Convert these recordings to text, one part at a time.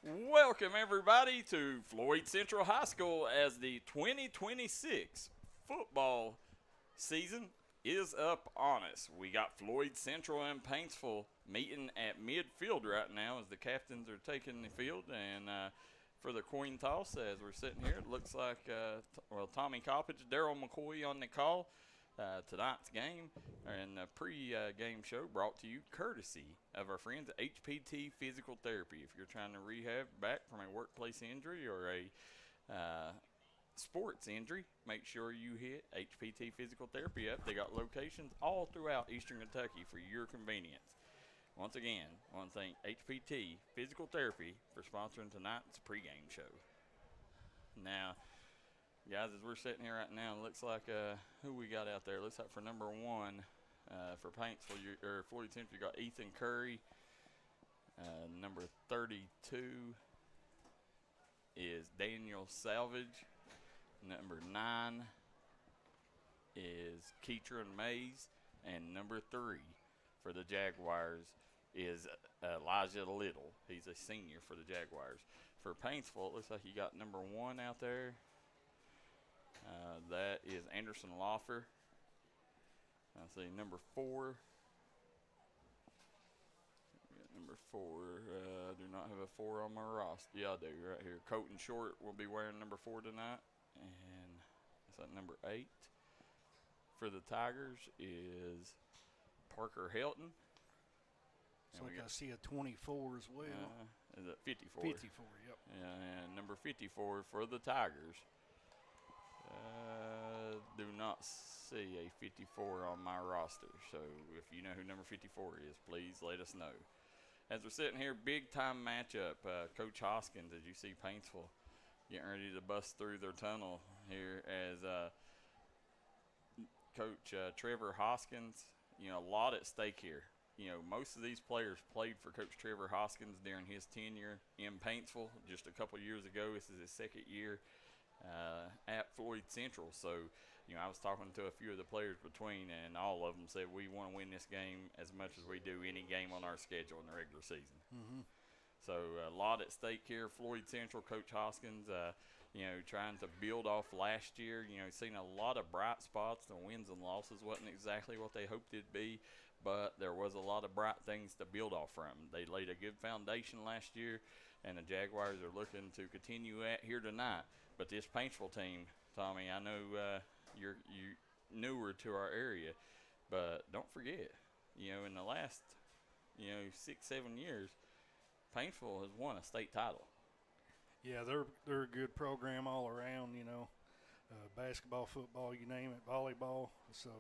Welcome, everybody, to Floyd Central High School as the 2026 football season is up on us. We got Floyd Central and Paintsville meeting at midfield right now as the captains are taking the field. And for the coin toss, as we're sitting here, it looks like, Tommy Coppage, Darryl McCoy on the call. Tonight's game and the pre-game show brought to you courtesy of our friends at HPT Physical Therapy. If you're trying to rehab back from a workplace injury or a sports injury, make sure you hit HPT Physical Therapy up. They got locations all throughout Eastern Kentucky for your convenience. Once again, I want to thank HPT Physical Therapy for sponsoring tonight's pregame show. Now, guys, as we're sitting here right now, it looks like who we got out there. Looks like for number one for Paintsville or Floyd Central, you got Ethan Curry. Number 32 is Daniel Salvage. Number 9 is Keatron Mays, and number 3 for the Jaguars is Elijah Little. He's a senior for the Jaguars. For Paintsville, it looks like you got number 1 out there. That is Anderson Loffer. I see number 4. Number 4. I do not have a 4 on my roster. Yeah, I do right here. Colton Short will be wearing number 4 tonight. And that's at number 8. For the Tigers is Parker Helton. So I see a 24 as well. Is it 54? 54, yep. Yeah, and number 54 for the Tigers. Do not see a 54 on my roster. So if you know who number 54 is, please let us know. As we're sitting here, big time matchup. Coach Hoskins, as you see Paintsville getting ready to bust through their tunnel here as Coach Trevor Hoskins, a lot at stake here. Most of these players played for Coach Trevor Hoskins during his tenure in Paintsville just a couple years ago. This is his second year at Floyd Central. So, I was talking to a few of the players between, and all of them said we want to win this game as much as we do any game on our schedule in the regular season. Mm-hmm. So, a lot at stake here. Floyd Central, Coach Hoskins, trying to build off last year. Seen a lot of bright spots. The wins and losses wasn't exactly what they hoped it'd be, but there was a lot of bright things to build off from. They laid a good foundation last year, and the Jaguars are looking to continue at here tonight. But this Paintsville team, Tommy, I know you're newer to our area, but don't forget, in the last, 6-7 years, Paintsville has won a state title. Yeah, they're a good program all around, basketball, football, you name it, volleyball. So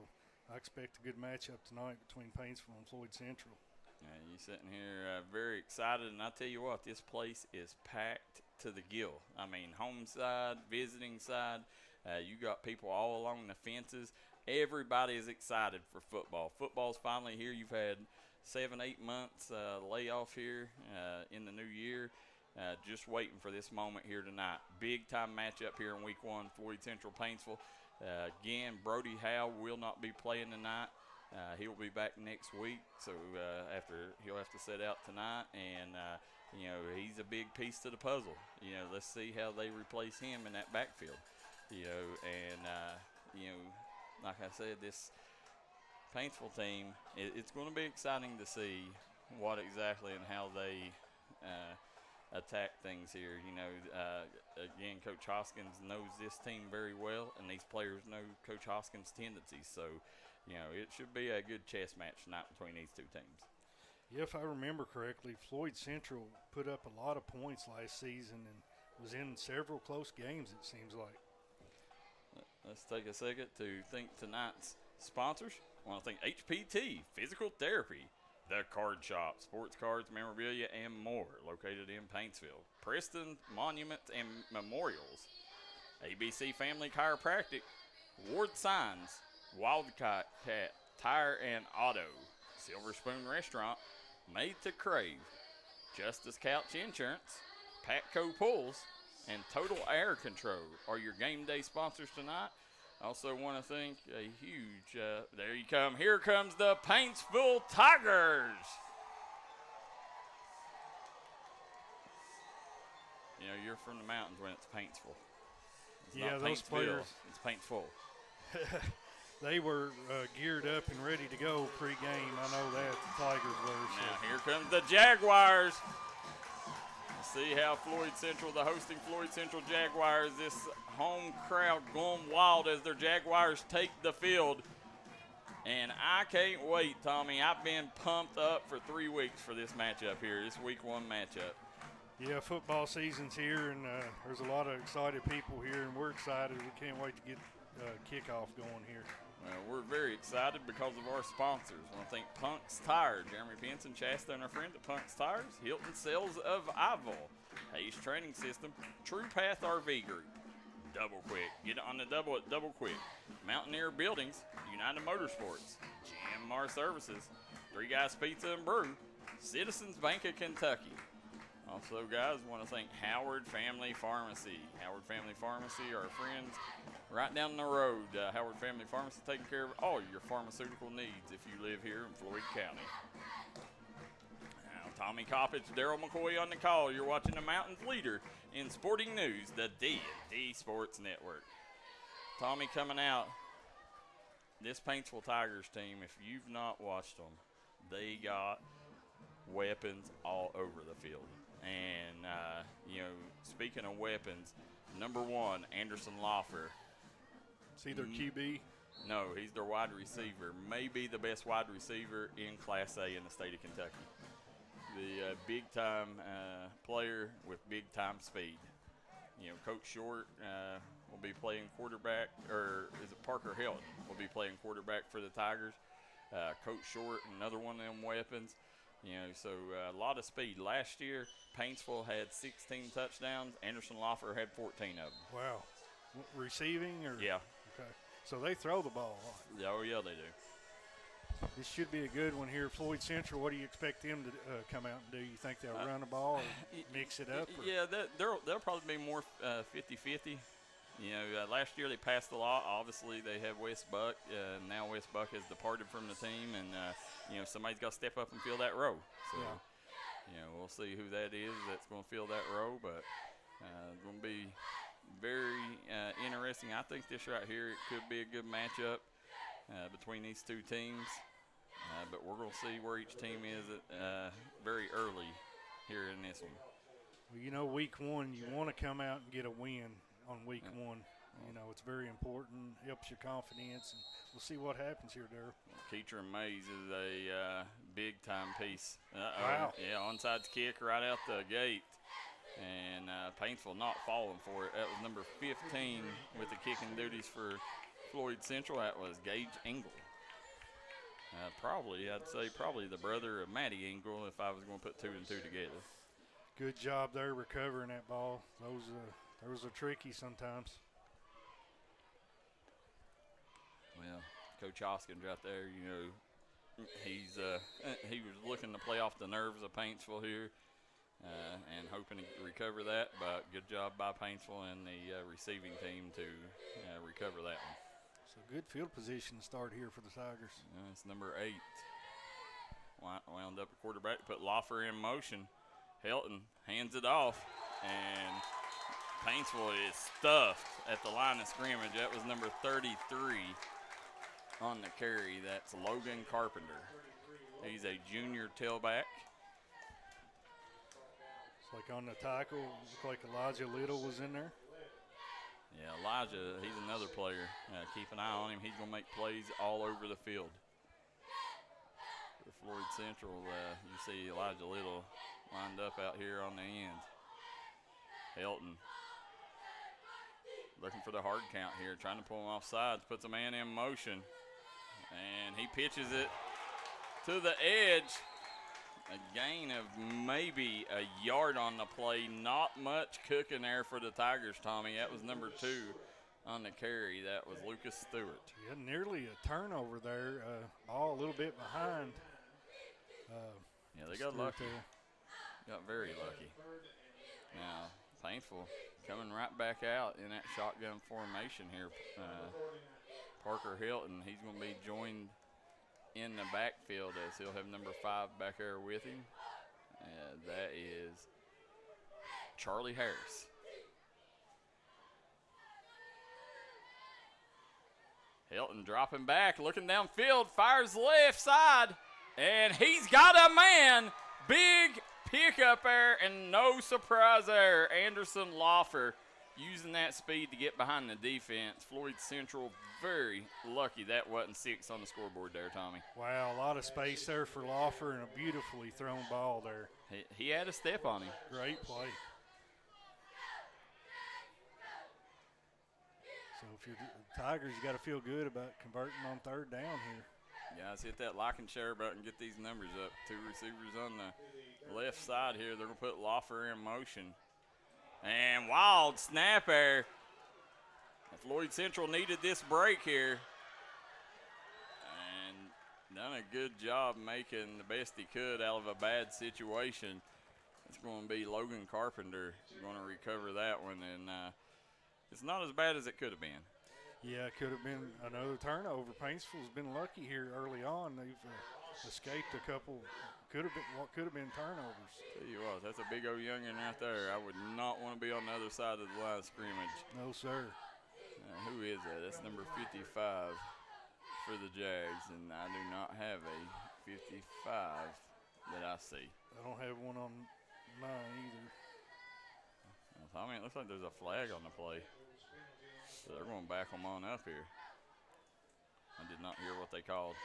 I expect a good matchup tonight between Paintsville and Floyd Central. Yeah, you're sitting here very excited, and I tell you what, this place is packed to the gill. I mean, home side, visiting side, you got people all along the fences. Everybody is excited for football. Football's finally here. You've had 7-8 months layoff here in the new year. Just waiting for this moment here tonight. Big time matchup here in week 1, Floyd Central Paintsville. Again, Brody Howe will not be playing tonight. He'll be back next week, so after he'll have to sit out tonight, and he's a big piece to the puzzle. Let's see how they replace him in that backfield. Like I said, this Paintsville team, it's going to be exciting to see what exactly and how they attack things here. Again, Coach Hoskins knows this team very well, and these players know Coach Hoskins' tendencies. So, it should be a good chess match tonight between these two teams. Yeah, if I remember correctly, Floyd Central put up a lot of points last season and was in several close games, it seems like. Let's take a second to thank tonight's sponsors. I want to thank HPT Physical Therapy, The Card Shop, sports cards, memorabilia, and more, located in Paintsville. Preston Monuments and Memorials, ABC Family Chiropractic, Ward Signs, Wildcat Cat Tire and Auto, Silver Spoon Restaurant, Made to Crave, Justice Couch Insurance, Patco Pools, and Total Air Control are your game day sponsors tonight. I also want to thank a huge, there you come, here comes the Paintsville Tigers. know, you're from the mountains when it's Paintsville. It's Yeah, not those Paintsville, players. It's Paintsville. They were geared up and ready to go pre-game. I know that the Tigers were. So. Now here comes the Jaguars. See how Floyd Central, the hosting Floyd Central Jaguars, this home crowd going wild as their Jaguars take the field. And I can't wait, Tommy. I've been pumped up for 3 weeks for this matchup here, this week 1 matchup. Yeah, football season's here, and there's a lot of excited people here, and we're excited. We can't wait to get kickoff going here. Well, we're very excited because of our sponsors. I want to thank Punk's Tire, Jeremy Pinson, Shasta, and our friends at Punk's Tires, Hilton Sales of Ivor, Hayes Training System, True Path RV Group, Double Quick. Get on the double at Double Quick. Mountaineer Buildings, United Motorsports, GMR Services, Three Guys Pizza and Brew, Citizens Bank of Kentucky. Also, guys, want to thank Howard Family Pharmacy. Howard Family Pharmacy, our friends right down the road. Howard Family Pharmacy taking care of all your pharmaceutical needs if you live here in Floyd County. Now, Tommy Coppage, Darryl McCoy on the call. You're watching the Mountains leader in sporting news, the D&D Sports Network. Tommy coming out. This Paintsville Tigers team, if you've not watched them, they got weapons all over the field. And, you know, speaking of weapons, number 1, Anderson Loffer. Is he their QB? No, he's their wide receiver. Maybe the best wide receiver in Class A in the state of Kentucky. The big-time player with big-time speed. You know, Coach Short will be playing quarterback, or is it Parker Hilton will be playing quarterback for the Tigers. Coach Short, another one of them weapons. You know, so a lot of speed. Last year, Paintsville had 16 touchdowns. Anderson Loffer had 14 of them. Wow. Receiving? Or? Yeah. Okay. So they throw the ball a lot. Oh, yeah, they do. This should be a good one here. Floyd Central, what do you expect them to come out and do? You think they'll run the ball or mix it up? Or? Yeah, they'll probably be more 50-50. You know, last year they passed a lot. Obviously, they have Wes Buck. Now Wes Buck has departed from the team, and, you know, somebody's got to step up and fill that row. So, yeah. You know, we'll see who that is that's going to fill that row, but it's going to be very interesting. I think this right here, it could be a good matchup between these two teams, but we're going to see where each team is very early here in this one. Well, you know, week 1, you want to come out and get a win on week 1. You know, it's very important, helps your confidence, and we'll see what happens here, Darryl. Keecher Mays is a big-time piece. Wow. Yeah, onside kick right out the gate. And Paintsville not falling for it. That was number 15 with the kicking duties for Floyd Central. That was Gage Engel. I'd say probably the brother of Matty Engel if I was going to put 2 and 2 together. Good job there recovering that ball. Those are tricky sometimes. Well, Coach Hoskins right there, you know, he was looking to play off the nerves of Paintsville here and hoping to recover that. But good job by Paintsville and the receiving team to recover that one. So good field position to start here for the Tigers. It's number 8. Wound up at quarterback, put Loffer in motion. Helton hands it off, and Paintsville is stuffed at the line of scrimmage. That was number 33 on the carry. That's Logan Carpenter. He's a junior tailback. It's like on the tackle, it looked like Elijah Little was in there. Yeah, Elijah, he's another player. Keep an eye on him. He's going to make plays all over the field. For Floyd Central, you see Elijah Little lined up out here on the end. Helton looking for the hard count here, trying to pull him off sides, puts a man in motion, and he pitches it to the edge. A gain of maybe a yard on the play. Not much cooking there for the Tigers, Tommy. That was number 2 on the carry. That was Lucas Stewart. Yeah, nearly a turnover there. Ball a little bit behind. Yeah, they got lucky. Got very lucky. Now, Paintsville coming right back out in that shotgun formation here. Parker Hilton, he's going to be joined in the backfield as he'll have number 5 back there with him. That is Charlie Harris. Hilton dropping back, looking downfield, fires left side, and he's got a man. Big pickup there, and no surprise there. Anderson Loffer using that speed to get behind the defense. Floyd Central very lucky that wasn't 6 on the scoreboard there, Tommy. Wow, a lot of space there for Loffer and a beautifully thrown ball there. He had a step on him. Great play. So if you're Tigers, you got to feel good about converting on 3rd down here. Guys, hit that like and share button, get these numbers up. 2 receivers on the left side here. They're going to put Loffer in motion. And wild snap there. Floyd Central needed this break here. And done a good job making the best he could out of a bad situation. It's going to be Logan Carpenter going to recover that one. And it's not as bad as it could have been. Yeah, it could have been another turnover. Paintsville's been lucky here early on. They've escaped a couple. Could have been turnovers. Tell you what, that's a big old youngin right there. I would not want to be on the other side of the line of scrimmage. No, sir. Who is that? That's number 55 for the Jags, and I do not have a 55 that I see. I don't have one on mine either. I mean, it looks like there's a flag on the play. So they're going to back them on up here. I did not hear what they called.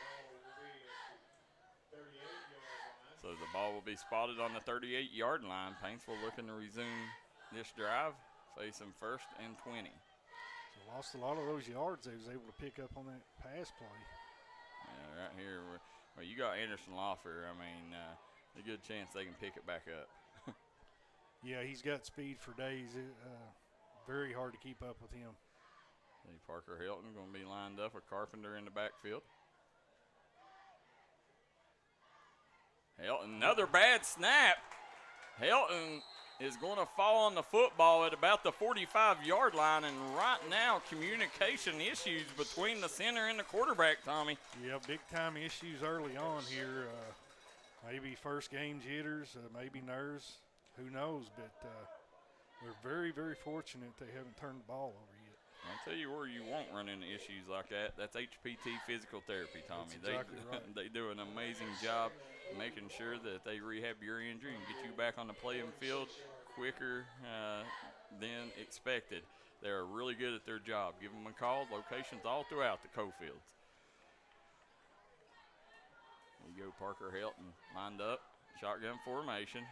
So the ball will be spotted on the 38-yard line. Paintsville looking to resume this drive, facing 1st and 20. So lost a lot of those yards they was able to pick up on that pass play. Yeah, right here. Well, you got Anderson Loffer. I mean, a good chance they can pick it back up. Yeah, he's got speed for days. Very hard to keep up with him. Parker Hilton going to be lined up with Carpenter in the backfield. Hilton, another bad snap. Hilton is going to fall on the football at about the 45-yard line, and right now communication issues between the center and the quarterback, Tommy. Yeah, big-time issues early on here. Maybe first game jitters, maybe nerves. Who knows, but they're very, very fortunate they haven't turned the ball over yet. I'll tell you where you won't run into issues like that. That's HPT physical therapy, Tommy. That's exactly right. They do an amazing job making sure that they rehab your injury and get you back on the playing field quicker than expected. They're really good at their job. Give them a call. Locations all throughout the Cofields. There you go, Parker Hilton lined up. Shotgun formation.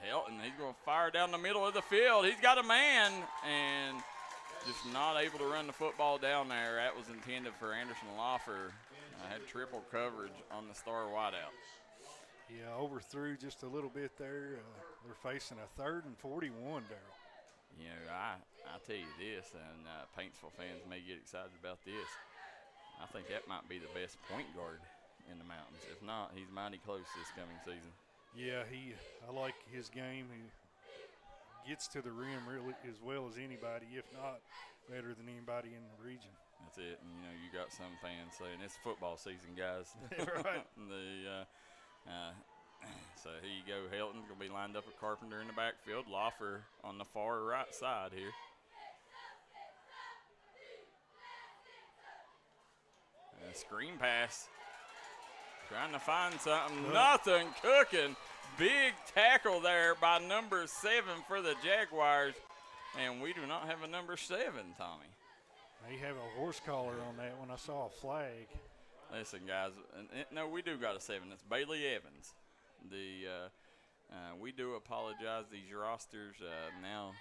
Hilton, he's going to fire down the middle of the field. He's got a man, and just not able to run the football down there. That was intended for Anderson Loffer. Had triple coverage on the star wideout. Yeah, overthrew just a little bit there. They're facing a 3rd and 41, Darryl. You know, I tell you this, and Paintsville fans may get excited about this. I think that might be the best point guard in the mountains. If not, he's mighty close this coming season. Yeah, I like his game. He gets to the rim really as well as anybody, if not better than anybody in the region. That's it. And, you know, you got some fans saying it's football season, guys. Right. So here you go. Hilton's going to be lined up with Carpenter in the backfield. Loffer on the far right side here. And a screen pass. Trying to find something. Nothing cooking. Big tackle there by number 7 for the Jaguars. And we do not have a number 7, Tommy. They have a horse collar on that one. I saw a flag. Listen, guys. No, we do got a 7. It's Bailey Evans. We do apologize. These rosters now,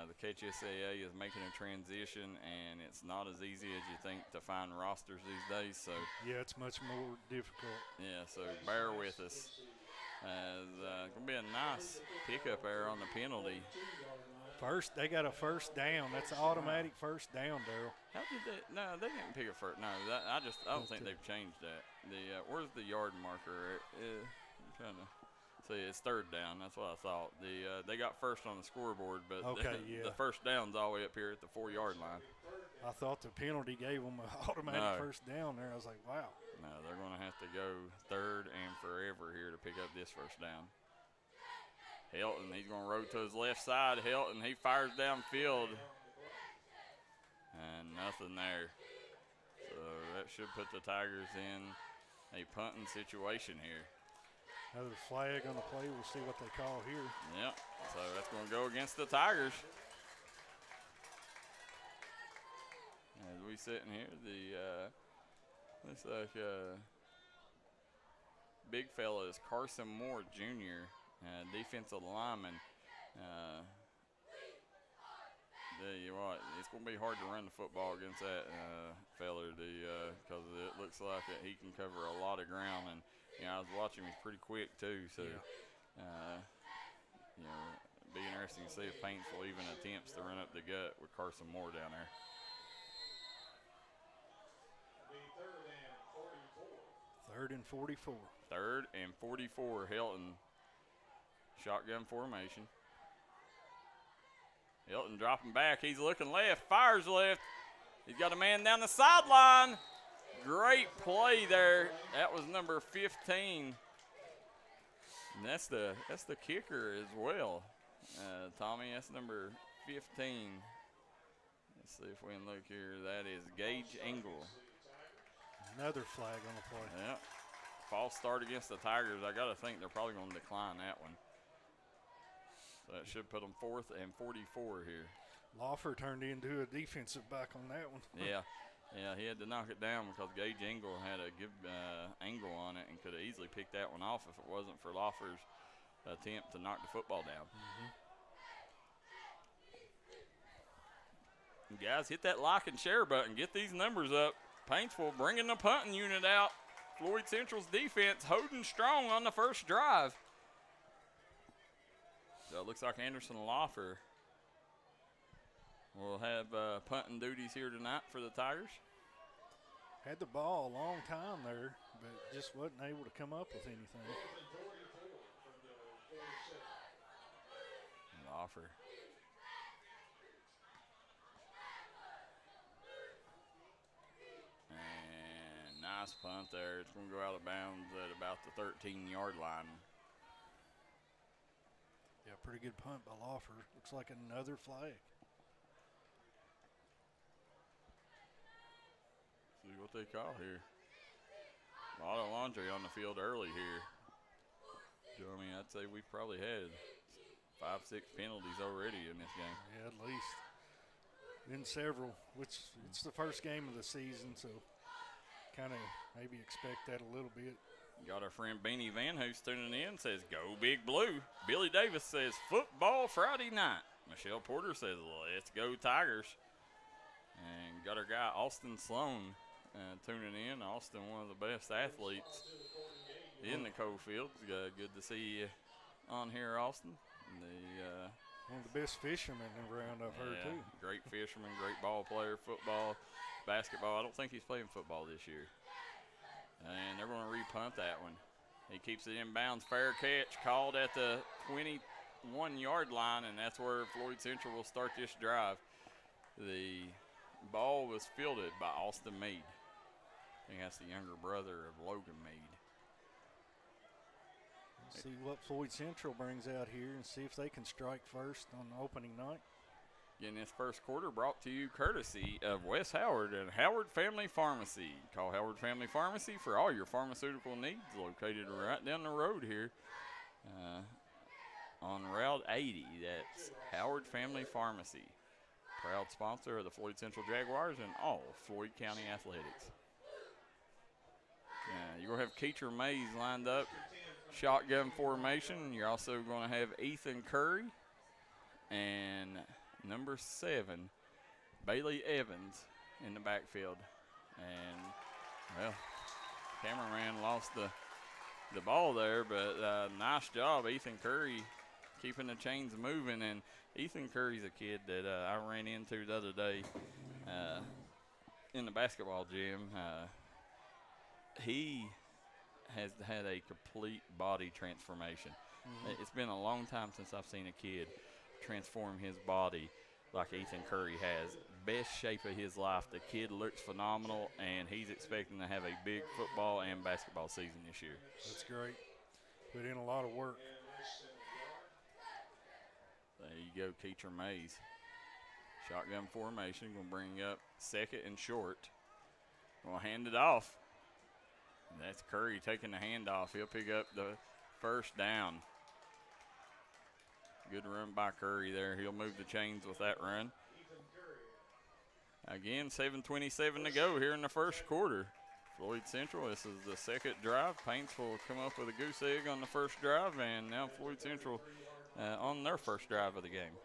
the KHSAA is making a transition, and it's not as easy as you think to find rosters these days. So yeah, it's much more difficult. Yeah, so bear with us. It's going to be a nice pickup there on the penalty. They got a first down. That's an automatic first down, Darryl. How did they? No, they didn't pick a first. No, I don't think they've changed that. Where's the yard marker? I'm trying to see. It's 3rd down. That's what I thought. They got first on the scoreboard, but the first down's all the way up here at the 4-yard line. I thought the penalty gave them an automatic first down there. I was like, wow. No, they're going to have to go 3rd and forever here to pick up this first down. Helton, he's going to roll to his left side. Helton, he fires downfield. And nothing there. So that should put the Tigers in a punting situation here. Another flag on the play. We'll see what they call here. Yep. So that's going to go against the Tigers. As we sitting here, looks like big fella is Carson Moore Jr., defensive lineman. Tell you what, it's going to be hard to run the football against that fella because it looks like that he can cover a lot of ground. And I was watching him; he's pretty quick too. So, it'd be interesting to see if Paintsville even attempts to run up the gut with Carson Moore down there. Third and 44. Third and 44. Helton, shotgun formation. Helton dropping back. He's looking left. Fires left. He's got a man down the sideline. Great play there. That was number 15. And that's the kicker as well. Tommy, that's number 15. Let's see if we can look here. That is Gage Engel. Another flag on the play. Yeah. False start against the Tigers. I got to think they're probably going to decline that one. So that should put them 4th and 44 here. Lawfer turned into a defensive back on that one. Yeah, he had to knock it down because Gage Engel had a good angle on it and could have easily picked that one off if it wasn't for Lawfer's attempt to knock the football down. Guys, hit that like and share button. Get these numbers up. Paintsville bringing the punting unit out. Floyd Central's defense holding strong on the first drive. So it looks like Anderson Lawfer will have punting duties here tonight for the Tigers. Had the ball a long time there, but just wasn't able to come up with anything. Lawfer. And nice punt there. It's going to go out of bounds at about the 13-yard line. Yeah, pretty good punt by Lawfer. Looks like another flag. See what they call here. A lot of laundry on the field early here. I mean, I'd say we've probably had 5-6 penalties already in this game. Yeah, at least. Been several, which it's the first game of the season, so kind of maybe expect that a little bit. Got our friend Beanie Van Hoos tuning in, says, go Big Blue. Billy Davis says, football Friday night. Michelle Porter says, let's go Tigers. And got our guy Austin Sloan tuning in. Austin, one of the best athletes in the Coalfield. Good to see you on here, Austin. One of the best fishermen around, I've heard, too. Great fisherman, great ball player, football, basketball. I don't think he's playing football this year. And they're going to repunt that one. He keeps it inbounds. Fair catch called at the 21-yard line, and that's where Floyd Central will start this drive. The ball was fielded by Austin Meade. I think that's the younger brother of Logan Meade. Let's see what Floyd Central brings out here and see if they can strike first on opening night. Again, this first quarter brought to you courtesy of Wes Howard and Howard Family Pharmacy. Call Howard Family Pharmacy for all your pharmaceutical needs, located right down the road here on Route 80. That's Howard Family Pharmacy, proud sponsor of the Floyd Central Jaguars and all Floyd County athletics. You're going to have Keecher Mays lined up, shotgun formation. You're also going to have Ethan Curry and number 7, Bailey Evans in the backfield. And, well, cameraman lost the ball there, but nice job, Ethan Curry, keeping the chains moving. And Ethan Curry's a kid that I ran into the other day in the basketball gym. He has had a complete body transformation. It's been a long time since I've seen a kid transform his body like Ethan Curry has. Best shape of his life. The kid looks phenomenal, and he's expecting to have a big football and basketball season this year. That's great. Put in a lot of work. There you go, Keecher Mays. Shotgun formation, going to bring up second and short. Going to hand it off. And that's Curry taking the handoff. He'll pick up the first down. Good run by Curry there. He'll move the chains with that run. Again, 7:27 to go here in the first quarter. Floyd Central, this is the second drive. Paintsville will come up with a goose egg on the first drive, and now Floyd Central on their first drive of the game.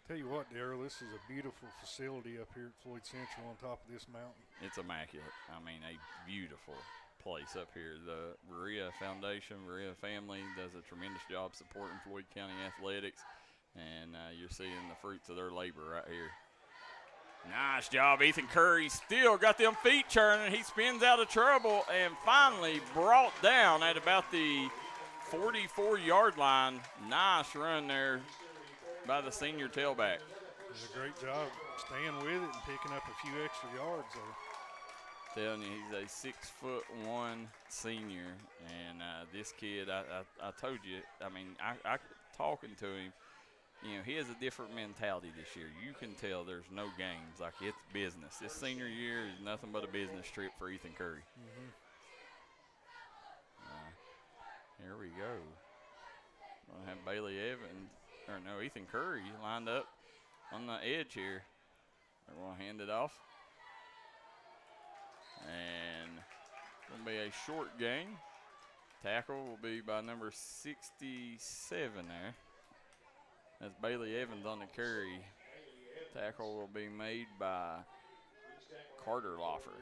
Tell you what, Darryl, this is a beautiful facility up here at Floyd Central on top of this mountain. It's immaculate. I mean, a beautiful place up here. The Berea Foundation, Berea family does a tremendous job supporting Floyd County athletics, and you're seeing the fruits of their labor right here. Nice job, Ethan Curry. Still got them feet churning. He spins out of trouble and finally brought down at about the 44-yard line. Nice run there by the senior tailback. Did a great job staying with it and picking up a few extra yards there. Telling you, he's a 6'1" senior, and this kid, I told you, I mean, I talking to him, you know, he has a different mentality this year. You can tell there's no games. Like, it's business. This senior year is nothing but a business trip for Ethan Curry. Here we go. We'll have Bailey Evans, or no, Ethan Curry lined up on the edge here. They're going to hand it off. And going to be a short gain. Tackle will be by number 67 there. That's Bailey Evans on the carry. Tackle will be made by Carter Loffer.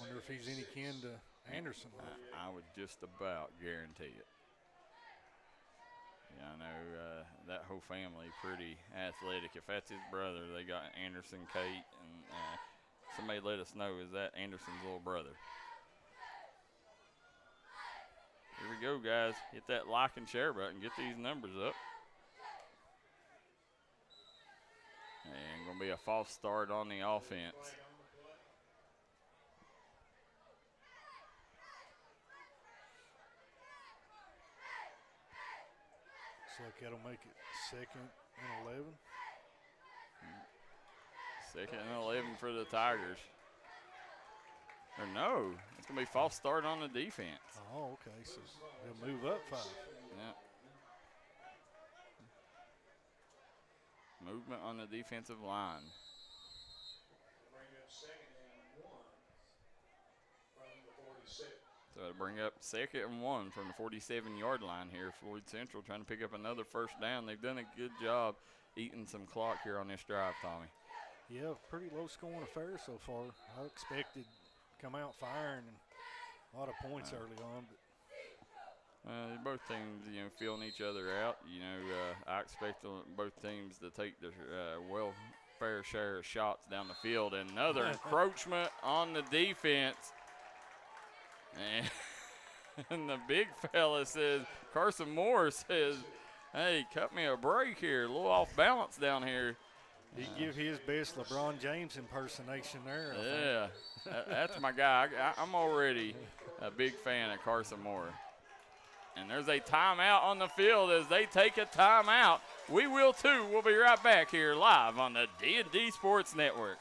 Wonder if he's any kin to Anderson. I would just about guarantee it. Yeah, I know that whole family pretty athletic. If that's his brother, they got Anderson, Kate, and somebody let us know, is that Anderson's little brother? Here we go, guys. Hit that like and share button. Get these numbers up. And going to be a false start on the offense. Looks like that'll make it 2nd and 11. 2nd and 11 for the Tigers. Or no, it's going to be false start on the defense. Oh, okay. So they'll move up 5. Yeah. Movement on the defensive line. So to bring up 2nd and 1 from the 47-yard line here. Floyd Central trying to pick up another first down. They've done a good job eating some clock here on this drive, Tommy. Yeah, pretty low-scoring affair so far. I expected come out firing and a lot of points early on. But both teams, you know, feeling each other out. You know, I expect both teams to take their fair share of shots down the field. And another encroachment on the defense. And the big fella says, Carson Moore says, hey, cut me a break here. A little off balance down here. He give his best LeBron James impersonation there. Yeah, that's my guy. I'm already a big fan of Carson Moore. And there's a timeout on the field as they take a timeout. We will too. We'll be right back here live on the D&D Sports Network.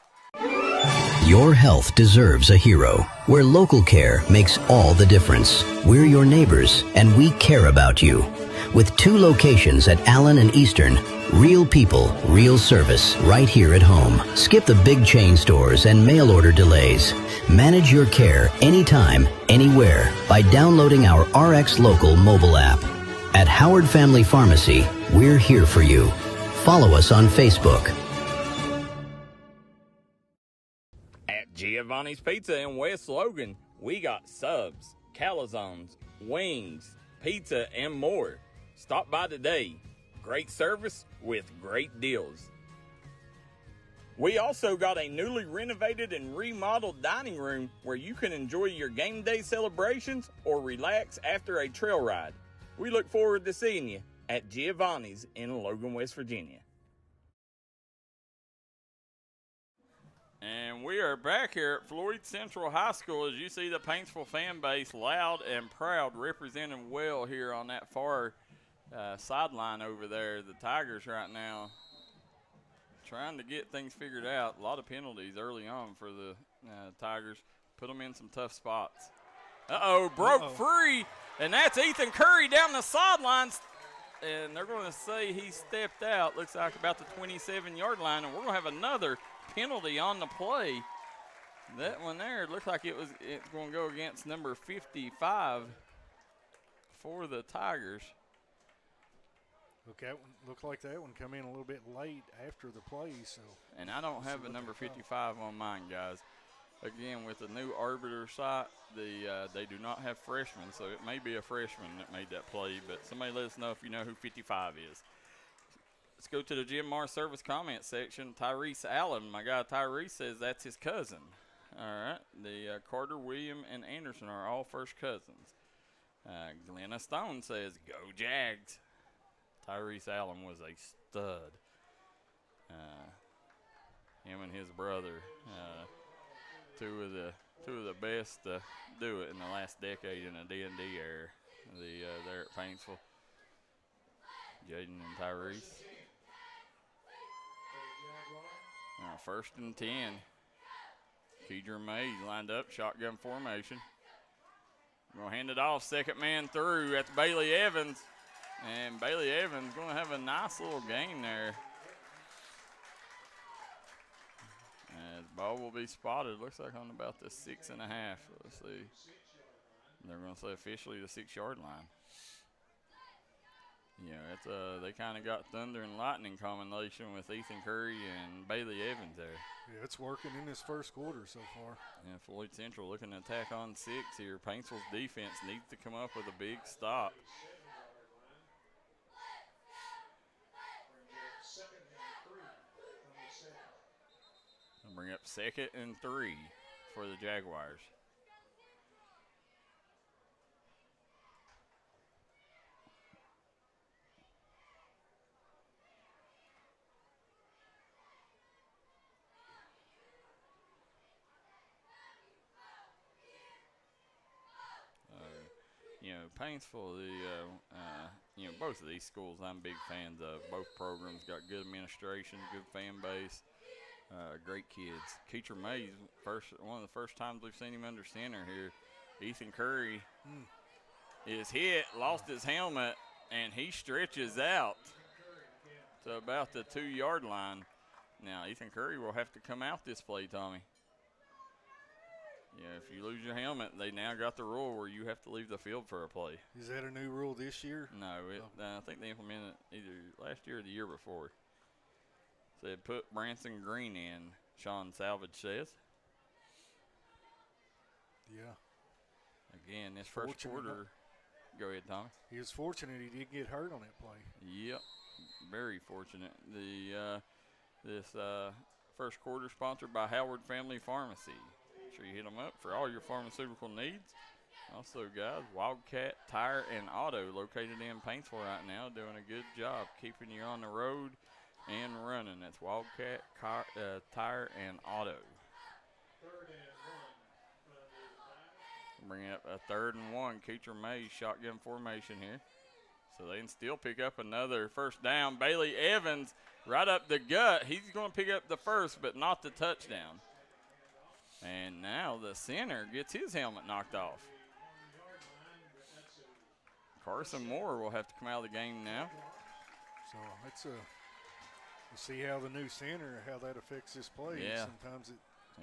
Your health deserves a hero, where local care makes all the difference. We're your neighbors, and we care about you. With 2 locations at Allen and Eastern, real people, real service, right here at home. Skip the big chain stores and mail order delays. Manage your care anytime, anywhere by downloading our RX Local mobile app. At Howard Family Pharmacy, we're here for you. Follow us on Facebook. At Giovanni's Pizza in West Logan, we got subs, calzones, wings, pizza, and more. Stop by today. Great service with great deals. We also got a newly renovated and remodeled dining room where you can enjoy your game day celebrations or relax after a trail ride. We look forward to seeing you at Giovanni's in Logan, West Virginia. And we are back here at Floyd Central High School. As you see the Paintsville fan base loud and proud, representing well here on that far sideline over there. The Tigers right now trying to get things figured out. A lot of penalties early on for the Tigers. Put them in some tough spots. Broke free, and that's Ethan Curry down the sidelines. And they're going to say he stepped out. Looks like about the 27-yard line, and we're going to have another penalty on the play. That one there looks like it's going to go against number 55 for the Tigers. Looked like that one come in a little bit late after the play. So. And I don't have a number 55 on mine, guys. Again, with the new arbiter site, they do not have freshmen, so it may be a freshman that made that play, but somebody let us know if you know who 55 is. Let's go to the Jim Mar service comment section. Tyrese Allen, my guy Tyrese says that's his cousin. All right, the Carter, William, and Anderson are all first cousins. Glenna Stone says, go Jags. Tyrese Allen was a stud. Him and his brother, two of the best to do it in the last decade in the D&D era. There at Paintsville. Jaden and Tyrese. First and 10. Keidra Mays lined up, shotgun formation. Going to hand it off, second man through. That's Bailey Evans. And Bailey Evans going to have a nice little gain there. As ball will be spotted, looks like on about the 6.5. Let's see. They're going to say officially the 6-yard line. You know, it's they kind of got thunder and lightning combination with Ethan Curry and Bailey Evans there. Yeah, it's working in this first quarter so far. Yeah, Floyd Central looking to attack on 6 here. Paintsville's defense needs to come up with a big stop. I'll bring up 2nd and 3 for the Jaguars. You know, Paintsville, both of these schools I'm big fans of. Both programs got good administration, good fan base, great kids. Keidra Mays, one of the first times we've seen him under center here. Ethan Curry is hit, lost his helmet, and he stretches out to about the 2-yard line. Now, Ethan Curry will have to come out this play, Tommy. Yeah, if you lose your helmet, they now got the rule where you have to leave the field for a play. Is that a new rule this year? No, I think they implemented it either last year or the year before. So they put Branson Green in, Sean Salvage says. Yeah. Again, this first quarter. Go ahead, Tommy. He was fortunate he did get hurt on that play. Yep, very fortunate. This first quarter sponsored by Howard Family Pharmacy. Sure you hit them up for all your pharmaceutical needs. Also, guys, Wildcat Tire and Auto located in Paintsville right now, doing a good job keeping you on the road and running. That's Wildcat Tire and Auto. Bring up a 3rd and 1. Keidra Mays shotgun formation here. So they can still pick up another first down. Bailey Evans right up the gut. He's going to pick up the first, but not the touchdown. And now the center gets his helmet knocked off. Carson Moore will have to come out of the game now. So let's see how the new center, how that affects this play. Yeah. Sometimes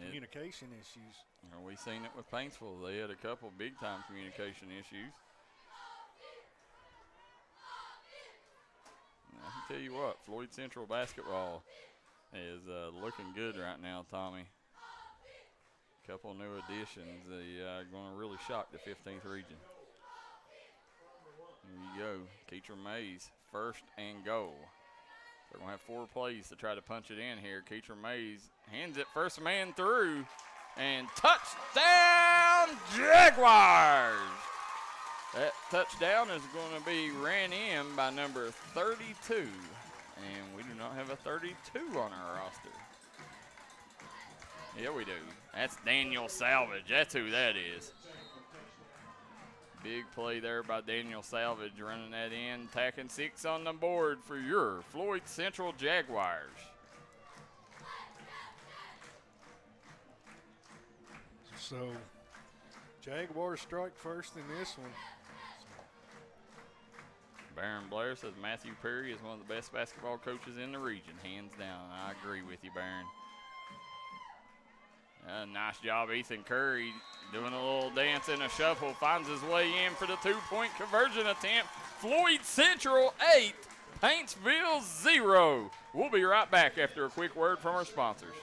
communication issues. We've seen it with Paintsville. They had a couple big-time communication issues. I can tell you what, Floyd Central basketball is looking good right now, Tommy. Couple new additions. They are going to really shock the 15th region. There you go. Keidra Mays, 1st and goal. They're going to have 4 plays to try to punch it in here. Keidra Mays hands it first man through. And touchdown, Jaguars! That touchdown is going to be ran in by number 32. And we do not have a 32 on our roster. Yeah, we do. That's Daniel Salvage. That's who that is. Big play there by Daniel Salvage, running that in, tacking 6 on the board for your Floyd Central Jaguars. So, Jaguars strike first in this one. Baron Blair says Matthew Perry is one of the best basketball coaches in the region, hands down. I agree with you, Baron. Nice job, Ethan Curry, doing a little dance and a shuffle, finds his way in for the 2-point conversion attempt. Floyd Central 8, Paintsville 0. We'll be right back after a quick word from our sponsors.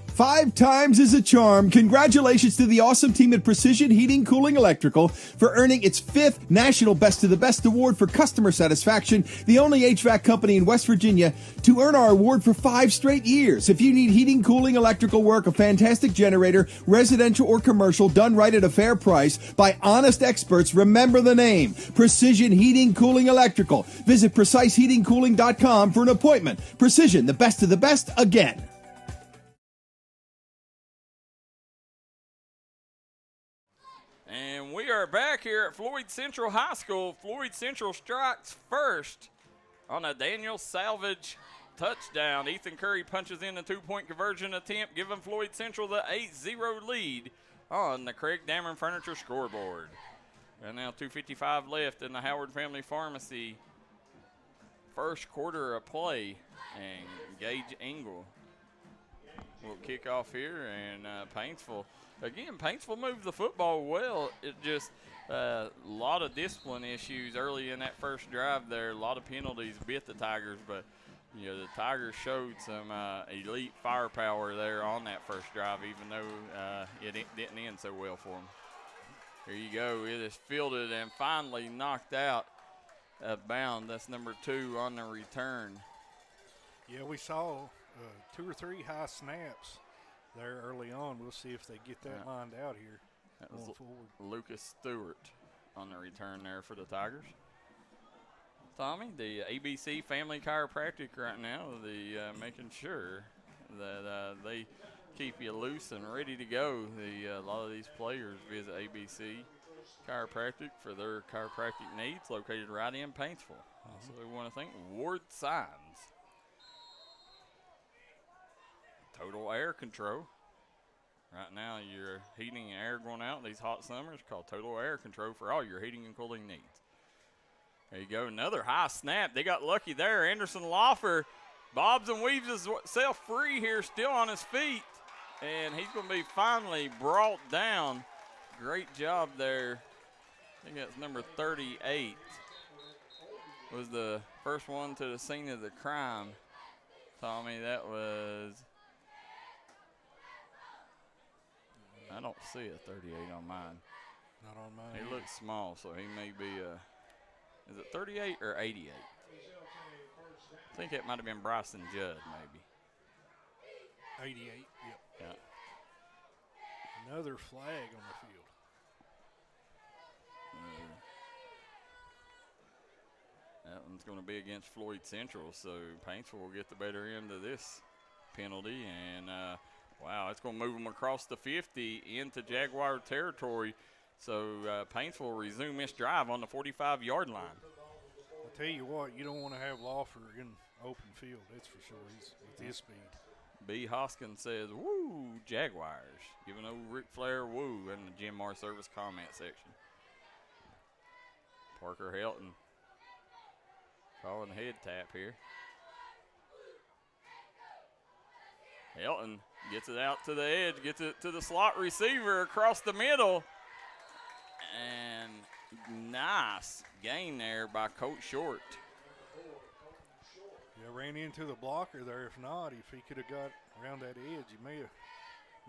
5 times is a charm. Congratulations to the awesome team at Precision Heating, Cooling, Electrical for earning its 5th National Best of the Best Award for customer satisfaction, the only HVAC company in West Virginia to earn our award for 5 straight years. If you need heating, cooling, electrical work, a fantastic generator, residential or commercial, done right at a fair price by honest experts, remember the name, Precision Heating, Cooling, Electrical. Visit PreciseHeatingCooling.com for an appointment. Precision, the best of the best, again. And we are back here at Floyd Central High School. Floyd Central strikes first on a Daniel Salvage touchdown. Ethan Curry punches in the 2-point conversion attempt, giving Floyd Central the 8-0 lead on the Craig Dameron Furniture scoreboard. And now 2:55 left in the Howard Family Pharmacy first quarter of play. And Gage Engel will kick off here, and Paintsville. Again, Paintsville moved the football well. It just a lot of discipline issues early in that first drive there. A lot of penalties bit the Tigers, but you know the Tigers showed some elite firepower there on that first drive, even though it didn't end so well for them. Here you go. It is fielded and finally knocked out of bound. That's number 2 on the return. Yeah, we saw 2 or 3 high snaps there early on. We'll see if they get that lined out here. That was Lucas Stewart on the return there for the Tigers. Tommy, the ABC Family Chiropractic right now, making sure that they keep you loose and ready to go. A lot of these players visit ABC Chiropractic for their chiropractic needs, located right in Paintsville. So we want to thank Ward Signs. Total Air Control. Right now, your heating and air going out in these hot summers called Total Air Control for all your heating and cooling needs. There you go, another high snap. They got lucky there. Anderson Loffer bobs and weaves himself free here, still on his feet. And he's going to be finally brought down. Great job there. I think that's number 38. Was the first one to the scene of the crime. Tommy, that was... I don't see a 38 on mine. Not on mine. He looks small, so he may be is it 38 or 88? I think it might have been Bryson Judd, maybe. 88, yep. Yeah. Another flag on the field. That one's going to be against Floyd Central, so Paintsville will get the better end of this penalty. And, wow, it's going to move them across the 50 into Jaguar territory. So Paintsville will resume this drive on the 45-yard line. I'll tell you what, you don't want to have Lawfer in open field, that's for sure. He's with his speed. B. Hoskins says, woo, Jaguars. Giving old Ric Flair woo in the Jim Mar Service comment section. Parker Helton calling the head tap here. Helton gets it out to the edge, gets it to the slot receiver across the middle. And nice gain there by Coach Short. Yeah, ran into the blocker there. If not, if he could have got around that edge, he may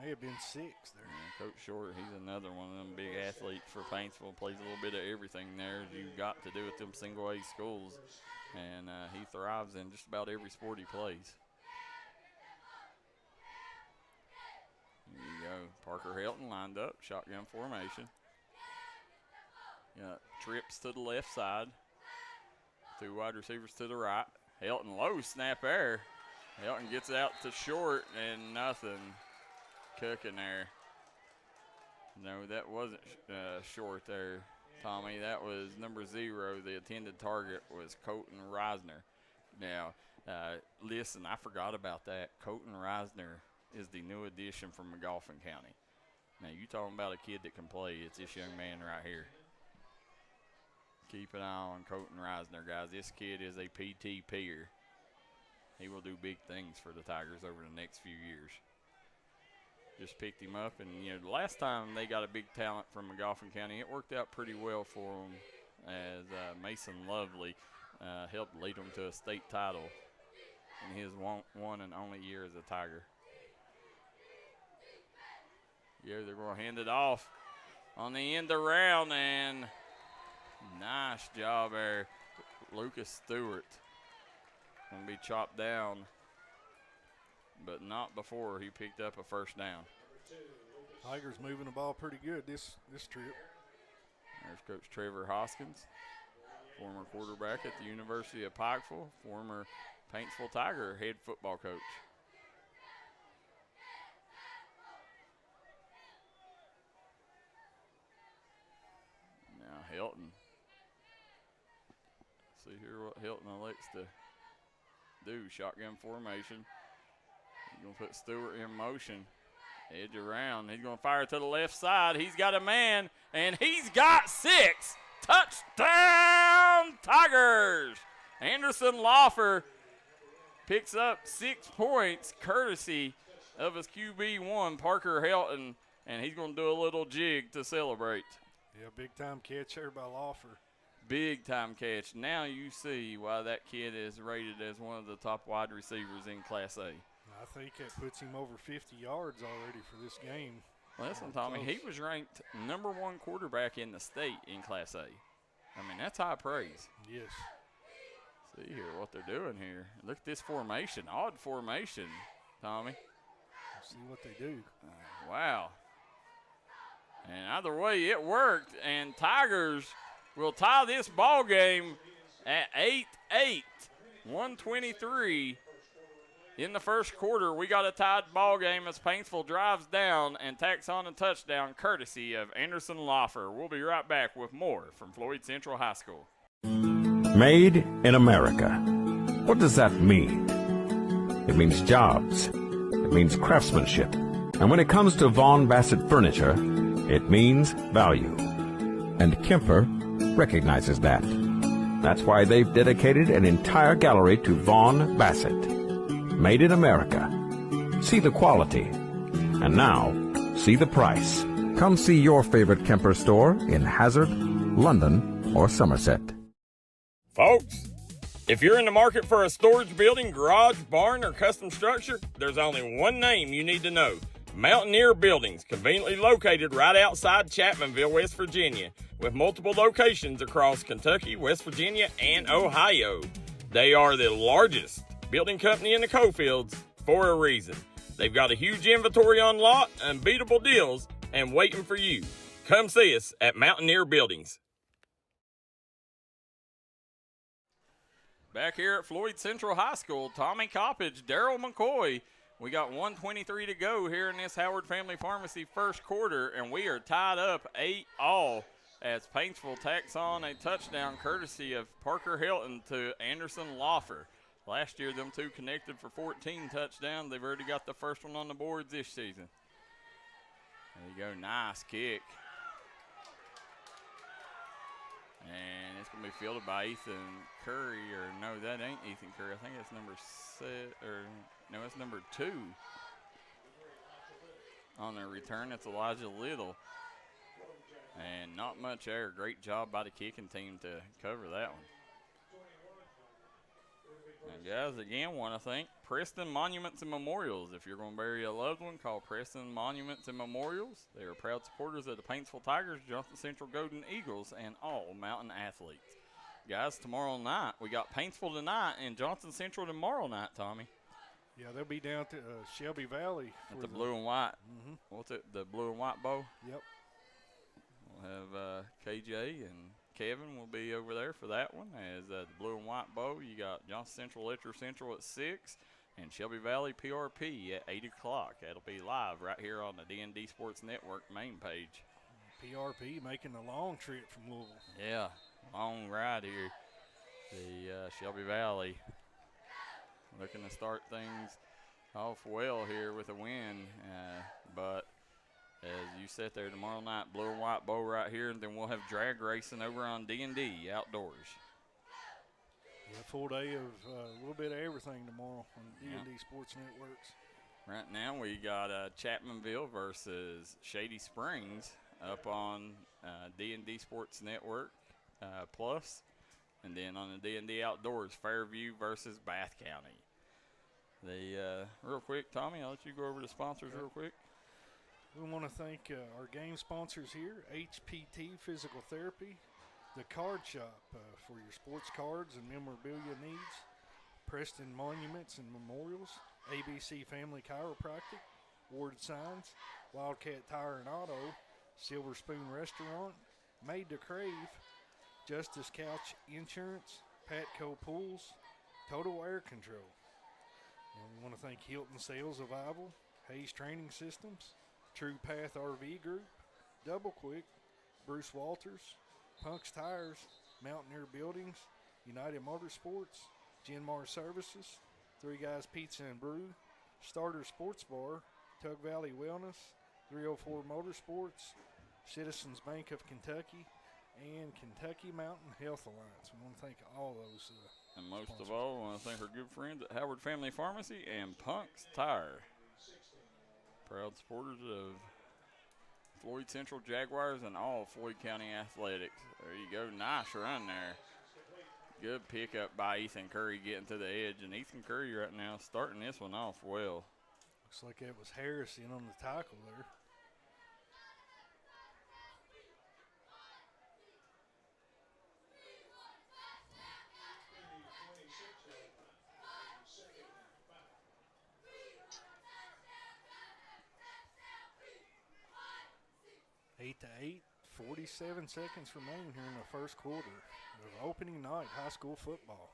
have been 6 there. Yeah, Coach Short, he's another one of them big athletes for Paintsville. Plays a little bit of everything there, as you got to do with them single-A schools. And he thrives in just about every sport he plays. There you go. Parker Helton lined up, shotgun formation. Got trips to the left side. 2 wide receivers to the right. Helton low snap air. Helton gets it out to Short and nothing. cooking there. No, that wasn't short there, Tommy. That was number 0. The intended target was Colton Reisner. Now, listen, I forgot about that. Colton Reisner is the new addition from McGoffin County. Now, you talking about a kid that can play. It's this young man right here. Keep an eye on Colton Reisner, guys. This kid is a PT peer. He will do big things for the Tigers over the next few years. Just picked him up, and, you know, the last time they got a big talent from McGoffin County, it worked out pretty well for them as Mason Lovely helped lead them to a state title in his one and only year as a Tiger. Yeah, they're going to hand it off on the end around, and nice job there. Lucas Stewart going to be chopped down, but not before he picked up a first down. Tigers moving the ball pretty good this trip. There's Coach Trevor Hoskins, former quarterback at the University of Pikeville, former Paintsville Tiger head football coach. Now Hilton. See here what Hilton elects to do. Shotgun formation. He's going to put Stewart in motion. Edge around. He's going to fire to the left side. He's got a man, and he's got 6. Touchdown, Tigers! Anderson Loffer picks up 6 points, courtesy of his QB1, Parker Helton, and he's going to do a little jig to celebrate. Yeah, big-time catch here by Loffer. Big-time catch. Now you see why that kid is rated as one of the top wide receivers in Class A. I think that puts him over 50 yards already for this game. Listen, Tommy, he was ranked number 1 quarterback in the state in Class A. I mean, that's high praise. Yes. See here what they're doing here. Look at this formation. Odd formation, Tommy. Let's see what they do. Wow. And either way, it worked. And Tigers will tie this ball game at 8-8, 1:23 in the first quarter. We got a tied ball game as Paintsville drives down and tacks on a touchdown courtesy of Anderson Loffer. We'll be right back with more from Floyd Central High School. Made in America. What does that mean? It means jobs. It means craftsmanship. And when it comes to Vaughn Bassett furniture, it means value. And Kemper recognizes that. That's why they've dedicated an entire gallery to Vaughn Bassett. Made in America. See the quality. And now, see the price. Come see your favorite Kemper store in Hazard, London, or Somerset. Folks, if you're in the market for a storage building, garage, barn, or custom structure, there's only one name you need to know. Mountaineer Buildings, conveniently located right outside Chapmanville, West Virginia, with multiple locations across Kentucky, West Virginia, and Ohio. They are the largest building company in the coalfields for a reason. They've got a huge inventory on lot, unbeatable deals, and waiting for you. Come see us at Mountaineer Buildings. Back here at Floyd Central High School, Tommy Coppage, Darryl McCoy. We got 1:23 to go here in this Howard Family Pharmacy first quarter, and we are tied up 8-all as Paintsville tacks on a touchdown courtesy of Parker Hilton to Anderson Loffer. Last year, them two connected for 14 touchdowns. They've already got the first one on the board this season. There you go, nice kick. And it's going to be fielded by Ethan Curry, or no, that ain't Ethan Curry. I think it's number 2. On the return, it's Elijah Little. And not much air. Great job by the kicking team to cover that one. And guys, again, want to thank Preston Monuments and Memorials. If you're going to bury a loved one, call Preston Monuments and Memorials. They are proud supporters of the Paintsville Tigers, Johnson Central Golden Eagles, and all mountain athletes. Guys, tomorrow night, we got Paintsville tonight and Johnson Central tomorrow night, Tommy. Yeah, they'll be down to Shelby Valley. At the blue and white. Mm-hmm. What's it, the blue and white bowl? Yep. We'll have KJ and Kevin will be over there for that one. As the blue and white bowl, you got Johnson Central, Letcher Central at 6. and Shelby Valley PRP at 8 o'clock. That'll be live right here on the D&D Sports Network main page. PRP making a long trip from Louisville. Yeah, long ride here. The Shelby Valley looking to start things off well here with a win, but as you sit there tomorrow night, blue and white bow right here, and then we'll have drag racing over on D&D outdoors. Yeah, full day of a little bit of everything tomorrow on D&D Sports Networks. Right now we got Chapmanville versus Shady Springs up on D&D Sports Network Plus, and then on the D&D Outdoors, Fairview versus Bath County. Real quick, Tommy, I'll let you go over the sponsors real quick. We want to thank our game sponsors here, HPT Physical Therapy, the Card Shop for your sports cards and memorabilia needs, Preston Monuments and Memorials, ABC Family Chiropractic, Ward Signs, Wildcat Tire and Auto, Silver Spoon Restaurant, Made to Crave, Justice Couch Insurance, Patco Pools, Total Air Control. And we want to thank Hilton Sales Survival, Hayes Training Systems, True Path RV Group, Double Quick, Bruce Walters, Punk's Tires, Mountaineer Buildings, United Motorsports, Genmar Services, Three Guys Pizza and Brew, Starter Sports Bar, Tug Valley Wellness, 304 Motorsports, Citizens Bank of Kentucky, and Kentucky Mountain Health Alliance. We want to thank all those and most sponsors. of all, I want to thank our good friends at Howard Family Pharmacy and Punk's Tire. Proud supporters of Floyd Central Jaguars and all Floyd County athletics. There you go. Nice run there. Good pickup by Ethan Curry getting to the edge. And Ethan Curry right now starting this one off well. Looks like that was Harrison on the tackle there. Eight to 8, 47 seconds remaining here in the first quarter of opening night high school football.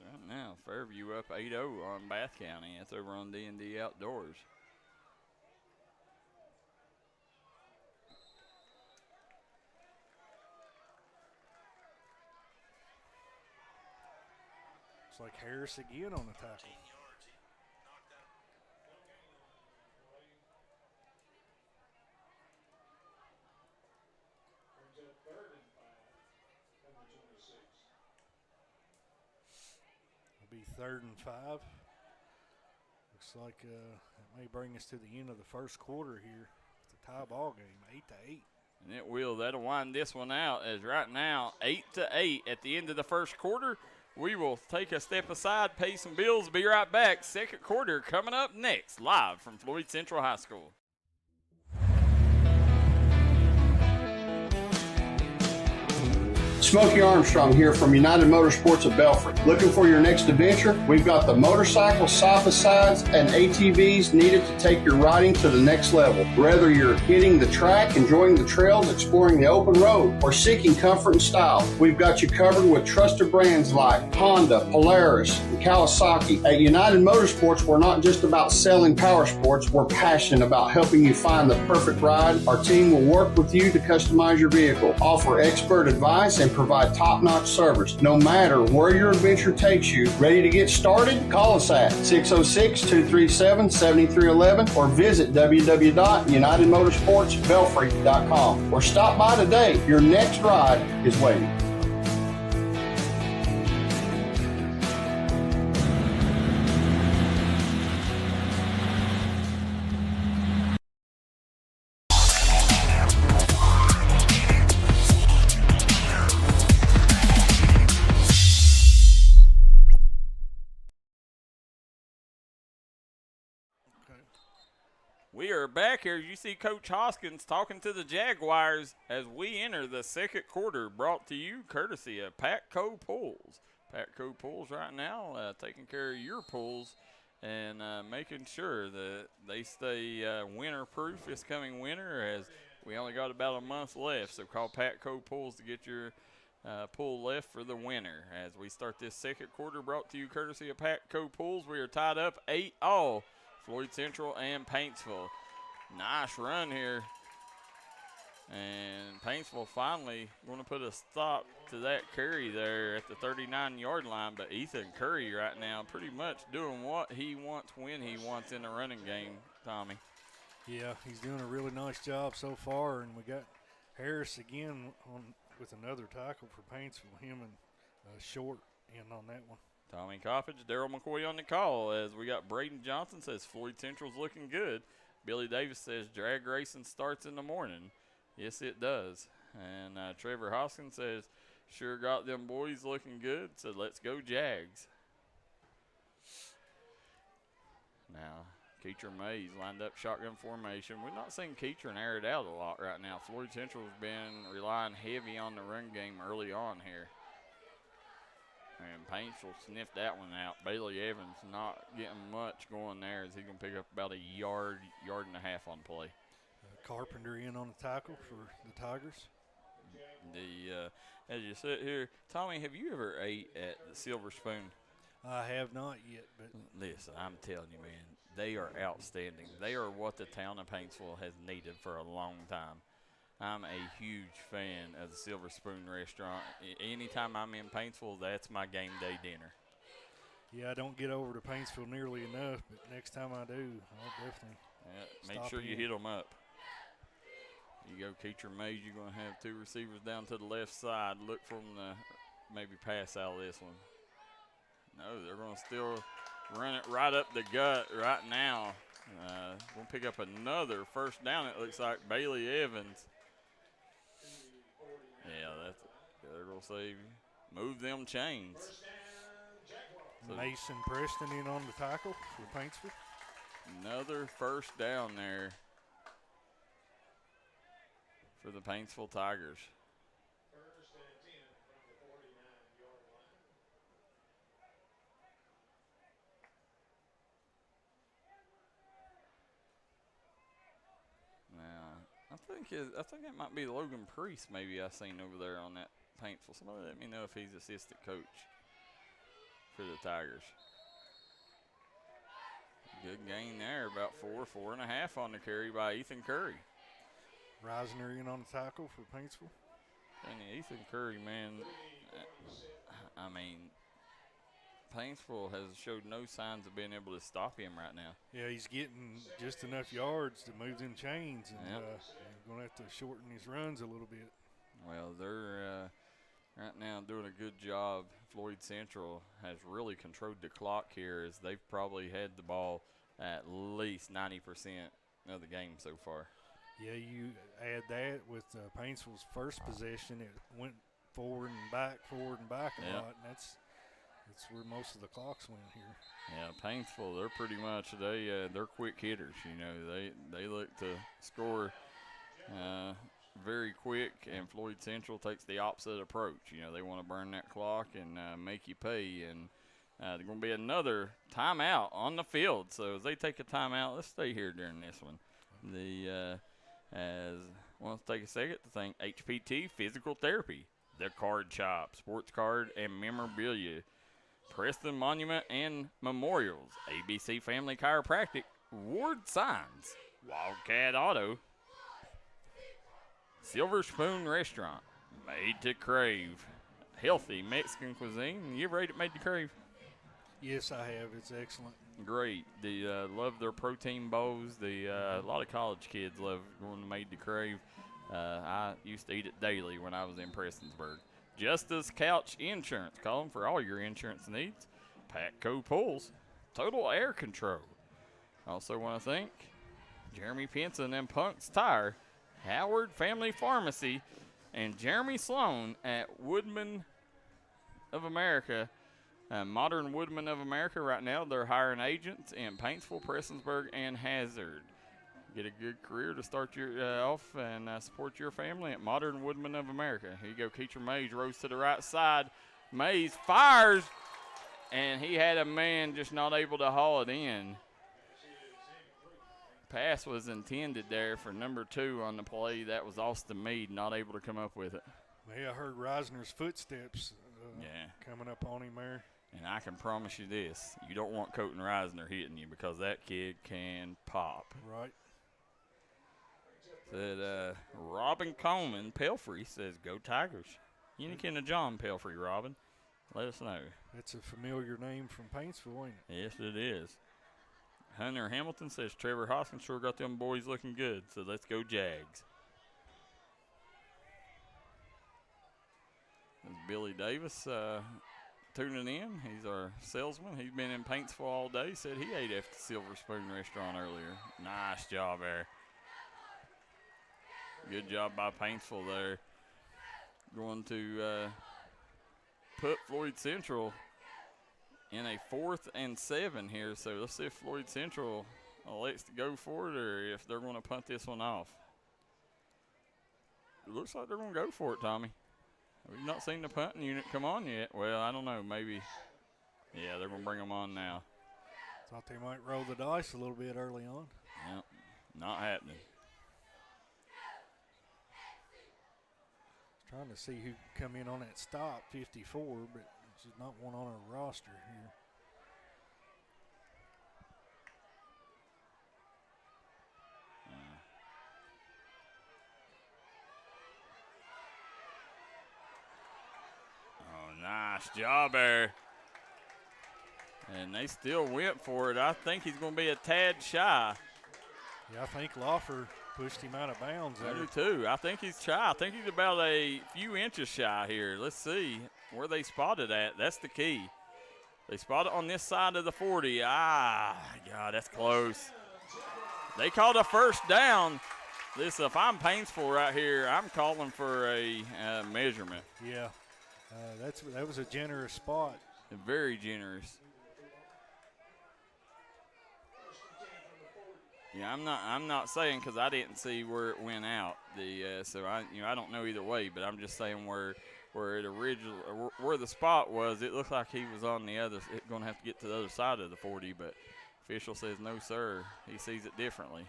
Right now, Fairview up 8-0 on Bath County. That's over on D&D Outdoors. Looks like Harris again on the tackle. It'll be 3rd and 5. Looks like it may bring us to the end of the first quarter here. It's a tie ball game, 8 to 8. And it will. That'll wind this one out as right now 8 to 8 at the end of the first quarter. We will take a step aside, pay some bills, be right back. Second quarter coming up next, live from Floyd Central High School. Smokey Armstrong here from United Motorsports of Belfry. Looking for your next adventure? We've got the motorcycles, side-by-sides, and ATVs needed to take your riding to the next level. Whether you're hitting the track, enjoying the trails, exploring the open road, or seeking comfort and style, we've got you covered with trusted brands like Honda, Polaris, and Kawasaki. At United Motorsports, we're not just about selling power sports, we're passionate about helping you find the perfect ride. Our team will work with you to customize your vehicle, offer expert advice, and provide top-notch service. No matter where your adventure takes you, ready to get started? Call us at 606-237-7311 or visit www.unitedmotorsportsbelfry.com or stop by today. Your next ride is waiting. We are back here. You see Coach Hoskins talking to the Jaguars as we enter the second quarter, brought to you courtesy of Patco Pools. Patco Pools right now taking care of your pools and making sure that they stay winter-proof this coming winter, as we only got about a month left. So call Patco Pools to get your pull left for the winner. As we start this second quarter, brought to you courtesy of Patco Pools. We are tied up 8-all, Floyd Central and Paintsville. Nice run here. And Paintsville finally going to put a stop to that carry there at the 39-yard line. But Ethan Curry right now pretty much doing what he wants when he wants in the running game, Tommy. Yeah, he's doing a really nice job so far. And we got Harris again with another tackle for Paintsville. Him and Short in on that one. Tommy Coppage, Darryl McCoy on the call as we got Braden Johnson says Floyd Central's looking good. Billy Davis says drag racing starts in the morning. Yes, it does. And Trevor Hoskins says, sure got them boys looking good, so let's go Jags. Now, Keatron Mays lined up shotgun formation. We're not seeing Keatron air it out a lot right now. Floyd Central's been relying heavy on the run game early on here. And Paintsville sniffed that one out. Bailey Evans not getting much going there as he's going to pick up about a yard and a half on play. Carpenter in on the tackle for the Tigers. As you sit here, Tommy, have you ever ate at the Silver Spoon? I have not yet, but Listen, I'm telling you, man, they are outstanding. They are what the town of Paintsville has needed for a long time. I'm a huge fan of the Silver Spoon restaurant. Anytime I'm in Paintsville, that's my game day dinner. yeah, I don't get over to Paintsville nearly enough, but next time I do, I'll definitely Make sure you hit them up. You go Keatron Mays, you're going to have two receivers down to the left side. Look for them to maybe pass out of this one. No, they're going to still run it right up the gut right now. We'll pick up another first down, it looks like. Bailey Evans. Yeah, they're going to say move them chains. So Mason Preston in on the tackle for Paintsville. another first down there for the Paintsville Tigers. First and 10 from the 49-yard line. Now, I think it might be Logan Priest maybe I seen over there on that Paintsville. Somebody let me know if he's assistant coach for the Tigers. Good gain there, about 4.5 on the carry by Ethan Curry. Reisner in on the tackle for Paintsville. And Ethan Curry, man, I mean, Paintsville has showed no signs of being able to stop him right now. Yeah, he's getting just enough yards to move them chains, and Yep. he's going to have to shorten his runs a little bit. Well, they're right now doing a good job. Floyd Central has really controlled the clock here as they've probably had the ball at least 90% of the game so far. Yeah, you add that with Paintsville's first possession, it went forward and back a Yeah. lot, and that's where most of the clocks went here. Yeah, Paintsville, they're pretty much they're quick hitters. You know, they look to score very quick, and Floyd Central takes the opposite approach. You know, they want to burn that clock and make you pay. And there's going to be another timeout on the field. So as they take a timeout, let's stay here during this one. As well, let's take a second to thank HPT Physical Therapy, The Card Shop, Sports Card and Memorabilia, Preston Monument and Memorials, ABC Family Chiropractic, Ward Signs, Wildcat Auto, Silver Spoon Restaurant, Made to Crave, healthy Mexican cuisine. You ever ate it Made to Crave? Yes, I have. It's excellent. Great. Love their protein bowls. A lot of college kids love going to Made to Crave. I used to eat it daily when I was in Prestonsburg. Justice Couch Insurance. Call them for all your insurance needs. Patco Pools. Total Air Control. Also want to thank Jeremy Pinson and Punk's Tire, Howard Family Pharmacy, and Jeremy Sloan at Woodman of America. Modern Woodman of America right now, they're hiring agents in Paintsville, Prestonsburg, and Hazard. Get a good career to start your off and support your family at Modern Woodman of America. Here you go, Keatron Mays rolls to the right side. Mays fires, and he had a man just not able to haul it in. Pass was intended there for number 2 on the play. That was Austin Mead, not able to come up with it. Yeah, I heard Reisner's footsteps coming up on him there. And I can promise you this. You don't want Colton Reisner hitting you because that kid can pop. Right. Said Robin Coleman, Pelfrey, says, go Tigers. Unikin and John Pelfrey, Robin. Let us know. That's a familiar name from Paintsville, ain't it? Yes, it is. Hunter Hamilton says, Trevor Hoskins sure got them boys looking good, so let's go Jags. There's Billy Davis tuning in. He's our salesman. He's been in Paintsville all day. Said he ate at the Silver Spoon restaurant earlier. Nice job there. Good job by Paintsville there. Going to put Floyd Central in a 4th and 7 here. So let's see if Floyd Central elects to go for it or if they're going to punt this one off. It looks like they're going to go for it, Tommy. We've not seen the punting unit come on yet. Well, I don't know. Maybe. Yeah, they're going to bring them on now. Thought they might roll the dice a little bit early on. Yep, not happening. Trying to see who come in on that stop, 54, but there's not one on our roster here. Oh, nice job there. And they still went for it. I think he's going to be a tad shy. Yeah, I think Lawfer pushed him out of bounds there. I do too. I think he's shy. I think he's about a few inches shy here. Let's see where they spotted at. That's the key. They spotted on this side of the 40. God, that's close. They called a first down. Listen, if I'm Paintsville right here, I'm calling for a measurement. Yeah, that was a generous spot. Very generous. Yeah, I'm not saying because I didn't see where it went out. So I don't know either way, but I'm just saying where it originally where the spot was. It looked like he was on the other. Going to have to get to the other side of the 40, but official says no, sir. He sees it differently.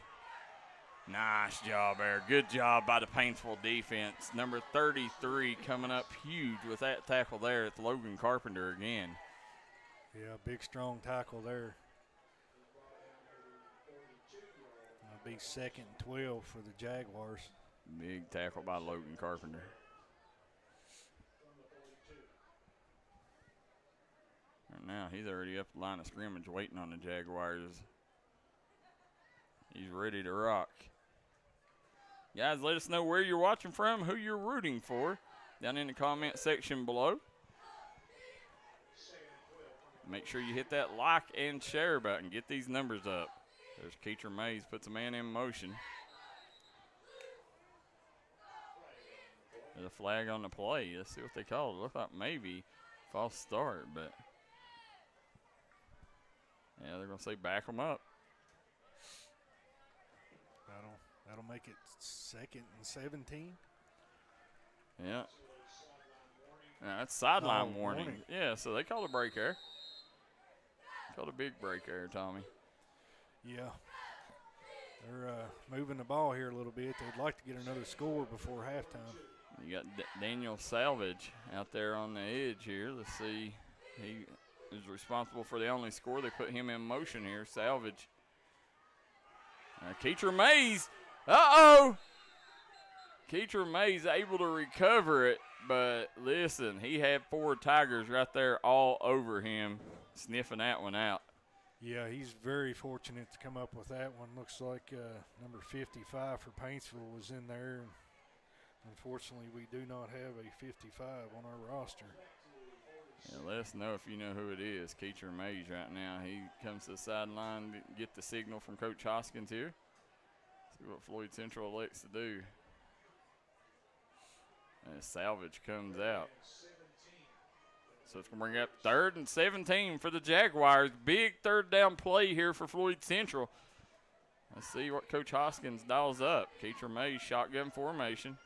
Nice job there. Good job by the Paintsville defense. Number 33 coming up huge with that tackle there. It's Logan Carpenter again. Yeah, big strong tackle there. Be 2nd and 12 for the Jaguars. Big tackle by Logan Carpenter. And now he's already up the line of scrimmage waiting on the Jaguars. He's ready to rock. Guys, let us know where you're watching from, who you're rooting for, down in the comment section below. Make sure you hit that like and share button. Get these numbers up. There's Keeter Mays, puts a man in motion. There's a flag on the play. Let's see what they call it. Look like maybe false start, but yeah, they're going to say back them up. That'll make it 2nd and 17. Yeah. That's sideline warning. Yeah, so they called a break there. Called a big break there, Tommy. Yeah, they're moving the ball here a little bit. They'd like to get another score before halftime. You got Daniel Salvage out there on the edge here. Let's see. He is responsible for the only score. They put him in motion here. Salvage. Keeter Mays. Uh-oh. Keeter Mays able to recover it, but listen, he had 4 Tigers right there all over him, sniffing that one out. Yeah, he's very fortunate to come up with that one. Looks like number 55 for Paintsville was in there. Unfortunately, we do not have a 55 on our roster. Yeah, let us know if you know who it is. Keeter Mays right now. He comes to the sideline to get the signal from Coach Hoskins here. See what Floyd Central elects to do. And Salvage comes out. So it's going to bring up 3rd and 17 for the Jaguars. Big 3rd down play here for Floyd Central. Let's see what Coach Hoskins dials up. Keeter Mays, shotgun formation.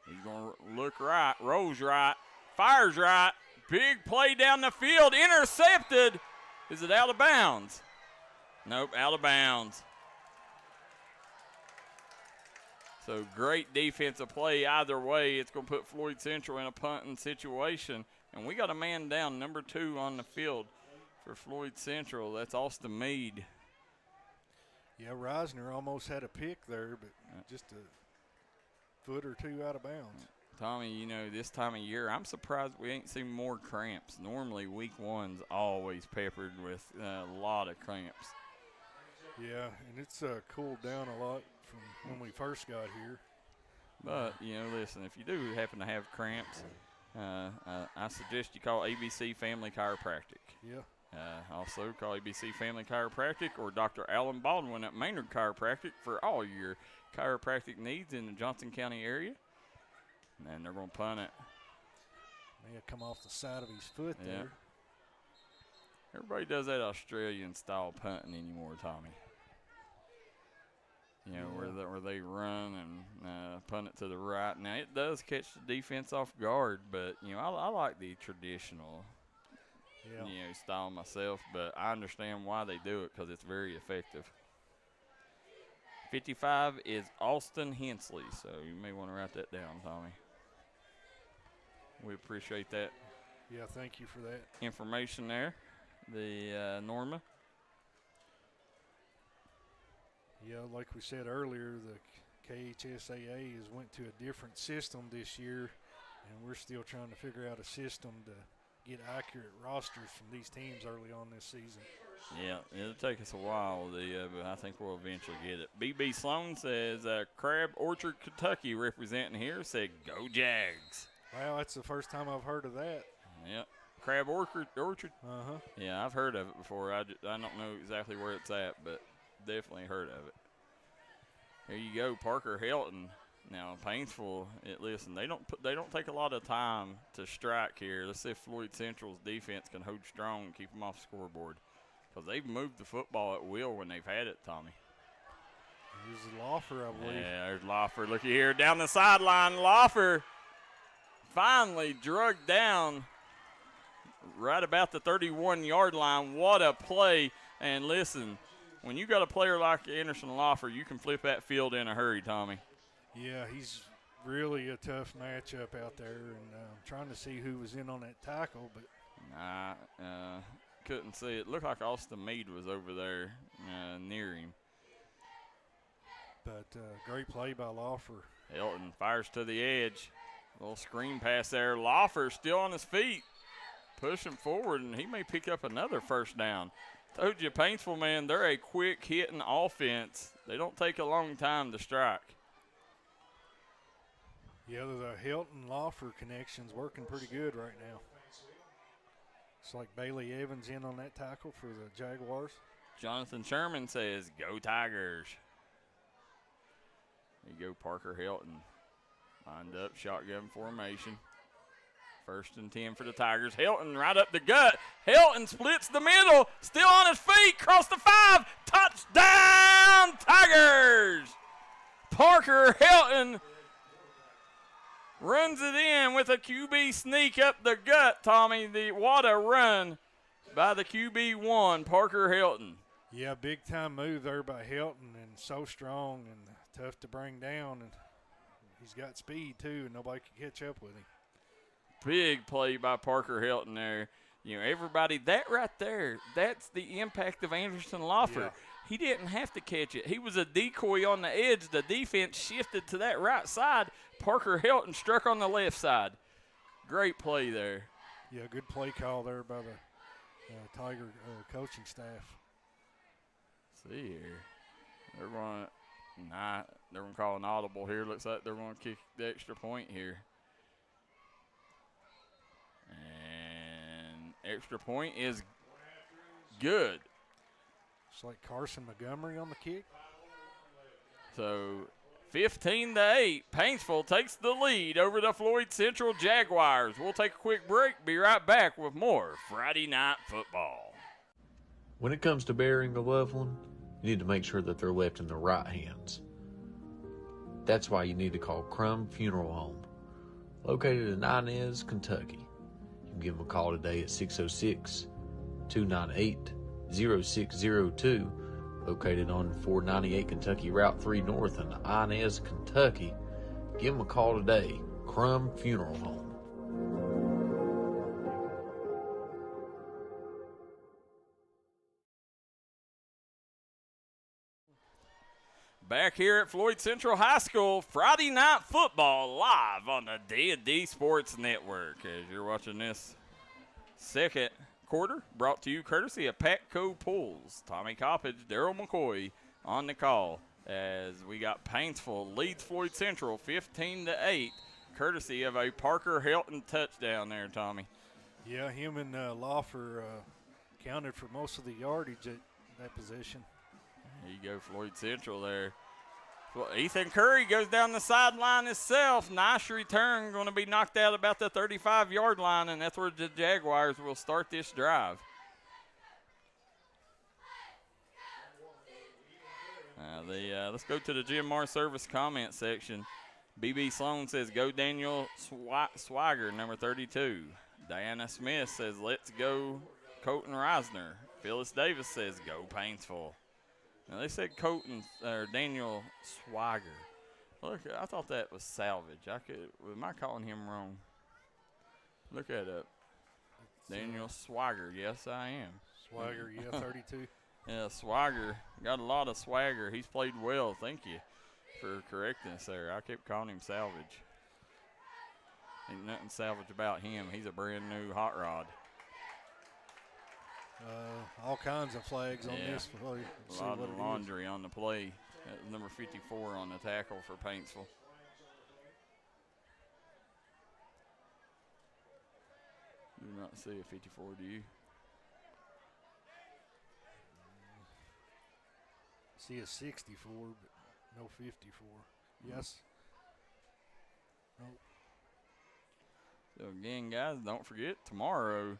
He's going to look right, rolls right, fires right. Big play down the field, intercepted. Is it out of bounds? Nope, out of bounds. So great defensive play either way. It's going to put Floyd Central in a punting situation. And we got a man down, number 2 on the field for Floyd Central. That's Austin Meade. Yeah, Reisner almost had a pick there, but just a foot or 2 out of bounds. Tommy, you know, this time of year, I'm surprised we ain't seen more cramps. Normally, week 1's always peppered with a lot of cramps. Yeah, and it's cooled down a lot from when we first got here. But, you know, listen, if you do happen to have cramps, I suggest you call ABC Family Chiropractic. Yeah. Also, call ABC Family Chiropractic or Dr. Alan Baldwin at Maynard Chiropractic for all your chiropractic needs in the Johnson County area. And they're going to punt it. May have come off the side of his foot there. Everybody does that Australian-style punting anymore, Tommy. You know, where they run and punt it to the right. Now, it does catch the defense off guard, but, you know, I like the traditional style myself, but I understand why they do it because it's very effective. 55 is Austin Hensley, so you may want to write that down, Tommy. We appreciate that. Yeah, thank you for that information there. The Norma. Yeah, like we said earlier, the KHSAA has went to a different system this year, and we're still trying to figure out a system to get accurate rosters from these teams early on this season. Yeah, it'll take us a while, but I think we'll eventually get it. B.B. Sloan says, Crab Orchard, Kentucky representing here, said, go Jags. Wow, that's the first time I've heard of that. Yep. Crab Orchard? Uh-huh. Yeah, I've heard of it before. I don't know exactly where it's at, but definitely heard of it. Here you go, Parker Helton. Now, Paintsville, listen, they don't take a lot of time to strike here. Let's see if Floyd Central's defense can hold strong and keep them off the scoreboard. Because they've moved the football at will when they've had it, Tommy. Here's Loffer, I believe. Yeah, there's Loffer. Looky here, down the sideline. Loffer finally drugged down right about the 31-yard line. What a play. And listen, when you got a player like Anderson Loffer, you can flip that field in a hurry, Tommy. Yeah, he's really a tough matchup out there. And I'm trying to see who was in on that tackle, but couldn't see it. Looked like Austin Meade was over there near him. But great play by Loffer. Helton fires to the edge. Little screen pass there. Loffer still on his feet, pushing forward, and he may pick up another first down. Told you, Paintsville, man, they're a quick-hitting offense. They don't take a long time to strike. Yeah, the Helton-Loffer connection's working pretty good right now. It's like Bailey Evans in on that tackle for the Jaguars. Jonathan Sherman says, go Tigers. There you go, Parker Helton. Lined up, shotgun formation. 1st and 10 for the Tigers. Helton right up the gut. Helton splits the middle. Still on his feet. Cross the 5. Touchdown, Tigers. Parker Helton runs it in with a QB sneak up the gut, Tommy. What a run by the QB1, Parker Helton. Yeah, big-time move there by Helton, and so strong and tough to bring down. And he's got speed, too, and nobody can catch up with him. Big play by Parker Helton there. You know, everybody, that right there, that's the impact of Anderson Loffer. Yeah. He didn't have to catch it. He was a decoy on the edge. The defense shifted to that right side. Parker Helton struck on the left side. Great play there. Yeah, good play call there by the Tiger coaching staff. Let's see here. They're going to call an audible here. Looks like they're going to kick the extra point here. And extra point is good. It's like Carson Montgomery on the kick. So 15-8, Paintsville takes the lead over the Floyd Central Jaguars. We'll take a quick break. Be right back with more Friday Night Football. When it comes to burying a loved one, you need to make sure that they're left in the right hands. That's why you need to call Crum Funeral Home, located in Inez, Kentucky. You can give them a call today at 606-298-0602 Located on 498 Kentucky Route 3 North in Inez, Kentucky. Give them a call today. Crum Funeral Home. Back here at Floyd Central High School, Friday night football live on the D&D Sports Network. As you're watching this second quarter, brought to you courtesy of Patco Pools. Tommy Coppage, Darryl McCoy on the call as we got Paintsville leads Floyd Central 15-8, courtesy of a Parker Helton touchdown there, Tommy. Yeah, him and Lawfer counted for most of the yardage at that position. There you go, Floyd Central there. Well, Ethan Curry goes down the sideline himself. Nice return, going to be knocked out about the 35-yard line, and that's where the Jaguars will start this drive. Let's go to the Jim Mar service comment section. BB Sloan says, go Daniel Swagger, number 32. Diana Smith says, let's go Colton Reisner. Phyllis Davis says, go Paintsville. Now, they said Daniel Swagger. Look, I thought that was Salvage. Am I calling him wrong? Look that up. Daniel Swagger. Yes, I am. Swagger, yeah, 32. Yeah, Swagger. Got a lot of swagger. He's played well. Thank you for correcting us there. I kept calling him Salvage. Ain't nothing salvage about him. He's a brand new hot rod. All kinds of flags on this. We'll a lot of laundry on the play. That's number 54 on the tackle for Paintsville. Do not see a 54, do you? See a 64, but no 54. Yes. Nope. So again, guys, don't forget, tomorrow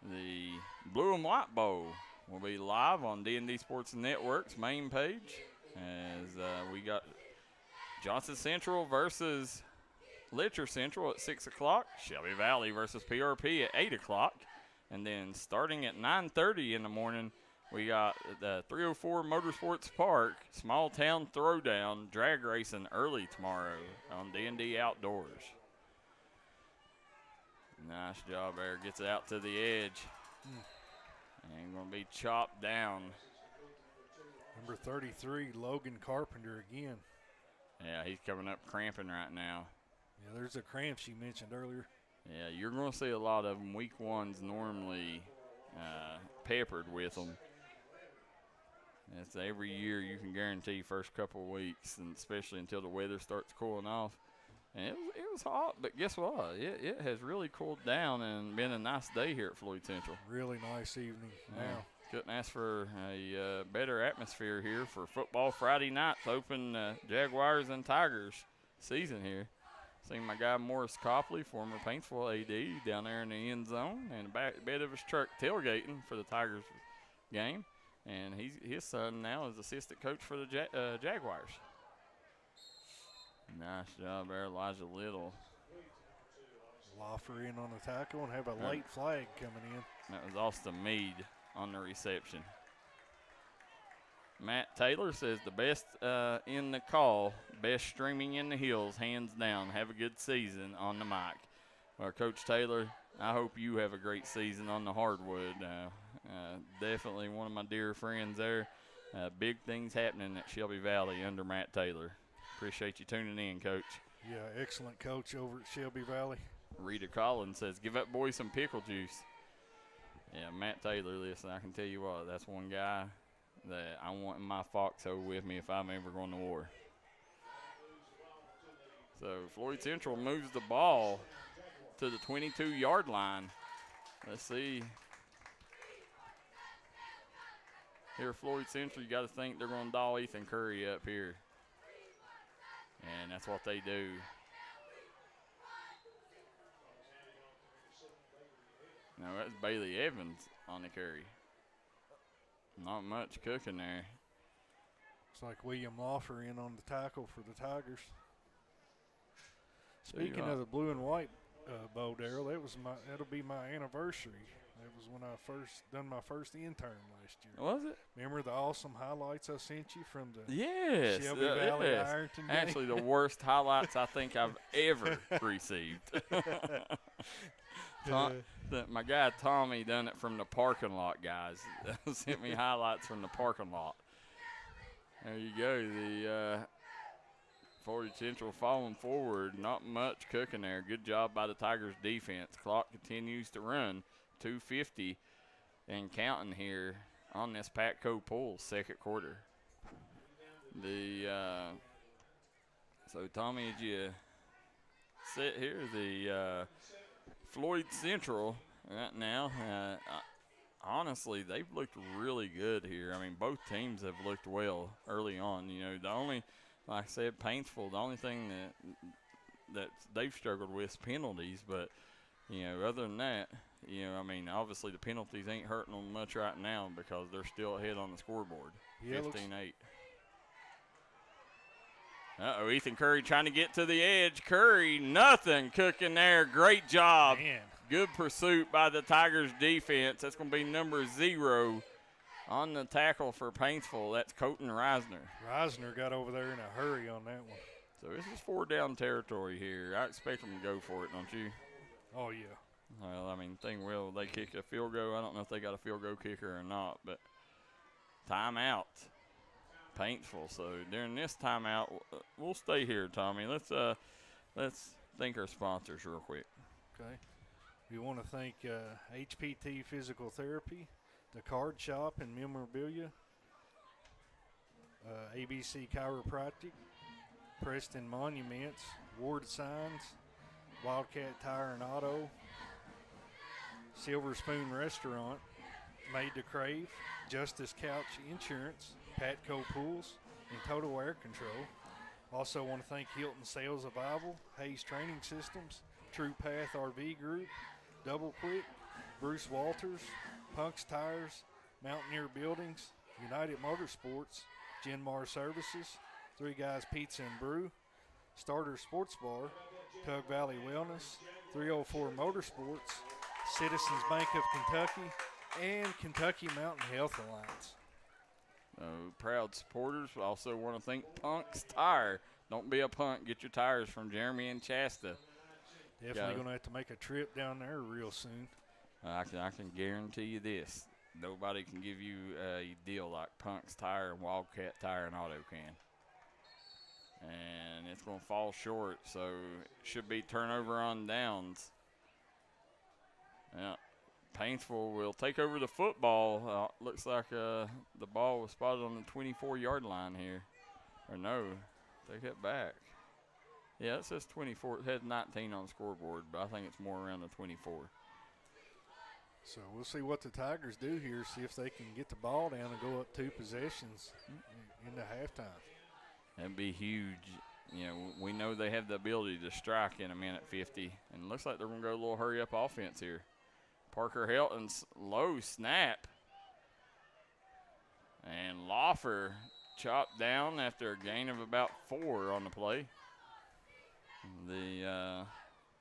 the Blue and White Bowl will be live on D&D Sports Network's main page as we got Johnson Central versus Letcher Central at 6 o'clock, Shelby Valley versus PRP at 8 o'clock, and then starting at 9:30 in the morning, we got the 304 Motorsports Park Small Town Throwdown drag racing early tomorrow on D&D Outdoors. Nice job there. Gets it out to the edge. And going to be chopped down. Number 33, Logan Carpenter again. Yeah, he's coming up cramping right now. Yeah, there's the cramps you mentioned earlier. Yeah, you're going to see a lot of them. Week one's normally peppered with them. It's every year you can guarantee first couple of weeks, and especially until the weather starts cooling off. And it was hot, but guess what? It has really cooled down and been a nice day here at Floyd Central. Really nice evening now. Couldn't ask for a better atmosphere here for football Friday night to open Jaguars and Tigers season here. Seen my guy Morris Copley, former Paintsville AD, down there in the end zone and the back bed of his truck tailgating for the Tigers game. And his son now is assistant coach for the Jaguars. Nice job there, Elijah Little. Lawfer in on the tackle and have a late flag coming in. That was Austin Meade on the reception. Matt Taylor says the best in the call, best streaming in the hills, hands down. Have a good season on the mic. Well, Coach Taylor, I hope you have a great season on the hardwood. Definitely one of my dear friends there. Big things happening at Shelby Valley under Matt Taylor. Appreciate you tuning in, Coach. Yeah, excellent coach over at Shelby Valley. Rita Collins says, give that boy some pickle juice. Yeah, Matt Taylor, listen, I can tell you what, that's one guy that I want in my foxhole with me if I'm ever going to war. So Floyd Central moves the ball to the 22-yard line. Let's see. Here, Floyd Central, you got to think they're going to doll Ethan Curry up here. And that's what they do. Now that's Bailey Evans on the carry. Not much cooking there. Looks like William Lawfer in on the tackle for the Tigers. Speaking of the blue and white bow, Darryl, that'll be my anniversary That was when I first done my first intern last year. Was it? Remember the awesome highlights I sent you from the Yes. Shelby Valley yes. Ironton game? Actually, the worst highlights I think I've ever received. My guy Tommy done it from the parking lot, guys. Sent me highlights from the parking lot. There you go. The Floyd Central falling forward. Not much cooking there. Good job by the Tigers defense. Clock continues to run. 2:50 and counting here on this Patco Pools second quarter. So Tommy, as you sit here, the Floyd Central right now, honestly, they've looked really good here. I mean, both teams have looked well early on. You know, the only, like I said, Paintsville, the only thing that they've struggled with is penalties. But, you know, other than that, you know, I mean, obviously the penalties ain't hurting them much right now because they're still ahead on the scoreboard, 15-8. Uh-oh, Ethan Curry trying to get to the edge. Curry, nothing cooking there. Great job. Man. Good pursuit by the Tigers defense. That's going to be number 0 on the tackle for Paintsville. That's Colton Reisner. Reisner got over there in a hurry on that one. So this is 4-down territory here. I expect them to go for it, don't you? Oh, yeah. Well, I mean, they kick a field goal. I don't know if they got a field goal kicker or not, but timeout. Paintsville. So during this timeout, we'll stay here, Tommy. Let's thank our sponsors real quick. Okay. We want to thank HPT Physical Therapy, the Card Shop and Memorabilia, ABC Chiropractic, Preston Monuments, Ward Signs, Wildcat Tire and Auto, Silver Spoon Restaurant, Made to Crave, Justice Couch Insurance, Patco Pools, and Total Air Control. Also want to thank Hilton Sales Survival, Hayes Training Systems, True Path RV Group, Double Quick, Bruce Walters, Punk's Tires, Mountaineer Buildings, United Motorsports, Genmar Services, Three Guys Pizza and Brew, Starter Sports Bar, Tug Valley Wellness, 304 Motorsports, Citizens Bank of Kentucky, and Kentucky Mountain Health Alliance. Proud supporters. We also want to thank Punk's Tire. Don't be a punk. Get your tires from Jeremy and Shasta. Definitely going to have to make a trip down there real soon. I can guarantee you this. Nobody can give you a deal like Punk's Tire and Wildcat Tire and Auto can. And it's going to fall short, so it should be turnover on downs. Yeah. Paintsville will take over the football. Looks like the ball was spotted on the 24-yard line here. Or no, take it back. Yeah, it says 24. It has 19 on the scoreboard, but I think it's more around the 24. So we'll see what the Tigers do here, see if they can get the ball down and go up 2 possessions into halftime. That'd be huge. You know, we know they have the ability to strike in a minute 50, and it looks like they're going to go a little hurry-up offense here. Parker Helton's low snap. And Loffer chopped down after a gain of about 4 on the play. The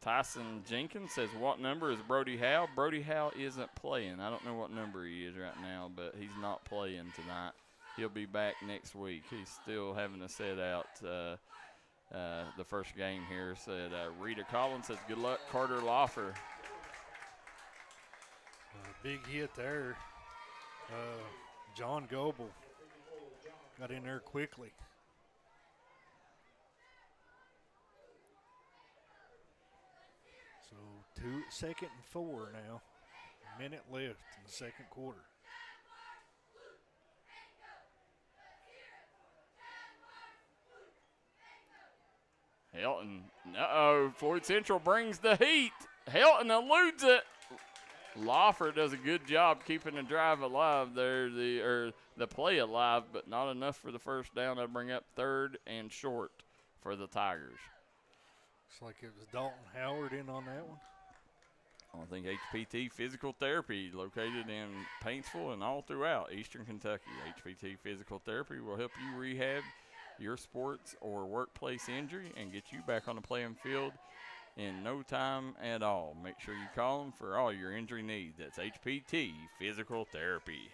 Tyson Jenkins says, what number is Brody Howe? Brody Howe isn't playing. I don't know what number he is right now, but he's not playing tonight. He'll be back next week. He's still having to set out the first game here. Said Rita Collins says, good luck, Carter Loffer. Big hit there. John Goebel got in there quickly. So 2nd and 4 now. A minute left in the second quarter. Helton, Floyd Central brings the heat. Helton eludes it. Loffer does a good job keeping the drive alive there, the play alive, but not enough for the first down. That'll bring up 3rd and short for the Tigers. Looks like it was Dalton Howard in on that one. I think HPT Physical Therapy, located in Paintsville and all throughout Eastern Kentucky. HPT Physical Therapy will help you rehab your sports or workplace injury and get you back on the playing field in no time at all. Make sure you call them for all your injury needs. That's HPT Physical Therapy.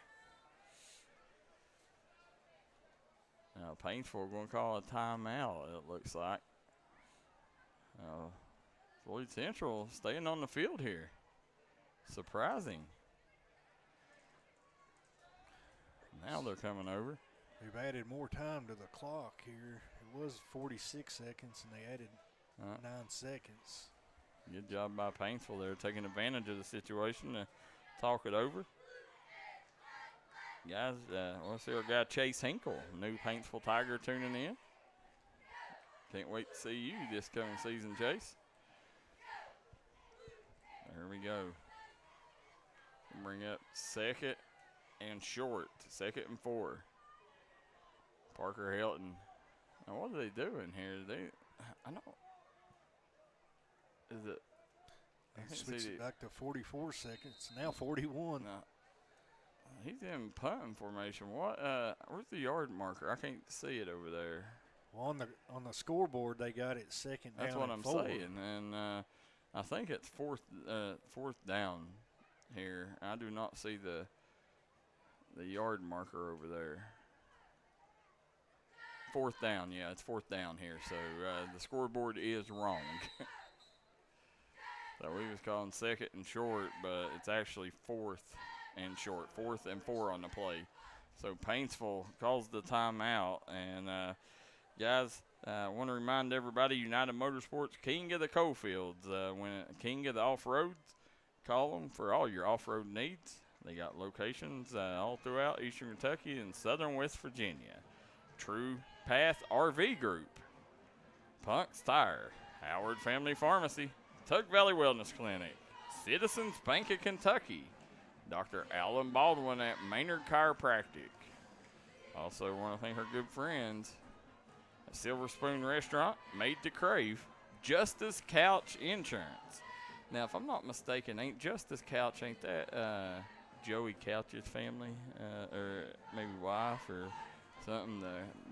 Now, Paintsville going to call a timeout, it looks like. Floyd Central staying on the field here. Surprising. Now they're coming over. They've added more time to the clock here. It was 46 seconds, and they added 9 seconds. Good job by Paintsville there, taking advantage of the situation to talk it over. Guys, we'll see our guy Chase Hinkle, new Paintsville Tiger, tuning in. Can't wait to see you this coming season, Chase. There we go. Bring up second and short, 2nd and 4. Parker Helton. Now, what are they doing here? I don't. Is it? Switch it back to 44 seconds. Now 41. No. He's in punting formation. What? Where's the yard marker? I can't see it over there. Well, on the scoreboard, they got it 2nd down. That's what I'm 4. saying, and I think it's fourth down here. I do not see the yard marker over there. 4th down, yeah, it's 4th down here. So the scoreboard is wrong. So we was calling 2nd and short, but it's actually 4th and short. 4th and 4 on the play. So Paintsville calls the timeout. And, guys, I want to remind everybody, United Motorsports, king of the coalfields. King of the off-roads, call them for all your off-road needs. They got locations all throughout Eastern Kentucky and Southern West Virginia. True Path RV Group, Punk's Tire, Howard Family Pharmacy, Tug Valley Wellness Clinic, Citizens Bank of Kentucky, Dr. Alan Baldwin at Maynard Chiropractic. Also want to thank our good friends at Silver Spoon Restaurant, Made to Crave, Justice Couch Insurance. Now, if I'm not mistaken, ain't that Joey Couch's family, or maybe wife or something,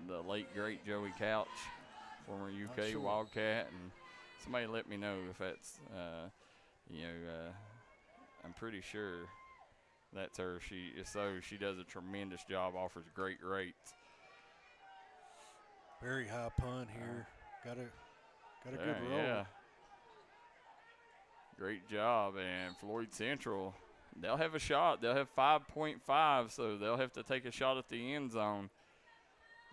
the late, great Joey Couch, former UK sure. Wildcat, and somebody let me know if that's, I'm pretty sure that's her. She does a tremendous job, offers great rates. Very high punt here. Got a good roll. Yeah. Great job, and Floyd Central, they'll have a shot. They'll have 5.5, so they'll have to take a shot at the end zone.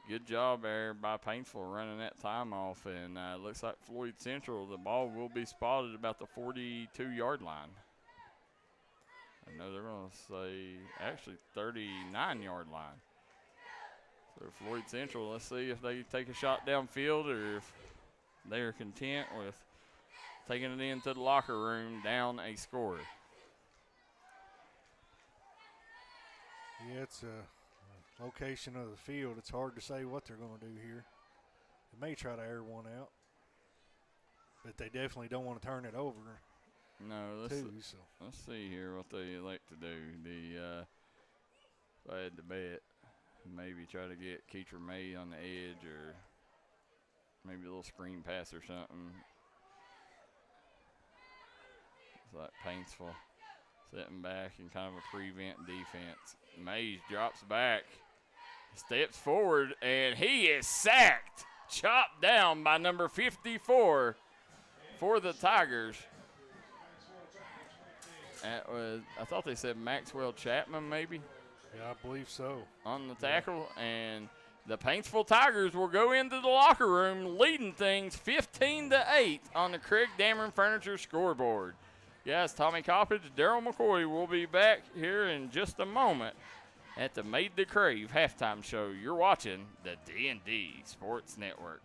Good job there by Paintsville running that time off, and it looks like Floyd Central, the ball will be spotted about the 42-yard line. I know they're going to say actually 39-yard line. So Floyd Central, let's see if they take a shot downfield or if they're content with taking it into the locker room down a score. Yeah, it's a location of the field. It's hard to say what they're going to do here. They may try to air one out, but they definitely don't want to turn it over. No, let's see here what they like to do. If I had to bet, maybe try to get Keecher May on the edge or maybe a little screen pass or something. It's like Paintsville sitting back in kind of a prevent defense. Mays drops back, steps forward, and he is sacked, chopped down by number 54 for the Tigers. I thought they said Maxwell Chapman maybe. Yeah, I believe so. On the tackle, and the Paintsville Tigers will go into the locker room leading things 15-8 on the Craig Dameron Furniture scoreboard. Yes, Tommy Coppage, Darryl McCoy will be back here in just a moment at the Made to Crave halftime show. You're watching the D&D Sports Network.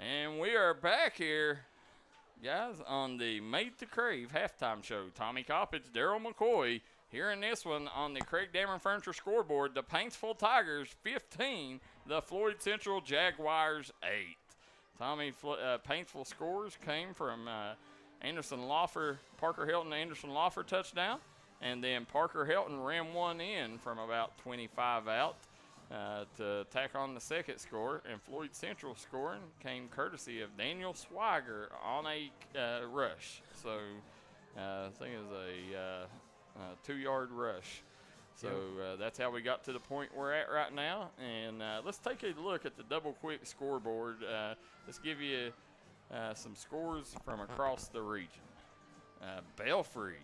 And we are back here, guys, on the Made to Crave halftime show. Tommy Coppage, Darryl McCoy, here in this one on the Craig Dameron Furniture scoreboard. The Paintsville Tigers 15, the Floyd Central Jaguars 8. Tommy, Paintsville scores came from Anderson Lawfer, Parker Helton, Anderson Lawfer touchdown. And then Parker Helton ran one in from about 25 out to tack on the second score. And Floyd Central scoring came courtesy of Daniel Swiger on a rush. So I think it was a 2-yard rush. So that's how we got to the point we're at right now. And let's take a look at the double quick scoreboard. Let's give you some scores from across the region. Belfry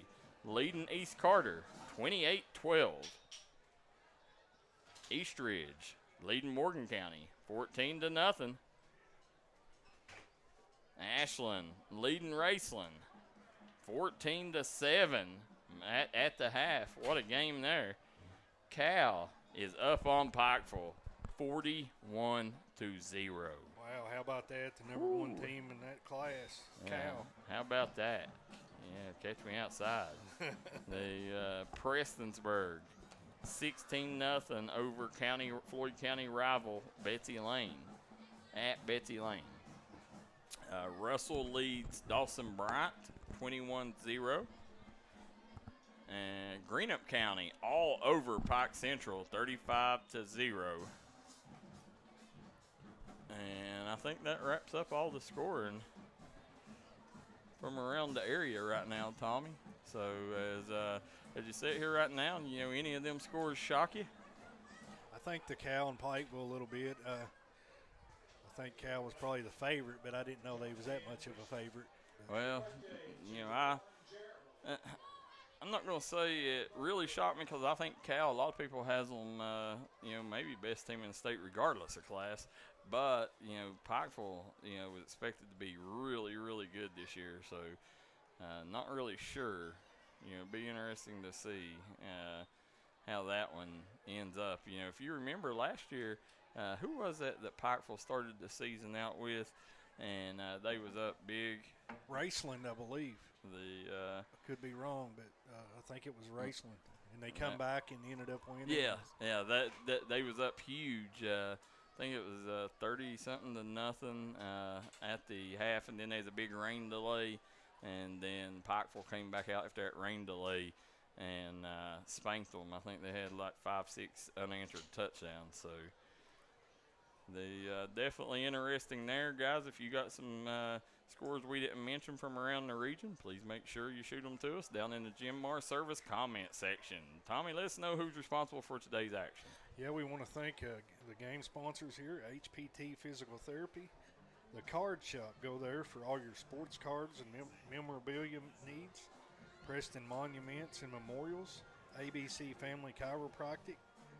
leading East Carter 28-12. Eastridge leading Morgan County 14-0. Ashland leading Raceland 14-7 at the half. What a game there. Cal is up on Pikeville 41-0. Wow, how about that? The number one team in that class, Cal. How about that? Yeah, catch me outside. The Prestonsburg 16-0 over Floyd County rival Betsy Lane at Betsy Lane. Russell leads Dawson Bryant 21-0. And Greenup County all over Pike Central 35-0. And I think that wraps up all the scoring from around the area right now, Tommy. So as you sit here right now, you know, any of them scores shock you? I think the Cal and Pikeville a little bit. I think Cal was probably the favorite, but I didn't know they was that much of a favorite. Well, you know, I'm not going to say it really shocked me because I think Cal, a lot of people has them, you know, maybe best team in the state regardless of class. But, you know, Pikeville, you know, was expected to be really, really good this year. So, not really sure. You know, be interesting to see how that one ends up. You know, if you remember last year, who was that Pikeville started the season out with? And they was up big. Raceland, I believe. I could be wrong, but I think it was Raceland. And they come back and ended up winning. Yeah, that they was up huge. I think it was 30-something to nothing at the half, and then there's a big rain delay, and then Pikeville came back out after that rain delay and spanked them. I think they had like 5-6 unanswered touchdowns. So definitely interesting there, guys. If you got some scores we didn't mention from around the region, please make sure you shoot them to us down in the Jim Mar Service comment section. Tommy, let us know who's responsible for today's action. Yeah, we want to thank the game sponsors here, HPT Physical Therapy, the Card Shop. Go there for all your sports cards and memorabilia needs. Preston Monuments and Memorials, ABC Family Chiropractic,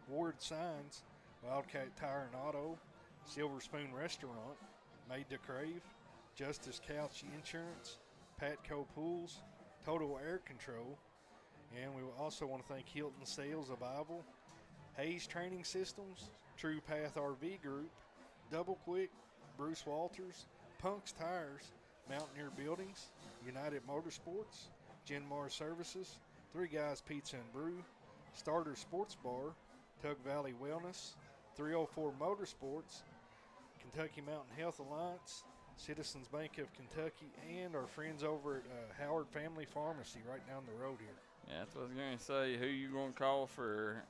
Ward Signs, Wildcat Tire and Auto, Silver Spoon Restaurant, Made to Crave, Justice Couch Insurance, Patco Pools, Total Air Control, and we also want to thank Hilton Sales of Bible, Hayes Training Systems, True Path RV Group, Double Quick, Bruce Walters, Punk's Tires, Mountaineer Buildings, United Motorsports, Genmar Services, Three Guys Pizza and Brew, Starter Sports Bar, Tug Valley Wellness, 304 Motorsports, Kentucky Mountain Health Alliance, Citizens Bank of Kentucky, and our friends over at Howard Family Pharmacy right down the road here. Yeah, that's what I was going to say. Who you going to call for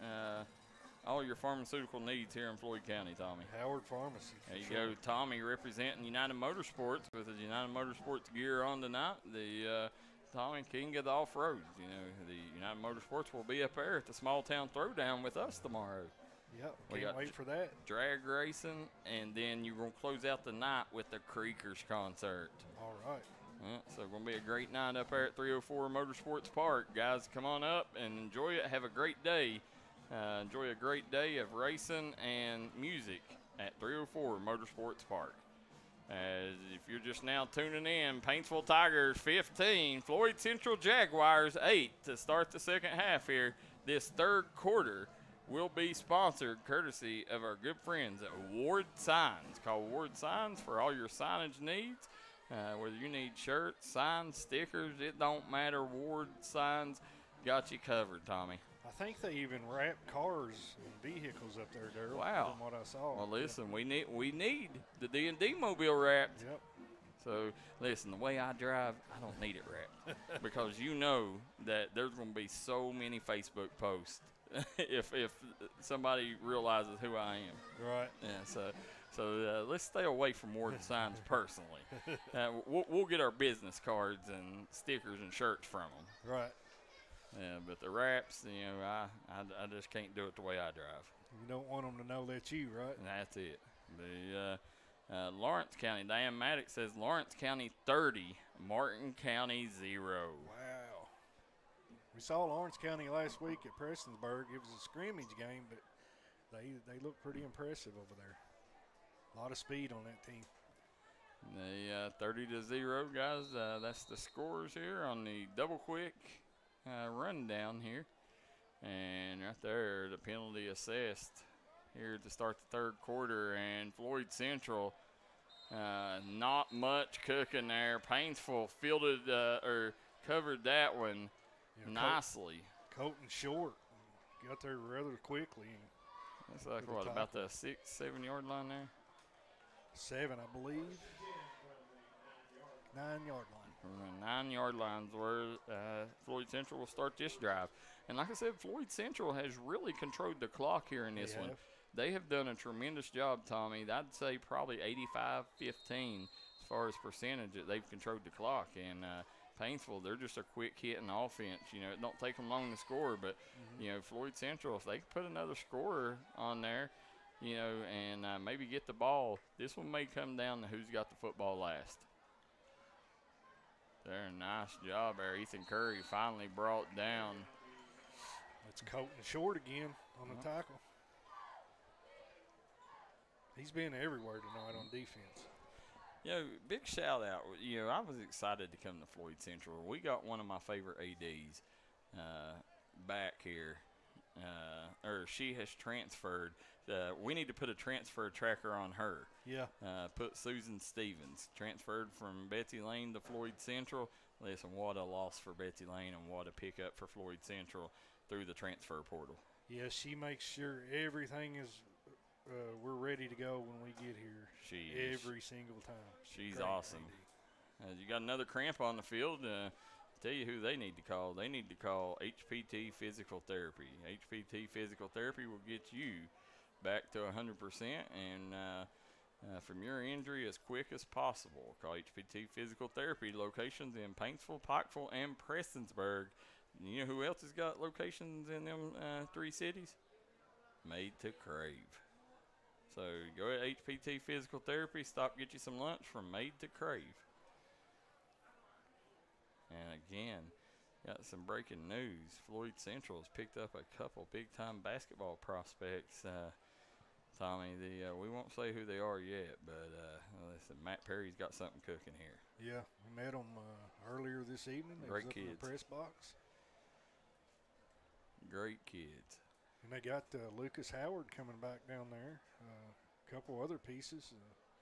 all your pharmaceutical needs here in Floyd County, Tommy? Howard Pharmacy. There you go, Tommy, representing United Motorsports with his United Motorsports gear on tonight. The Tommy King of the off-road. You know, the United Motorsports will be up there at the small town throwdown with us tomorrow. Yep, can't wait for that. Drag racing, and then you're going to close out the night with the Creekers concert. All right. So it's going to be a great night up there at 304 Motorsports Park. Guys, come on up and enjoy it. Have a great day. Enjoy a great day of racing and music at 304 Motorsports Park. As if you're just now tuning in, Paintsville Tigers 15, Floyd Central Jaguars 8 to start the second half here. This third quarter will be sponsored courtesy of our good friends at Ward Signs. Call Ward Signs for all your signage needs. Whether you need shirts, signs, stickers, it don't matter. Ward Signs got you covered, Tommy. I think they even wrap cars and vehicles up there, Darryl. Wow. From what I saw. Well, listen, we need the D&D mobile wrapped. Yep. So, listen, the way I drive, I don't need it wrapped because you know that there's going to be so many Facebook posts if somebody realizes who I am. Right. Yeah. So let's stay away from Ward Signs personally. We'll get our business cards and stickers and shirts from them. Right. Yeah, but the wraps, I just can't do it the way I drive. You don't want them to know that's you, right? And that's it. The Lawrence County, Diane Maddox says Lawrence County 30, Martin County 0. Wow. We saw Lawrence County last week at Prestonsburg. It was a scrimmage game, but they look pretty impressive over there. A lot of speed on that team. The 30-0, guys. That's the scores here on the double quick rundown here. And right there, the penalty assessed here to start the third quarter. And Floyd Central, not much cooking there. Paintsville fielded or covered that one nicely. Colton Short got there rather quickly. That's like what, about the 6-7 yard line there? 7, I believe. 9 yard line. From the 9 yard lines where Floyd Central will start this drive. And like I said, Floyd Central has really controlled the clock here in this one. They have done a tremendous job, Tommy. I'd say probably 85-15 as far as percentage that they've controlled the clock. And Paintsville, they're just a quick hitting offense. You know, it don't take them long to score, but you know, Floyd Central, if they can put another scorer on there, you know, and maybe get the ball, this one may come down to who's got the football last. There, nice job there. Ethan Curry finally brought down. It's Colton Short again on the tackle. He's been everywhere tonight on defense. You know, big shout out. You know, I was excited to come to Floyd Central. We got one of my favorite ADs back here. Or she has transferred. We need to put a transfer tracker on her. Yeah. Put Susan Stevens. Transferred from Betsy Lane to Floyd Central. Listen, what a loss for Betsy Lane and what a pickup for Floyd Central through the transfer portal. Yeah, she makes sure everything is we're ready to go when we get here. Every single time. She's awesome. You got another cramp on the field. Tell you who they need to call. They need to call HPT Physical Therapy. HPT Physical Therapy will get you back to 100% and from your injury as quick as possible. Call HPT Physical Therapy. Locations in Paintsville, Pikeville, and Prestonsburg. You know who else has got locations in them 3 cities? Made to Crave. So go to HPT Physical Therapy. Stop, get you some lunch from Made to Crave. And again, got some breaking news. Floyd Central has picked up a couple big-time basketball prospects. Tommy, we won't say who they are yet, but listen, Matt Perry's got something cooking here. Yeah, we met them earlier this evening. They Great was up kids. In the press box. Great kids. And they got Lucas Howard coming back down there. A couple other pieces.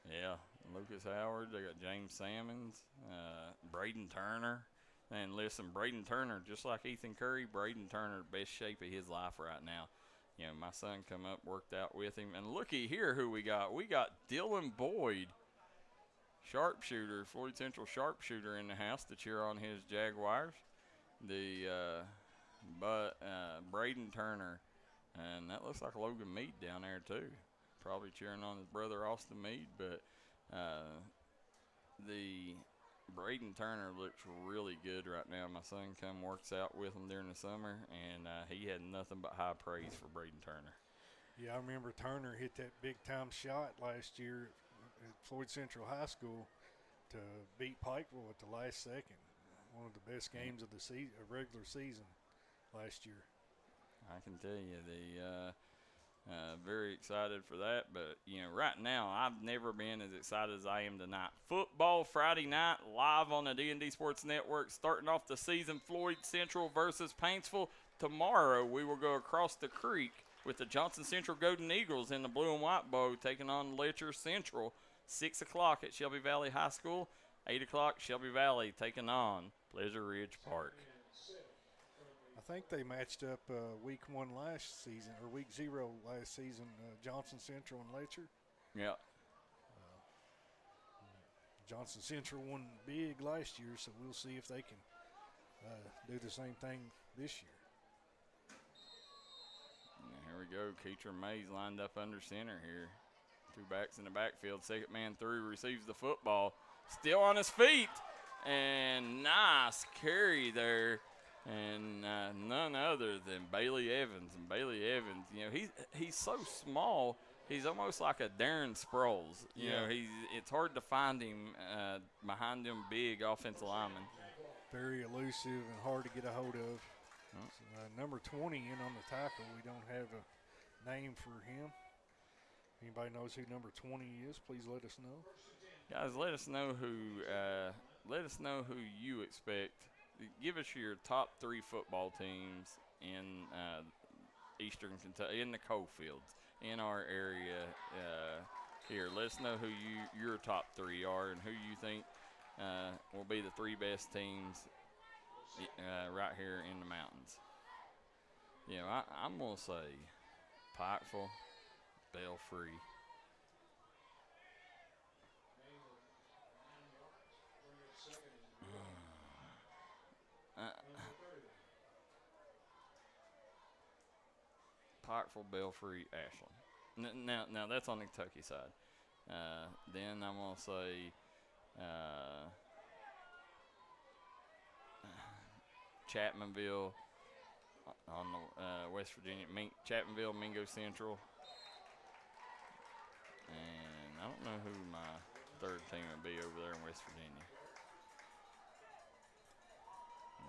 Yeah, Lucas Howard. They got James Sammons, Braden Turner. And listen, Braden Turner, just like Ethan Curry, Braden Turner, best shape of his life right now. You know, my son come up, worked out with him. And looky here who we got. We got Dylan Boyd, sharpshooter, Floyd Central sharpshooter in the house to cheer on his Jaguars. But Braden Turner, and that looks like Logan Meade down there too. Probably cheering on his brother Austin Meade, but the Braden Turner looks really good right now. My son works out with him during the summer, and he had nothing but high praise for Braden Turner. Yeah, I remember Turner hit that big-time shot last year at Floyd Central High School to beat Pikeville at the last second. One of the best games of the regular season last year. I can tell you very excited for that. But, you know, right now I've never been as excited as I am tonight. Football Friday night live on the D&D Sports Network, starting off the season, Floyd Central versus Paintsville. Tomorrow we will go across the creek with the Johnson Central Golden Eagles in the blue and white bow taking on Letcher Central. 6 o'clock at Shelby Valley High School. 8 o'clock, Shelby Valley taking on Pleasure Ridge Park. I think they matched up week 1 last season, or week 0 last season, Johnson Central and Letcher. Yeah. Johnson Central won big last year, so we'll see if they can do the same thing this year. And here we go. Keacher Mays lined up under center here. 2 backs in the backfield. Second man through, receives the football. Still on his feet. And nice carry there. And none other than Bailey Evans. And Bailey Evans, you know, he's so small. He's almost like a Darren Sproles. You know, it's hard to find him behind them big offensive linemen. Very elusive and hard to get a hold of. Number 20 in on the tackle. We don't have a name for him. Anybody knows who number 20 is? Please let us know. Guys, let us know who you expect. Give us your top 3 football teams in Eastern Kentucky, in the coal fields, in our area here. Let us know who your top 3 are and who you think will be the 3 best teams right here in the mountains. You know, I'm going to say Pikeville, Belfry. Pikeville, Belfry, Ashland. Now that's on the Kentucky side. Then I'm going to say Chapmanville on the West Virginia, Chapmanville, Mingo Central. And I don't know who my 3rd team would be over there in West Virginia.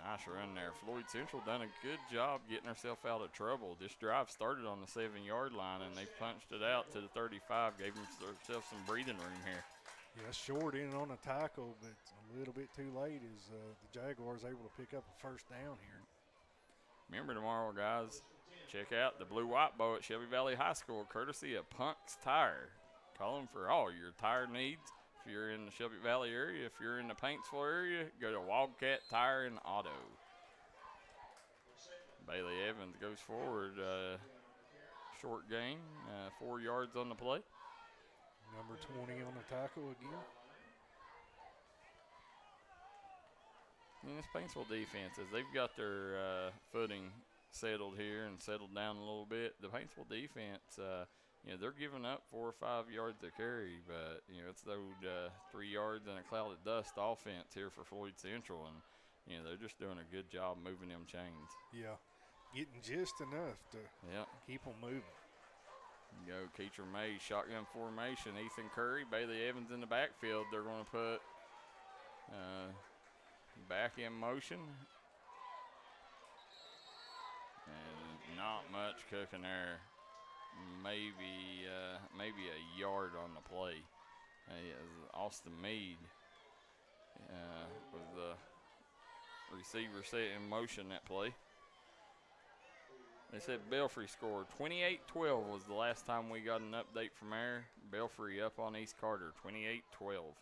Nice run there. Floyd Central done a good job getting herself out of trouble. This drive started on the 7-yard line, and they punched it out to the 35, gave themselves some breathing room here. Yeah, short in on a tackle, but a little bit too late as the Jaguars able to pick up a 1st down here. Remember tomorrow, guys, check out the blue-white bow at Shelby Valley High School, courtesy of Punk's Tire. Call them for all your tire needs. If you're in the Shelby Valley area, if you're in the Paintsville area, go to Wildcat Tire and Auto. Bailey Evans goes forward. Short gain, 4 yards on the play. Number 20 on the tackle again. And this Paintsville defense, as they've got their footing settled here and settled down a little bit, the Paintsville defense, you know, they're giving up 4 or 5 yards to carry, but, you know, it's those 3 yards and a cloud of dust offense here for Floyd Central, and, you know, they're just doing a good job moving them chains. Yeah, getting just enough to keep them moving. Go Keacher Mays, shotgun formation. Ethan Curry, Bailey Evans in the backfield. They're going to put back in motion. And not much cooking there. Maybe a yard on the play. Austin Meade with the receiver set in motion that play. They said Belfry scored. 28-12 was the last time we got an update from there. Belfry up on East Carter, 28-12.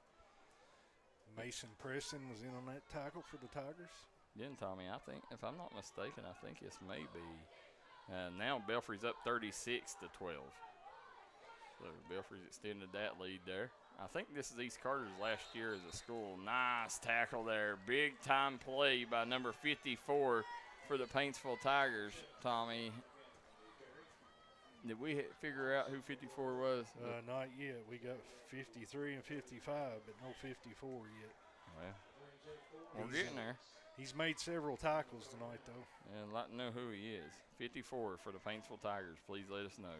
Mason Preston was in on that tackle for the Tigers. Didn't Tommy? I think, if I'm not mistaken, I think it's maybe. Now Belfry's up 36-12. So Belfry's extended that lead there. I think this is East Carter's last year as a school. Nice tackle there. Big time play by number 54 for the Paintsville Tigers, Tommy. Did we figure out who 54 was? Not yet. We got 53 and 55, but no 54 yet. Well, we're getting there. He's made several tackles tonight, though. And I'd like to know who he is. 54 for the Paintsville Tigers. Please let us know.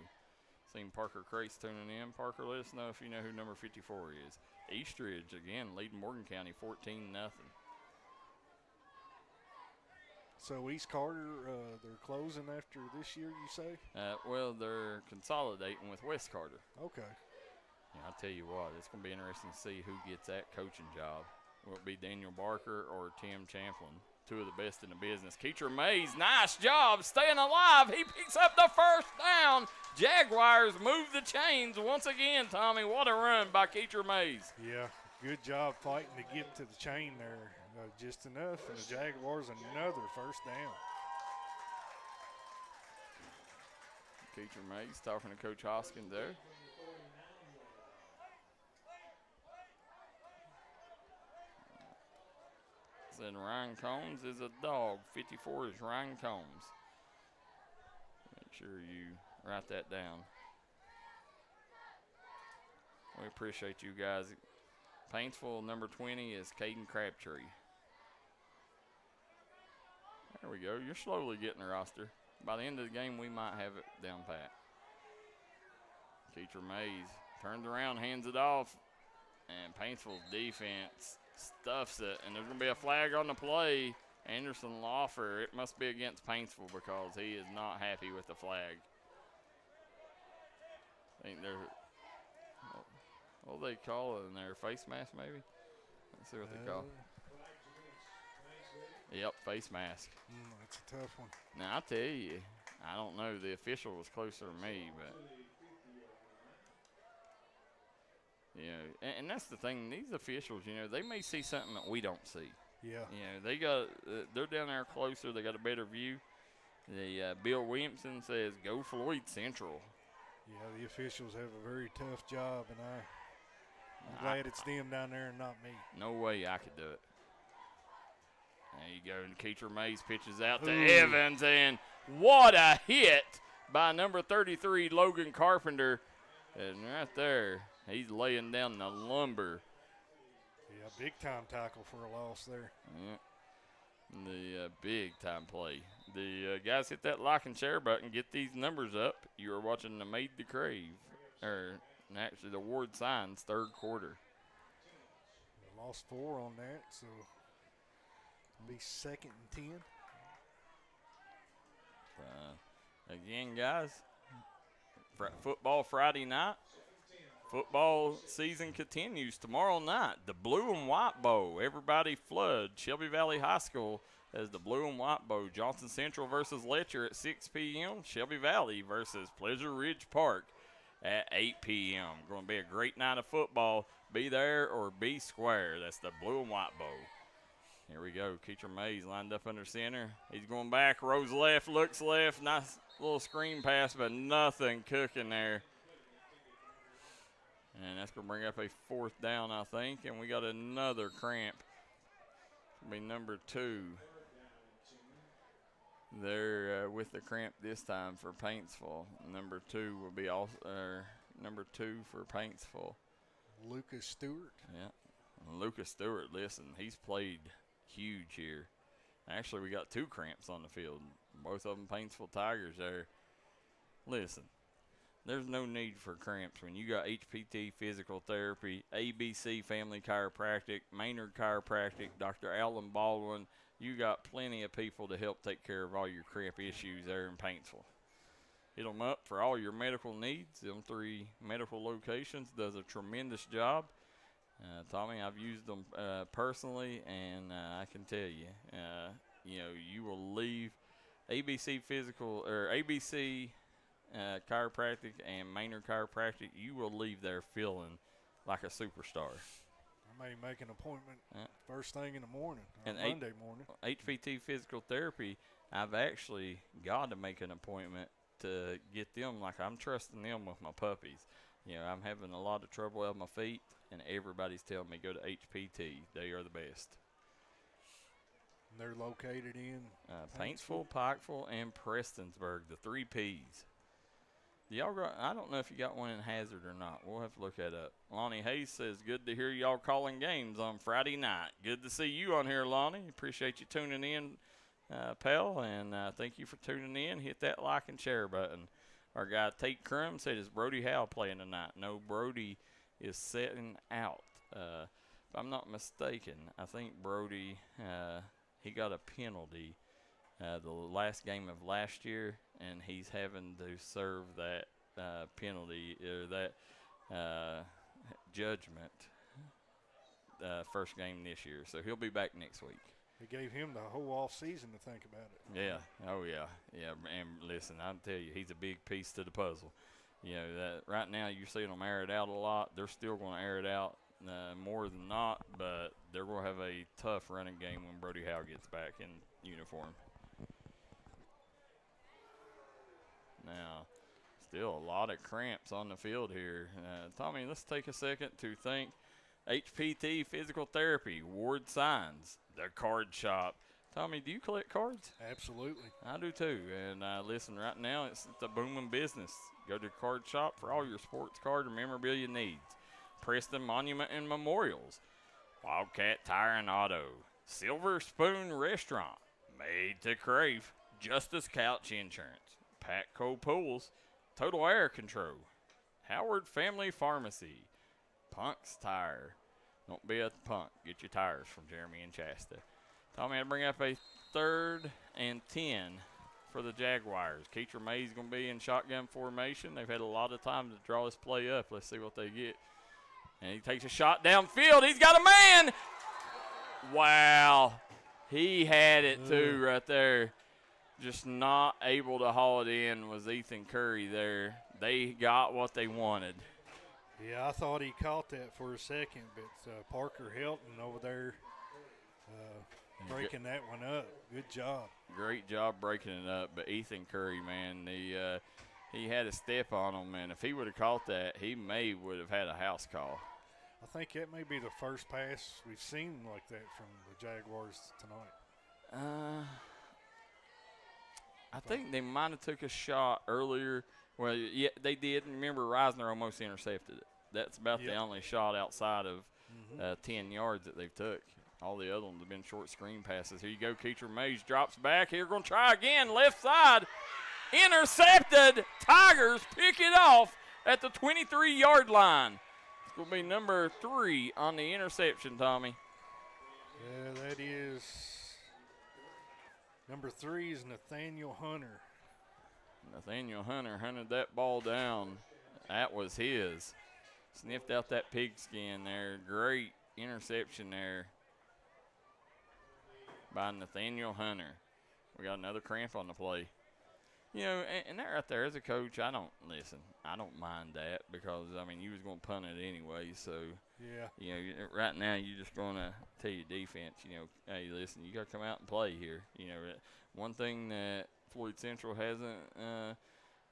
Seen Parker Crace tuning in. Parker, let us know if you know who number 54 is. Eastridge, again, leading Morgan County 14-0. So East Carter, they're closing after this year, you say? Well, they're consolidating with West Carter. Okay. Yeah, I'll tell you what, it's going to be interesting to see who gets that coaching job. will it be Daniel Barker or Tim Champlin? Two of the best in the business. Keecher Mays, nice job staying alive. He picks up the first down. Jaguars move the chains once again, Tommy. What a run by Keecher Mays. Yeah, good job fighting to get to the chain there. Just enough, and the Jaguars another first down. Keecher Mays talking to Coach Hoskins there. Said Ryan Combs is a dog. 54 is Ryan Combs. Make sure you write that down. We appreciate you guys. Paintsville number 20 is Caden Crabtree. There we go. You're slowly getting the roster. By the end of the game, we might have it down pat. Keecher Mays turns around, hands it off, and Paintsville's defense stuffs it. And there's going to be a flag on the play. Anderson Lawfer, it must be against Paintsville because he is not happy with the flag. I think they're, what do they call it in there? Face mask, maybe? Let's see what they call it. Yep, face mask. That's a tough one. Now, I'll tell you, I don't know. The official was closer to me, but, you know, and that's the thing. These officials, you know, they may see something that we don't see. Yeah. You know, they're down there closer. They got a better view. Bill Williamson says, go Floyd Central. Yeah, the officials have a very tough job, and I'm glad it's them down there and not me. No way I could do it. There you go. And Keecher Mays pitches out to Evans, and what a hit by number 33, Logan Carpenter. And right there, he's laying down the lumber. Yeah, big-time tackle for a loss there. Yeah. The big-time play. The guys hit that like and share button. Get these numbers up. You are watching the Made to Crave, or actually the Ward Signs third quarter. We lost 4 on that, so it'll be 2nd and 10. Again, guys, football Friday night. Football season continues tomorrow night. The Blue and White Bowl. Everybody flood. Shelby Valley High School has the Blue and White Bowl. Johnson Central versus Letcher at 6 p.m. Shelby Valley versus Pleasure Ridge Park at 8 p.m. Going to be a great night of football. Be there or be square. That's the Blue and White Bowl. Here we go. Keecher Mays lined up under center. He's going back. Rolls left. Looks left. Nice little screen pass, but nothing cooking there. And that's going to bring up a 4th down, I think. And we got another cramp. It'll be number 2. They're with the cramp this time for Paintsville. Number 2 will be also number 2 for Paintsville. Lucas Stewart. Yeah. Lucas Stewart, listen, he's played huge here. Actually, we got 2 cramps on the field. Both of them Paintsville Tigers there. Listen. There's no need for cramps when you got HPT Physical Therapy, ABC Family Chiropractic, Maynard Chiropractic, Dr. Alan Baldwin. You got plenty of people to help take care of all your cramp issues there in Paintsville. Hit them up for all your medical needs. Them 3 medical locations does a tremendous job. Tommy, I've used them personally, and I can tell you, you know, you will leave ABC Physical or ABC Chiropractic and Maynard Chiropractic, you will leave there feeling like a superstar. I may make an appointment first thing in the morning, and Monday morning. HPT Physical Therapy, I've actually got to make an appointment to get them. Like, I'm trusting them with my puppies. You know, I'm having a lot of trouble with my feet, and everybody's telling me go to HPT. They are the best. And they're located in Paintsville, Pikeville, and Prestonsburg, the 3 Ps. Y'all got, I don't know if you got one in Hazard or not. We'll have to look that up. Lonnie Hayes says, good to hear y'all calling games on Friday night. Good to see you on here, Lonnie. Appreciate you tuning in, pal, and thank you for tuning in. Hit that like and share button. Our guy Tate Crum said, is Brody Howe playing tonight? No, Brody is setting out. If I'm not mistaken, I think Brody, he got a penalty the last game of last year, and he's having to serve that penalty or that judgment first game this year. So he'll be back next week. They gave him the whole off season to think about it. Yeah. Oh, yeah. Yeah. And listen, I'll tell you, he's a big piece to the puzzle. You know, that right now you're seeing them air it out a lot. They're still going to air it out more than not, but they're going to have a tough running game when Brody Howe gets back in uniform. Now, still a lot of cramps on the field here. Tommy, let's take a second to thank HPT Physical Therapy, Ward Signs, the card shop. Tommy, do you collect cards? Absolutely. I do too. And listen, right now it's the booming business. Go to the card shop for all your sports card and memorabilia needs. Preston Monument and Memorials, Wildcat Tire and Auto, Silver Spoon Restaurant, Made to Crave, Justice Couch Insurance, Patco Pools, Total Air Control, Howard Family Pharmacy, Punk's Tire. Don't be a punk. Get your tires from Jeremy and Shasta. Tommy, I bring up a 3rd and 10 for the Jaguars. Keecher May's going to be in shotgun formation. They've had a lot of time to draw this play up. Let's see what they get. And he takes a shot downfield. He's got a man. Wow. He had it too right there. Just not able to haul it in was Ethan Curry there. They got what they wanted. Yeah, I thought he caught that for a second, but Parker Helton over there breaking that one up. Good job. Great job breaking it up. But Ethan Curry, man, he had a step on him, and if he would have caught that, he would have had a house call. I think that may be the first pass we've seen like that from the Jaguars tonight. I think they might have took a shot earlier. Well, yeah, they did. Remember, Reisner almost intercepted it. That's about the only shot outside of 10 yards that they've took. All the other ones have been short screen passes. Here you go. Keecher Mays drops back. Here, going to try again. Left side. Intercepted. Tigers pick it off at the 23-yard line. It's going to be number 3 on the interception, Tommy. Yeah, that is number 3 is Nathaniel Hunter. Nathaniel Hunter hunted that ball down. That was his. Sniffed out that pigskin there. Great interception there by Nathaniel Hunter. We got another cramp on the play. You know, and that right there, as a coach, I don't mind that because, I mean, you was going to punt it anyway. So, yeah, you know, right now you're just going to tell your defense, you know, hey, listen, you got to come out and play here. You know, one thing that Floyd Central hasn't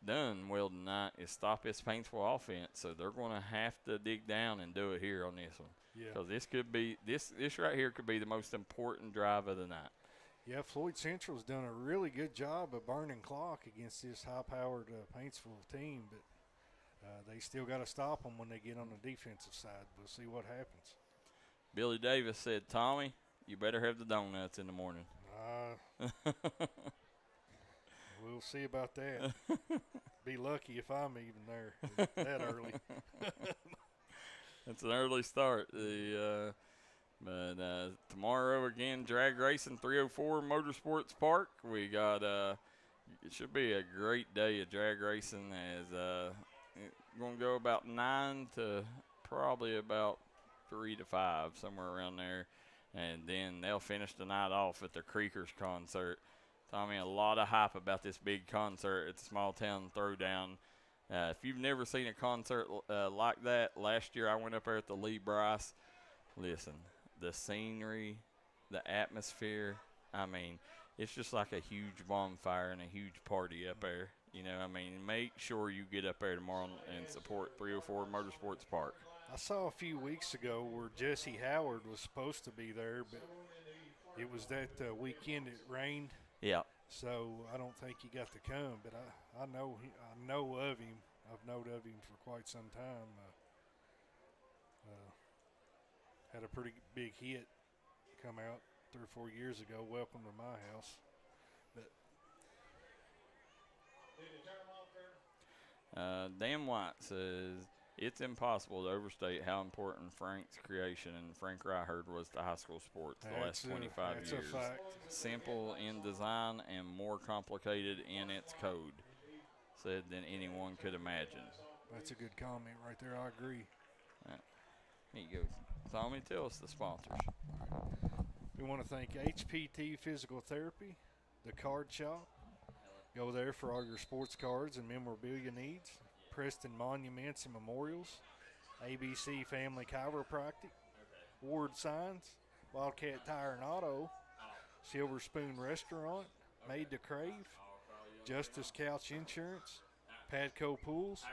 done well tonight is stop this Paintsville offense. So they're going to have to dig down and do it here on this one. Because this could be this right here could be the most important drive of the night. Yeah, Floyd Central's done a really good job of burning clock against this high-powered Paintsville team, but they still got to stop them when they get on the defensive side. We'll see what happens. Billy Davis said, Tommy, you better have the donuts in the morning. We'll see about that. Be lucky if I'm even there that early. It's an early start. But tomorrow again, drag racing, 304 Motorsports Park. We got it should be a great day of drag racing as it's going to go about 9 to probably about 3 to 5, somewhere around there. And then they'll finish the night off at the Creekers concert. Tommy, a lot of hype about this big concert at the Small Town Throwdown. If you've never seen a concert like that, last year I went up there at the Lee Bryce. Listen, the scenery, the atmosphere, I mean, it's just like a huge bonfire and a huge party up there. You know, I mean, make sure you get up there tomorrow and support 304 Motorsports Park. I saw a few weeks ago where Jesse Howard was supposed to be there, but it was that weekend it rained. Yeah. So I don't think he got to come, but I know of him. I've known of him for quite some time. Had a pretty big hit come out 3 or 4 years ago. Welcome to my house. But Dan White says it's impossible to overstate how important Frank's creation and Frank Ryherd was to high school sports the last 25 years. That's a fact. Simple in design and more complicated in its code, said than anyone could imagine. That's a good comment right there. I agree. Here you go. Tommy, tell us the sponsors. We want to thank HPT Physical Therapy, the Card Shop. Go there for all your sports cards and memorabilia needs. Preston Monuments and Memorials, ABC Family Chiropractic, Ward Signs, Wildcat Tire and Auto, Silver Spoon Restaurant, Made to Crave, Justice Couch Insurance, Padco Pools,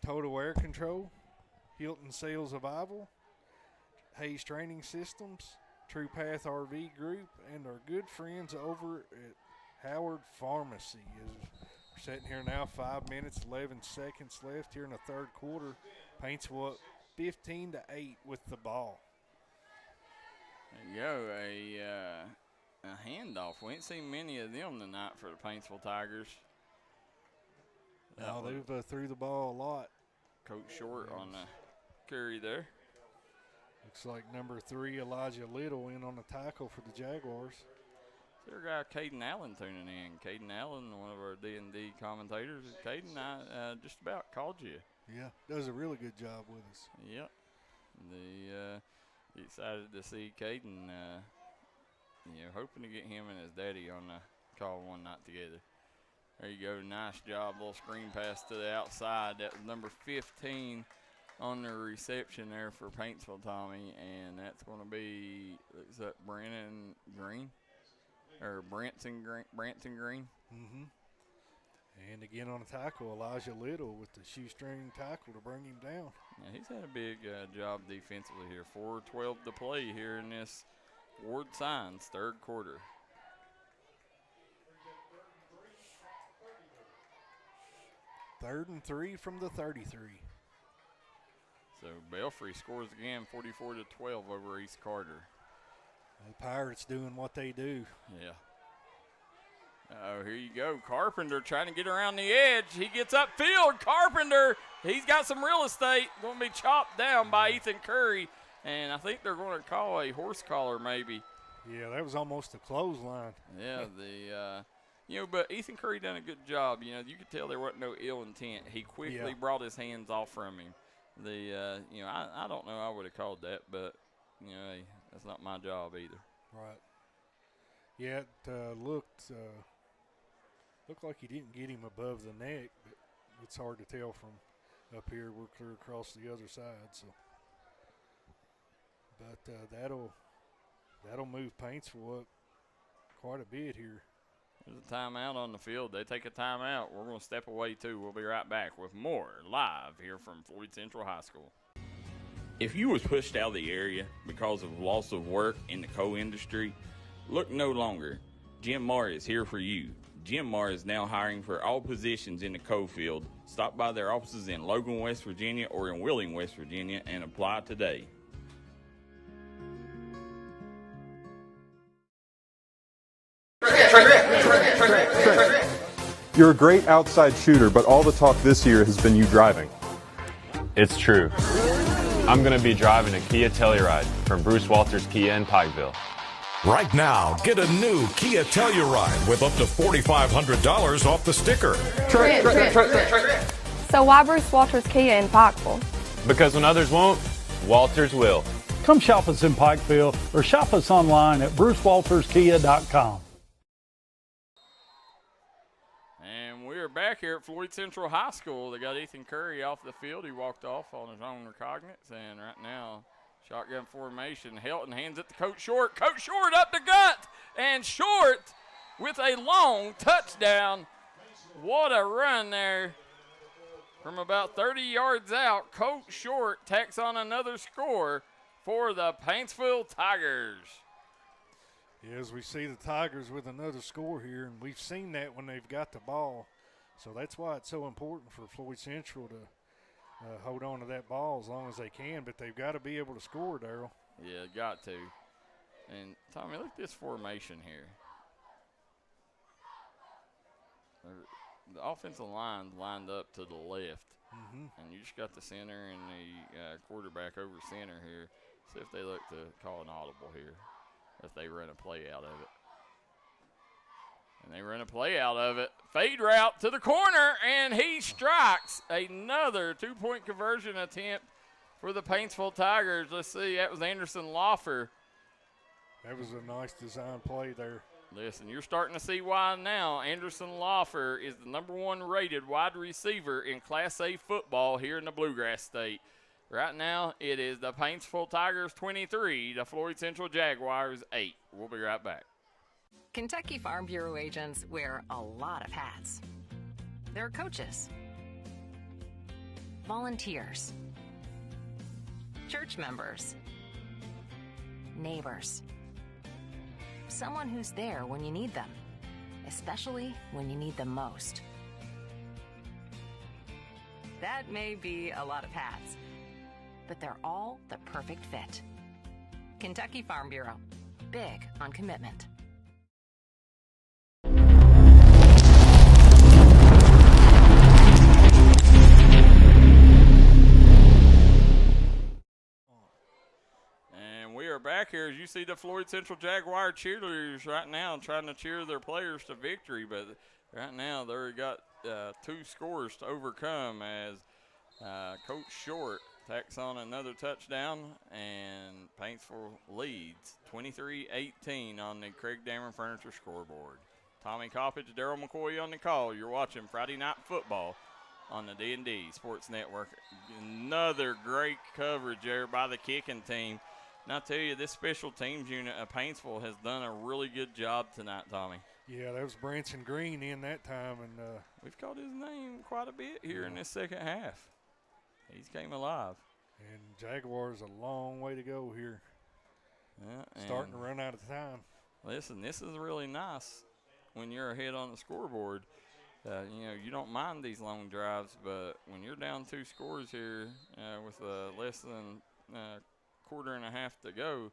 Total Air Control, Hilton Sales Survival, Hayes Training Systems, True Path RV Group, and our good friends over at Howard Pharmacy. We're sitting here now, 5 minutes, 11 seconds left here in the third quarter. Paintsville up 15-8 with the ball. There you go, a handoff. We ain't seen many of them tonight for the Paintsville Tigers. No, they've threw the ball a lot. Coach Short on the carry there. Looks like number 3, Elijah Little, in on the tackle for the Jaguars. Their guy, Caden Allen, tuning in. Caden Allen, one of our D&D commentators. Caden, I just about called you. Yeah, does a really good job with us. Yep. Excited to see Caden, hoping to get him and his daddy on the call one night together. There you go, nice job, little screen pass to the outside. That was number 15 on the reception there for Paintsville, Tommy, and that's going to be, is that Branson Green? Mm-hmm. And again on the tackle, Elijah Little with the shoestring tackle to bring him down. Yeah, he's had a big job defensively here. 4:12 to play here in this Ward Signs third quarter. Third and 3 from the 33. So Belfry scores again, 44-12 over East Carter. The Pirates doing what they do. Yeah. Oh, here you go. Carpenter trying to get around the edge. He gets upfield. Carpenter, he's got some real estate. Going to be chopped down by Ethan Curry. And I think they're going to call a horse collar maybe. Yeah, that was almost a clothesline. Yeah, but Ethan Curry done a good job. You could tell there wasn't no ill intent. He quickly brought his hands off from him. I don't know I would have called that, but, hey, that's not my job either. Right. Yeah, it looked like he didn't get him above the neck, but it's hard to tell from up here. We're clear across the other side, so. But that'll move Paintsville up quite a bit here. There's a timeout on the field. They take a timeout. We're going to step away, too. We'll be right back with more live here from Floyd Central High School. If you was pushed out of the area because of loss of work in the coal industry, look no longer. Jim Marr is here for you. Jim Marr is now hiring for all positions in the coal field. Stop by their offices in Logan, West Virginia or in Wheeling, West Virginia and apply today. You're a great outside shooter, but all the talk this year has been you driving. It's true. I'm going to be driving a Kia Telluride from Bruce Walters Kia in Pikeville. Right now, get a new Kia Telluride with up to $4,500 off the sticker. So why Bruce Walters Kia in Pikeville? Because when others won't, Walters will. Come shop us in Pikeville or shop us online at brucewalterskia.com. And we're back here at Floyd Central High School. They got Ethan Curry off the field. He walked off on his own recognizance. And right now, shotgun formation. Helton hands it to Coach Short. Coach Short up the gut. And Short with a long touchdown. What a run there. From about 30 yards out, Coach Short tacks on another score for the Paintsville Tigers. Yeah, as we see the Tigers with another score here, and we've seen that when they've got the ball. So that's why it's so important for Floyd Central to hold on to that ball as long as they can, but they've got to be able to score, Darryl. Yeah, got to. And, Tommy, look at this formation here. The offensive line's lined up to the left, and you just got the center and the quarterback over center here. See if they look to call an audible here, if they run a play out of it. And they run a play out of it. Fade route to the corner, and he strikes. Another two-point conversion attempt for the Paintsville Tigers. Let's see, that was Anderson Loffer. That was a nice design play there. Listen, you're starting to see why now. Anderson Loffer is the #1 rated wide receiver in Class A football here in the Bluegrass State. Right now, it is the Paintsville Tigers 23, the Floyd Central Jaguars 8. We'll be right back. Kentucky Farm Bureau agents wear a lot of hats. They're coaches, volunteers, church members, neighbors, someone who's there when you need them, especially when you need them most. That may be a lot of hats, but they're all the perfect fit. Kentucky Farm Bureau, big on commitment. And we are back here as you see the Floyd Central Jaguar cheerleaders right now trying to cheer their players to victory, but right now they've got 2 scores to overcome as Coach Short tacks on another touchdown, and Paintsville leads 23-18 on the Craig Dameron Furniture scoreboard. Tommy Coppage, Darryl McCoy on the call. You're watching Friday Night Football on the D&D Sports Network. Another great coverage there by the kicking team. And I'll tell you, this special teams unit of Paintsville has done a really good job tonight, Tommy. Yeah, that was Branson Green in that time. And we've called his name quite a bit here in this second half. He's came alive. And Jaguars a long way to go here. Yeah, starting to run out of time. Listen, this is really nice when you're ahead on the scoreboard. You don't mind these long drives, but when you're down 2 scores here with less than quarter and a half to go,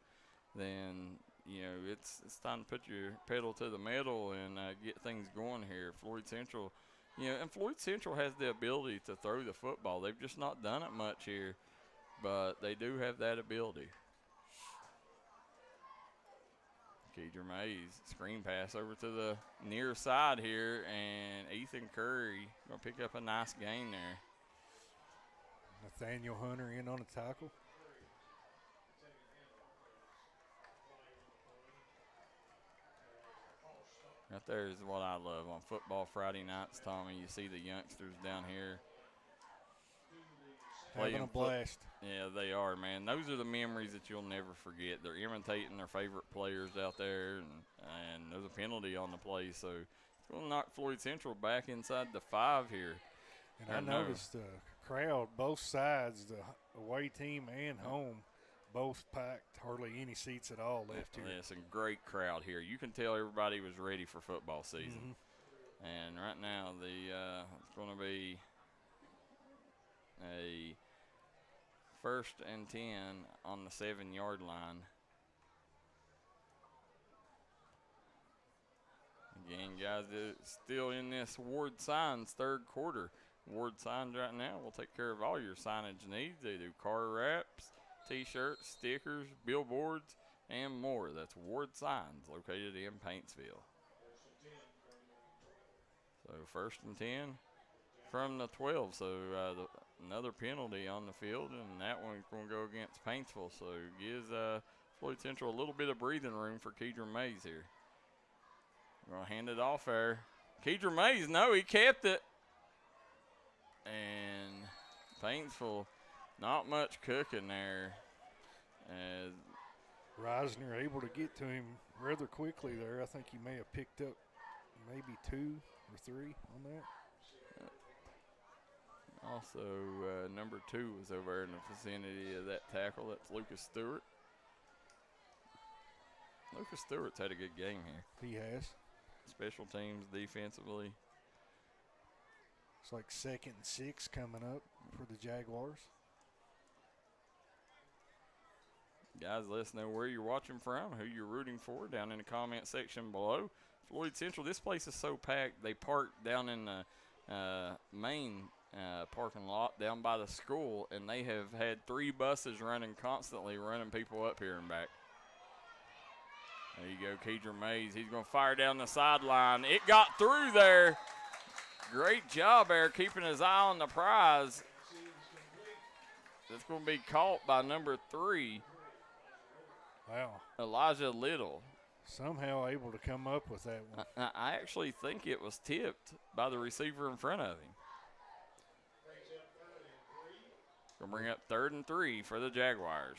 then it's time to put your pedal to the metal and get things going here. Floyd Central, and Floyd Central has the ability to throw the football. They've just not done it much here, but they do have that ability. Keidra Mays, screen pass over to the near side here, and Ethan Curry going to pick up a nice gain there. Nathaniel Hunter in on a tackle. Right there is what I love on football Friday nights, Tommy. You see the youngsters down here having a blast. Yeah, they are, man. Those are the memories that you'll never forget. They're imitating their favorite players out there, and there's a penalty on the play, so it's going to knock Floyd Central back inside the 5 here. And I noticed the crowd, both sides, the away team and home, both packed, hardly any seats at all left here. It's a great crowd here. You can tell everybody was ready for football season. And right now, it's going to be a 1st and 10 on the 7-yard line. Again, guys, it's still in this Ward Signs 3rd quarter. Ward Signs right now will take care of all your signage needs. They do car wraps, T-shirts, stickers, billboards, and more. That's Ward Signs located in Paintsville. So 1st and 10 from the 12. So another penalty on the field, and that one's going to go against Paintsville. So gives Floyd Central a little bit of breathing room for Keidra Mays here. Going to hand it off there. Keidra Mays, no, he kept it. And Paintsville, not much cooking there. As Reisner able to get to him rather quickly there. I think he may have picked up maybe 2 or 3 on that. Also, number 2 was over in the vicinity of that tackle. That's Lucas Stewart. Lucas Stewart's had a good game here. He has. Special teams, defensively. It's like 2nd and 6 coming up for the Jaguars. Guys, let us know where you're watching from, who you're rooting for down in the comment section below. Floyd Central, this place is so packed. They park down in the main parking lot down by the school, and they have had 3 buses running constantly, running people up here and back. There you go, Keidra Mays. He's going to fire down the sideline. It got through there. Great job there keeping his eye on the prize. That's going to be caught by number 3. Wow. Elijah Little. Somehow able to come up with that one. I actually think it was tipped by the receiver in front of him. Going to bring up 3rd and 3 for the Jaguars.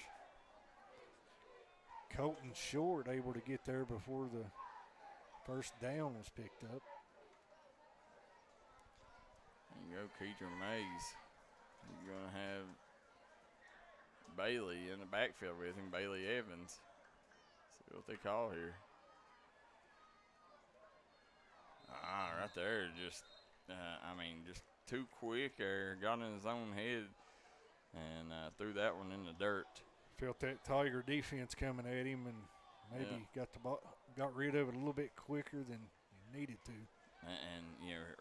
Colton Short able to get there before the first down was picked up. There you go, Keeter Mays. You're going to have Bailey in the backfield with him, Bailey Evans. See what they call here. Right there, just, just too quick there. Got in his own head and threw that one in the dirt. Felt that Tiger defense coming at him and maybe got the ball, got rid of it a little bit quicker than he needed to. And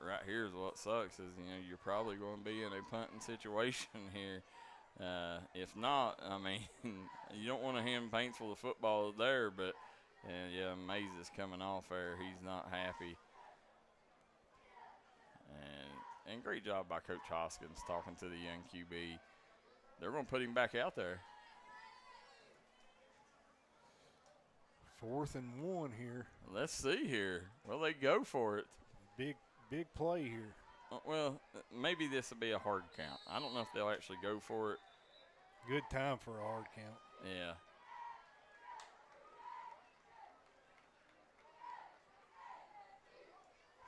right here is what sucks is, you're probably going to be in a punting situation here. If not, you don't want to hand Paintsville the football there, but Mays is coming off there. He's not happy. And great job by Coach Hoskins talking to the young QB. They're going to put him back out there. 4th and 1 here. Let's see here. Will they go for it? Big play here. Well, maybe this will be a hard count. I don't know if they'll actually go for it. Good time for a hard count. Yeah.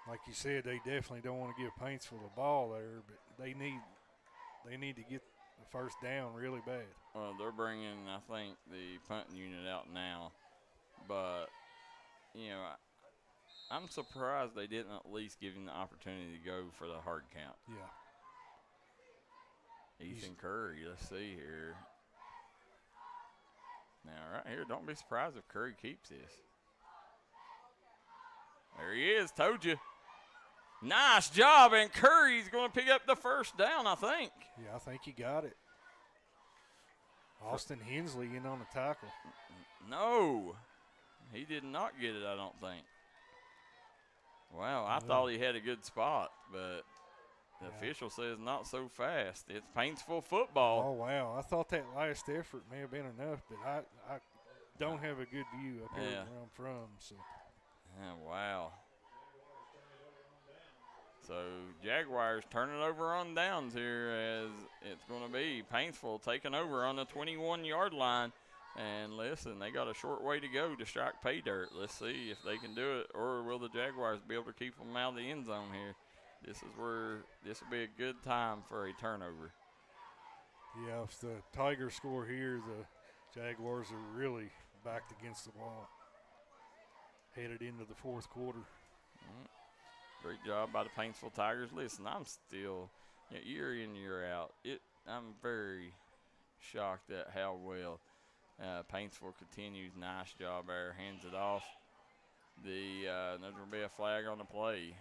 Like you said, they definitely don't want to give Paintsville the ball there, but they need to get the first down really bad. Well, they're bringing, I think, the punting unit out now. But, I'm surprised they didn't at least give him the opportunity to go for the hard count. Yeah. Ethan Curry, let's see here. Now, right here, don't be surprised if Curry keeps this. There he is, told you. Nice job, and Curry's going to pick up the first down, I think. Yeah, I think he got it. Austin Hensley in on the tackle. No, he did not get it, I don't think. Wow, I thought he had a good spot, but the official says not so fast. It's Paintsville football. Oh, wow. I thought that last effort may have been enough, but I don't have a good view up here where I'm from. So. Yeah, wow. So Jaguars turning over on downs here as it's going to be Paintsville taking over on the 21-yard line. And listen, they got a short way to go to strike pay dirt. Let's see if they can do it, or will the Jaguars be able to keep them out of the end zone here? This is where this will be a good time for a turnover. Yeah, if the Tigers score here, the Jaguars are really backed against the wall. Headed into the 4th quarter. Great job by the Paintsville Tigers. Listen, I'm still, year in, year out, I'm very shocked at how well Paintsville continues. Nice job there. Hands it off. There's going to be a flag on the play.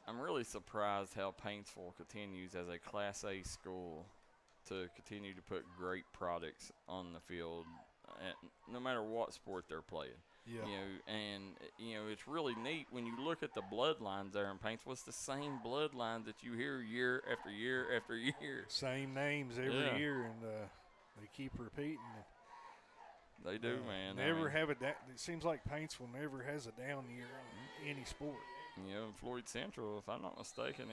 I'm really surprised how Paintsville continues as a Class A school to continue to put great products on the field, no matter what sport they're playing. Yeah. It's really neat when you look at the bloodlines there in Paintsville. It's the same bloodline that you hear year after year after year. Same names every year, and they keep repeating it. They do, man. Never have it seems like Paintsville never has a down year in any sport. Floyd Central, if I'm not mistaken,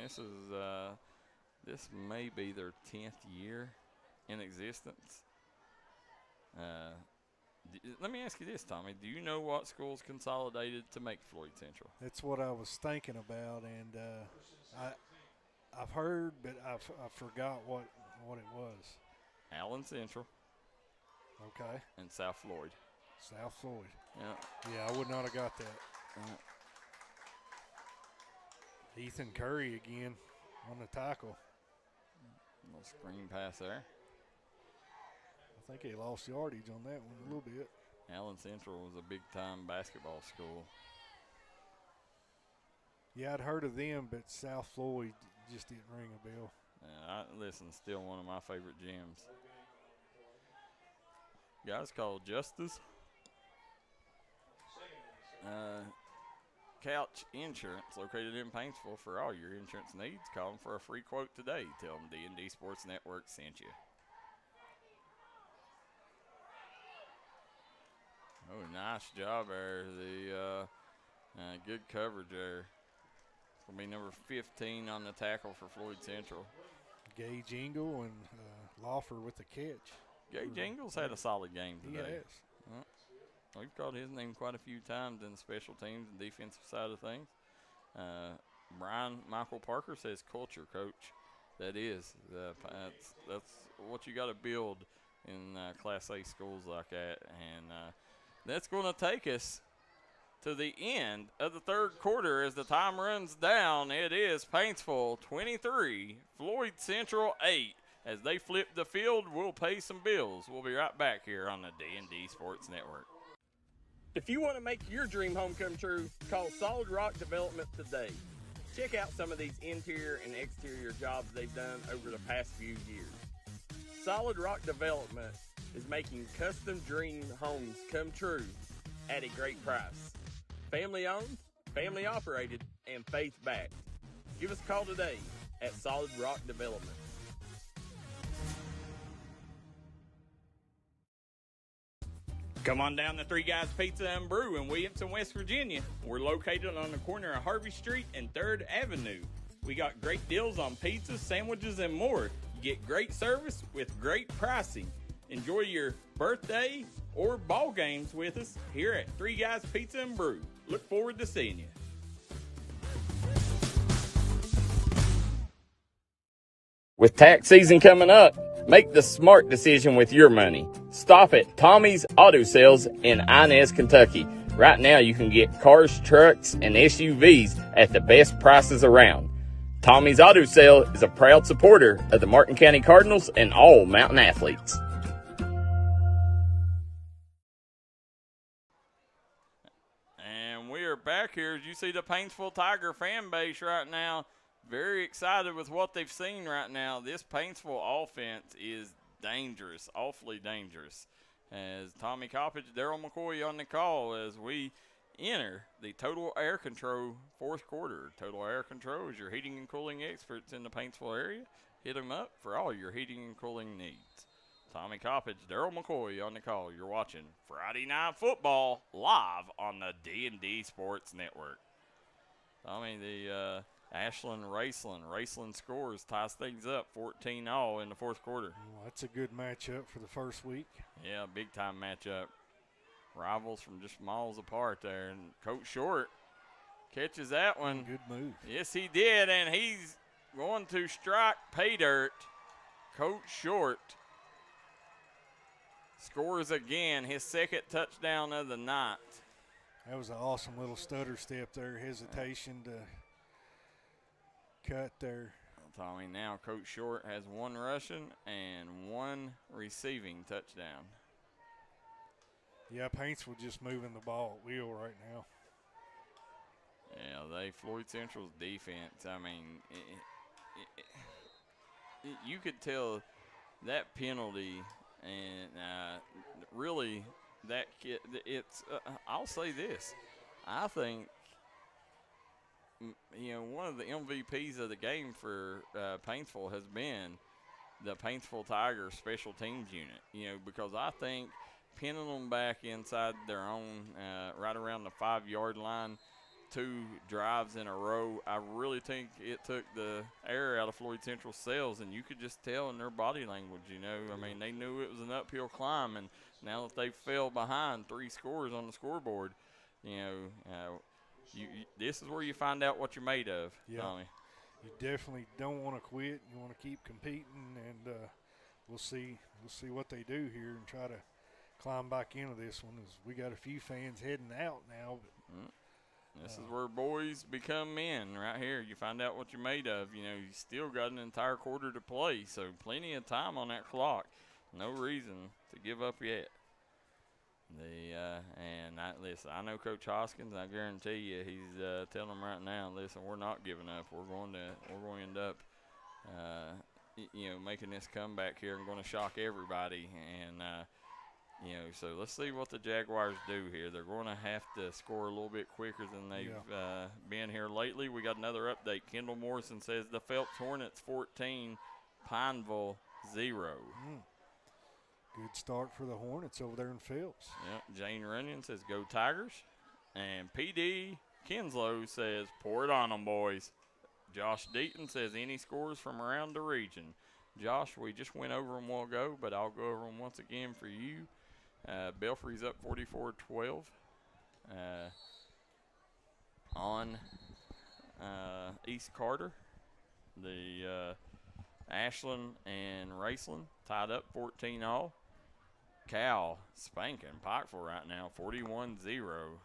this may be their 10th year in existence. Let me ask you this, Tommy. Do you know what schools consolidated to make Floyd Central? That's what I was thinking about, and I've heard, but I forgot what it was. Allen Central. Okay. And South Floyd. South Floyd. Yeah. Yeah, I would not have got that. Ethan Curry again on the tackle. Little screen pass there. I think he lost yardage on that one a little bit. Allen Central was a big-time basketball school. Yeah, I'd heard of them, but South Floyd just didn't ring a bell. Listen, still one of my favorite gyms. Guys called Justice. Couch Insurance, located in Paintsville. For all your insurance needs, call them for a free quote today. Tell them D&D Sports Network sent you. Oh, nice job there. The good coverage there. It's going to be number 15 on the tackle for Floyd Central. Gage Ingle and Lawfer with the catch. Gage Ingles had a solid game today. He has. We've called his name quite a few times in the special teams and defensive side of things. Brian Michael Parker says culture, coach. That is. That's what you got to build in Class A schools like that. And that's going to take us to the end of the third quarter as the time runs down. It is Paintsville 23, Floyd Central 8. As they flip the field, we'll pay some bills. We'll be right back here on the D&D Sports Network. If you want to make your dream home come true, call Solid Rock Development today. Check out some of these interior and exterior jobs they've done over the past few years. Solid Rock Development is making custom dream homes come true at a great price. Family owned, family operated, and faith backed. Give us a call today at Solid Rock Development. Come on down to Three Guys Pizza and Brew in Williamson, West Virginia. We're located on the corner of Harvey Street and 3rd Avenue. We got great deals on pizzas, sandwiches, and more. You get great service with great pricing. Enjoy your birthday or ball games with us here at Three Guys Pizza and Brew. Look forward to seeing you. With tax season coming up, make the smart decision with your money. Stop at Tommy's Auto Sales in Inez, Kentucky. Right now you can get cars, trucks, and SUVs at the best prices around. Tommy's Auto Sale is a proud supporter of the Martin County Cardinals and all Mountain athletes. And we are back here. As you see the Paintsville Tiger fan base right now, very excited with what they've seen right now. This Paintsville offense is dangerous, awfully dangerous. As Tommy Coppage, Darryl McCoy on the call as we enter the Total Air Control fourth quarter. Total Air Control is your heating and cooling experts in the Paintsville area. Hit them up for all your heating and cooling needs. Tommy Coppage, Darryl McCoy on the call. You're watching Friday Night Football live on the D&D Sports Network. Tommy, the Ashland Raceland scores, ties things up 14-all in the fourth quarter. Well, that's a good matchup for the first week. Yeah, big-time matchup. Rivals from just miles apart there. And Coach Short catches that one. Good move. Yes, he did, and he's going to strike pay dirt. Coach Short scores again, his second touchdown of the night. That was an awesome little stutter step there, hesitation to cut there. Tommy, now Coach Short has one rushing and one receiving touchdown. Yeah, Paintsville just moving the ball at will right now. Yeah, Floyd Central's defense, I mean, you could tell that penalty and really that kid, it's, I'll say this. I think, one of the MVPs of the game for Paintsville has been the Paintsville Tigers special teams unit, because I think pinning them back inside their own, right around the 5-yard line, 2 drives in a row, I really think it took the air out of Floyd Central's sails, and you could just tell in their body language, I mean, they knew it was an uphill climb, and now that they fell behind 3 scores on the scoreboard, this is where you find out what you're made of, Tommy. You definitely don't want to quit. You want to keep competing, and we'll see what they do here and try to climb back into this one. As we got a few fans heading out now. But, this is where boys become men right here. You find out what you're made of. You still got an entire quarter to play, so plenty of time on that clock. No reason to give up yet. Listen, I know Coach Hoskins. I guarantee you, he's telling them right now. Listen, we're not giving up. We're going to end up, making this comeback here and going to shock everybody. And You know, so let's see what the Jaguars do here. They're going to have to score a little bit quicker than they've been here lately. We got another update. Kendall Morrison says the Phelps Hornets 14, Pineville 0. Good start for the Hornets over there in Phelps. Yeah, Jane Runyon says go Tigers. And P.D. Kinslow says pour it on them, boys. Josh Deaton says any scores from around the region. Josh, we just went over them a while ago, but I'll go over them once again for you. Belfry's up 44-12 on East Carter. The Ashland and Raceland tied up 14-all. Cal spanking Pikeville right now, 41-0.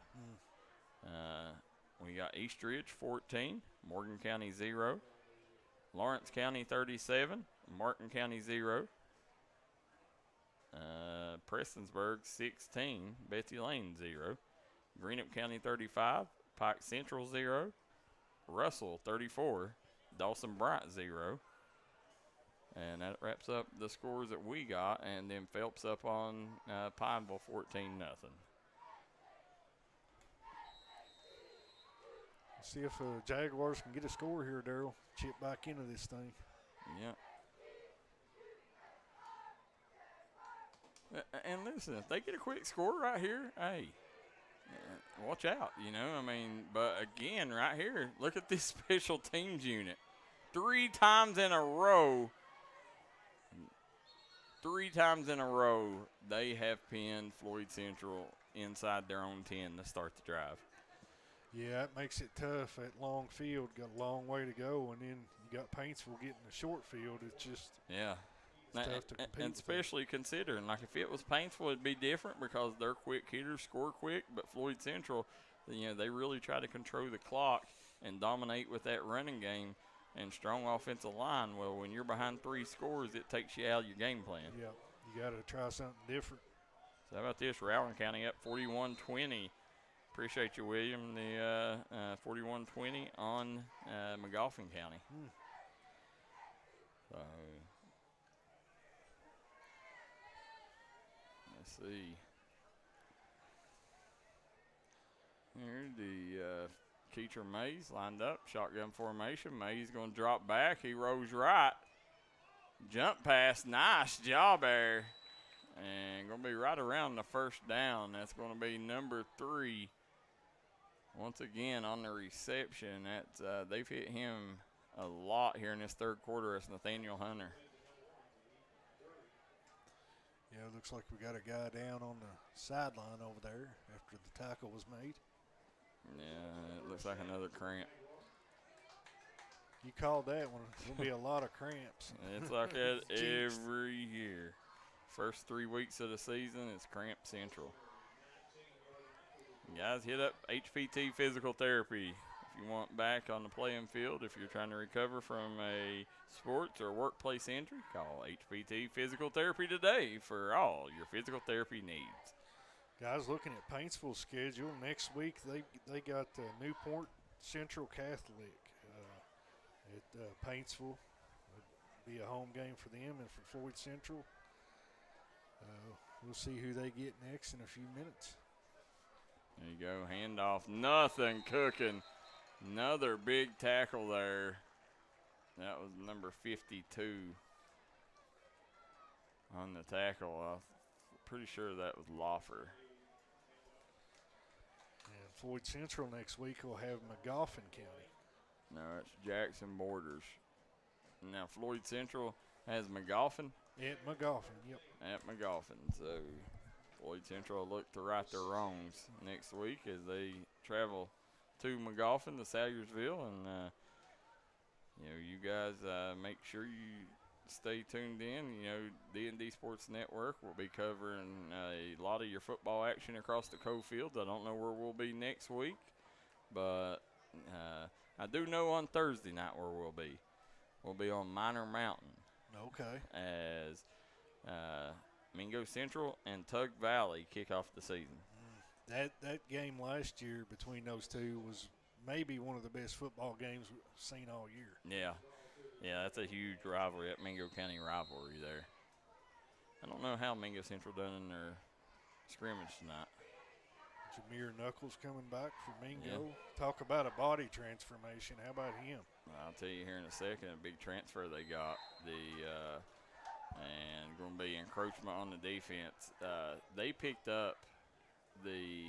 We got Eastridge 14, Morgan County 0, Lawrence County 37, Martin County 0. Prestonsburg 16, Betsy Lane 0, Greenup County 35, Pike Central 0, Russell 34, Dawson Bright 0. And that wraps up the scores that we got, and then Phelps up on Pineville 14-0. See if Jaguars can get a score here, Darryl. Chip back into this thing. Yeah. And listen, if they get a quick score right here, hey, watch out, you know. I mean, but again, right here, look at this special teams unit. 3 times in a row, they have pinned Floyd Central inside their own 10 to start the drive. Yeah, it makes it tough. That long field got a long way to go, and then you got Paintsville getting the short field. It's just tough to compete. And especially considering, like, if it was Paintsville, it'd be different because they're quick hitters, score quick. But Floyd Central, you know, they really try to control the clock and dominate with that running game and strong offensive line. Well, when you're behind 3 scores, it takes you out of your game plan. Yeah, you got to try something different. So how about this? Rowan County up 41-20. Appreciate you, William. The 41-20 on McGoffin County. So let's see. Here the Keecher Mays lined up, shotgun formation. Mays going to drop back. He rolls right. Jump pass. Nice job there. And going to be right around the first down. That's going to be number 3. Once again on the reception. That's they've hit him a lot here in this third quarter. It's Nathaniel Hunter. Yeah, it looks like we got a guy down on the sideline over there after the tackle was made. Yeah, it looks like another cramp. You called that one. There'll be a lot of cramps. It's like that every year. First 3 weeks of the season, it's cramp central. Guys, hit up HPT Physical Therapy if you want back on the playing field. If you're trying to recover from a sports or workplace injury, call HPT Physical Therapy today for all your physical therapy needs. Guys, looking at Paintsville's schedule, next week they got Newport Central Catholic at Paintsville. It'll be a home game for them and for Floyd Central. We'll see who they get next in a few minutes. There you go, handoff, nothing cooking. Another big tackle there. That was number 52 on the tackle. I'm pretty sure that was Lawfer. And Floyd Central next week will have McGoffin County. No, it's Jackson Borders. Now Floyd Central has McGoffin. At McGoffin, yep. At McGoffin, so Floyd Central will look to right their wrongs next week as they travel to McGoffin, to Salyersville, and you guys make sure you stay tuned in. You know, D&D Sports Network will be covering a lot of your football action across the Cofield. I don't know where we'll be next week, but I do know on Thursday night where we'll be. We'll be on Minor Mountain. Okay. As Mingo Central and Tug Valley kick off the season. That game last year between those two was maybe one of the best football games we've seen all year. Yeah, that's a huge rivalry, that Mingo County rivalry there. I don't know how Mingo Central done in their scrimmage tonight. Jameer Knuckles coming back for Mingo. Yeah. Talk about a body transformation. How about him? I'll tell you here in a second, a big transfer they got. And going to be encroachment on the defense. They picked up the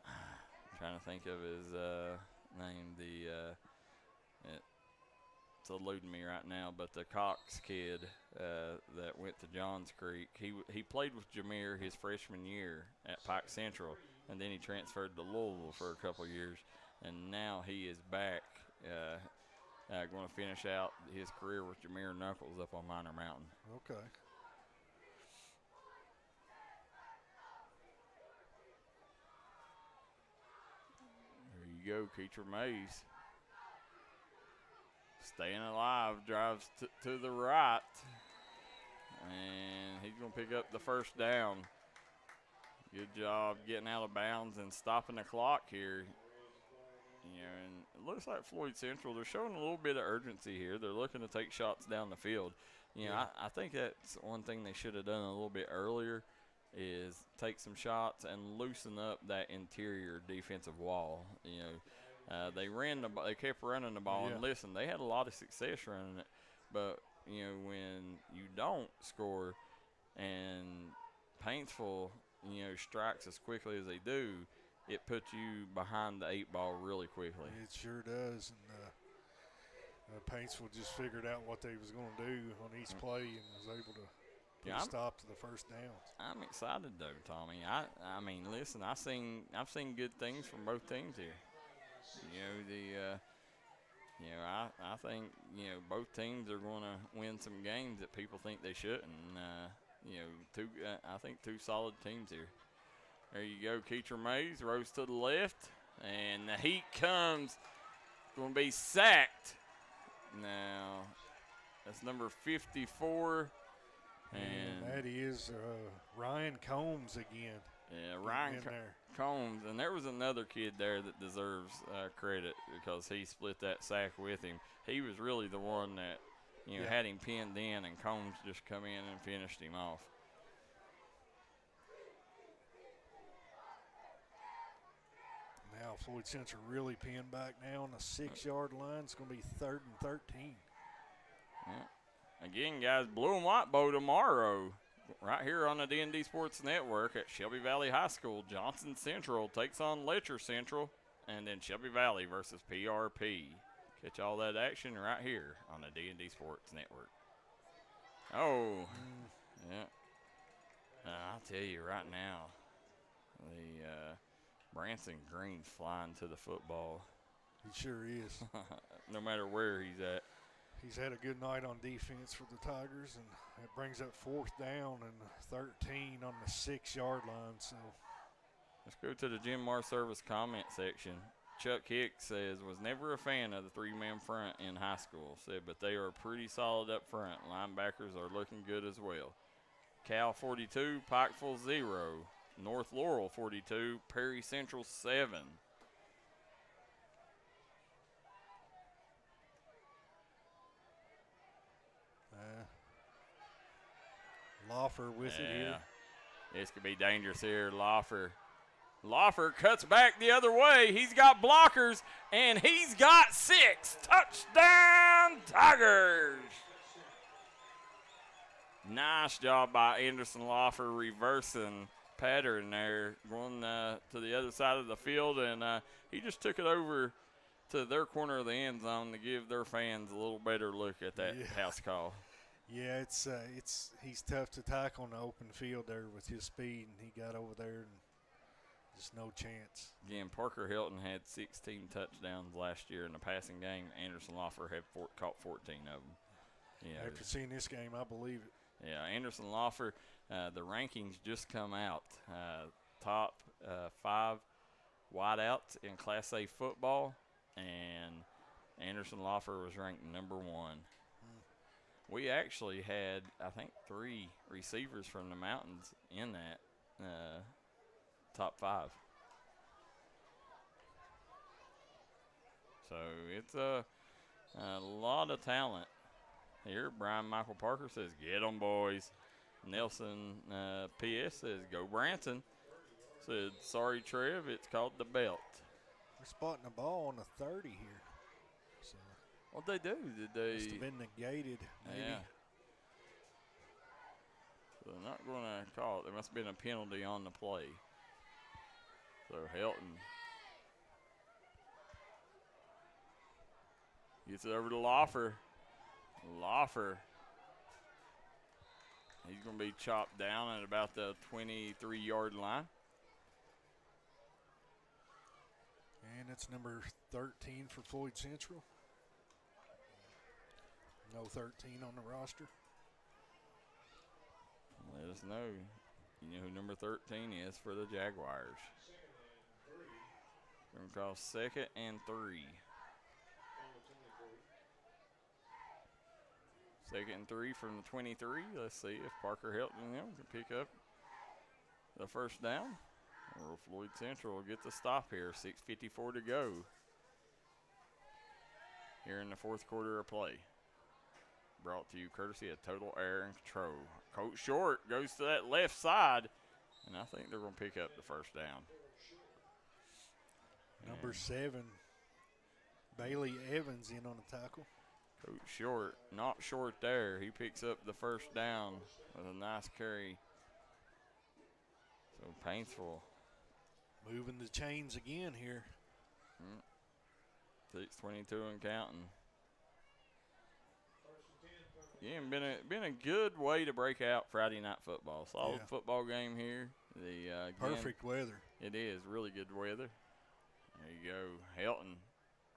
I'm trying to think of his name. It's eluding me right now, but the Cox kid that went to Johns Creek, he played with Jameer his freshman year at Pike Central, and then he transferred to Louisville for a couple years, and now he is back going to finish out his career with Jameer Knuckles up on Minor Mountain. Okay. There you go, Keecher Mays. Staying alive, drives to the right, and he's going to pick up the first down. Good job getting out of bounds and stopping the clock here. And it looks like Floyd Central, they're showing a little bit of urgency here. They're looking to take shots down the field. I think that's one thing they should have done a little bit earlier is take some shots and loosen up that interior defensive wall. They kept running the ball, and listen, they had a lot of success running it. But when you don't score, and Paintsville, strikes as quickly as they do, it puts you behind the 8 ball really quickly. It sure does. And Paintsville just figured out what they was going to do on each play and was able to put a stop to the first down. I'm excited though, Tommy. I mean, listen, I've seen good things from both teams here. I think both teams are going to win some games that people think they shouldn't. I think two solid teams here. There you go, Keecher Mays rose to the left, and the heat comes. Going to be sacked. Now, that's number 54. And that is Ryan Combs again. Yeah, Ryan Combs. And there was another kid there that deserves credit because he split that sack with him. He was really the one that had him pinned in, and Combs just come in and finished him off. Now Floyd Central really pinned back now on the 6-yard line. It's going to be 3rd and 13. Yeah. Again, guys, Blue and White Bowl tomorrow right here on the D&D Sports Network at Shelby Valley High School. Johnson Central takes on Letcher Central, and then Shelby Valley versus PRP. Catch all that action right here on the D&D Sports Network. Oh, yeah. I'll tell you right now, the Branson Green's flying to the football. He sure is. No matter where he's at. He's had a good night on defense for the Tigers, and it brings up 4th down and 13 on the 6-yard line. So let's go to the Jim Mar Service comment section. Chuck Hicks says, was never a fan of the 3-man front in high school, said, but they are pretty solid up front. Linebackers are looking good as well. Cal 42, Pikeville 0. North Laurel 42, Perry Central 7. Lawfer with it here. This could be dangerous here. Lawfer cuts back the other way. He's got blockers, and he's got 6. Touchdown, Tigers. Nice job by Anderson Lawfer reversing pattern there, going to the other side of the field, and he just took it over to their corner of the end zone to give their fans a little better look at that house call. Yeah, he's tough to tackle on the open field there with his speed, and he got over there and just no chance. Again, Parker Hilton had 16 touchdowns last year in the passing game. Anderson Lawfer had caught 14 of them. Yeah, after seeing this game, I believe it. Yeah, Anderson Lawfer, the rankings just come out. Top 5 wideouts in Class A football, and Anderson Lawfer was ranked number 1. We actually had, I think, 3 receivers from the mountains in that top 5. So it's a lot of talent here. Brian Michael Parker says, get them, boys. Nelson PS says, go Branson. Said, sorry, Trev, it's called the belt. They're spotting the ball on the 30 here. So What'd they do? Did they? must have been negated, maybe. Yeah. So they're not going to call it. There must have been a penalty on the play. So Helton gets it over to Loffer. Loffer. He's going to be chopped down at about the 23-yard line. And it's number 13 for Floyd Central. No 13 on the roster. Let us know. You know who number 13 is for the Jaguars. Going to call 2nd and 3. 2nd and 3 from the 23. Let's see if Parker Helton and them can pick up the first down. Or Floyd Central will get the stop here. 6:54 to go here in the fourth quarter of play. Brought to you courtesy of Total Air and Control. Coach Short goes to that left side, and I think they're going to pick up the first down. Number 7, Bailey Evans in on the tackle. Coach Short, not short there. He picks up the first down with a nice carry. So Paintsville moving the chains again here. 6:22 and counting. Yeah, been a good way to break out Friday night football. Solid football game here. The perfect weather. It is really good weather. There you go. Helton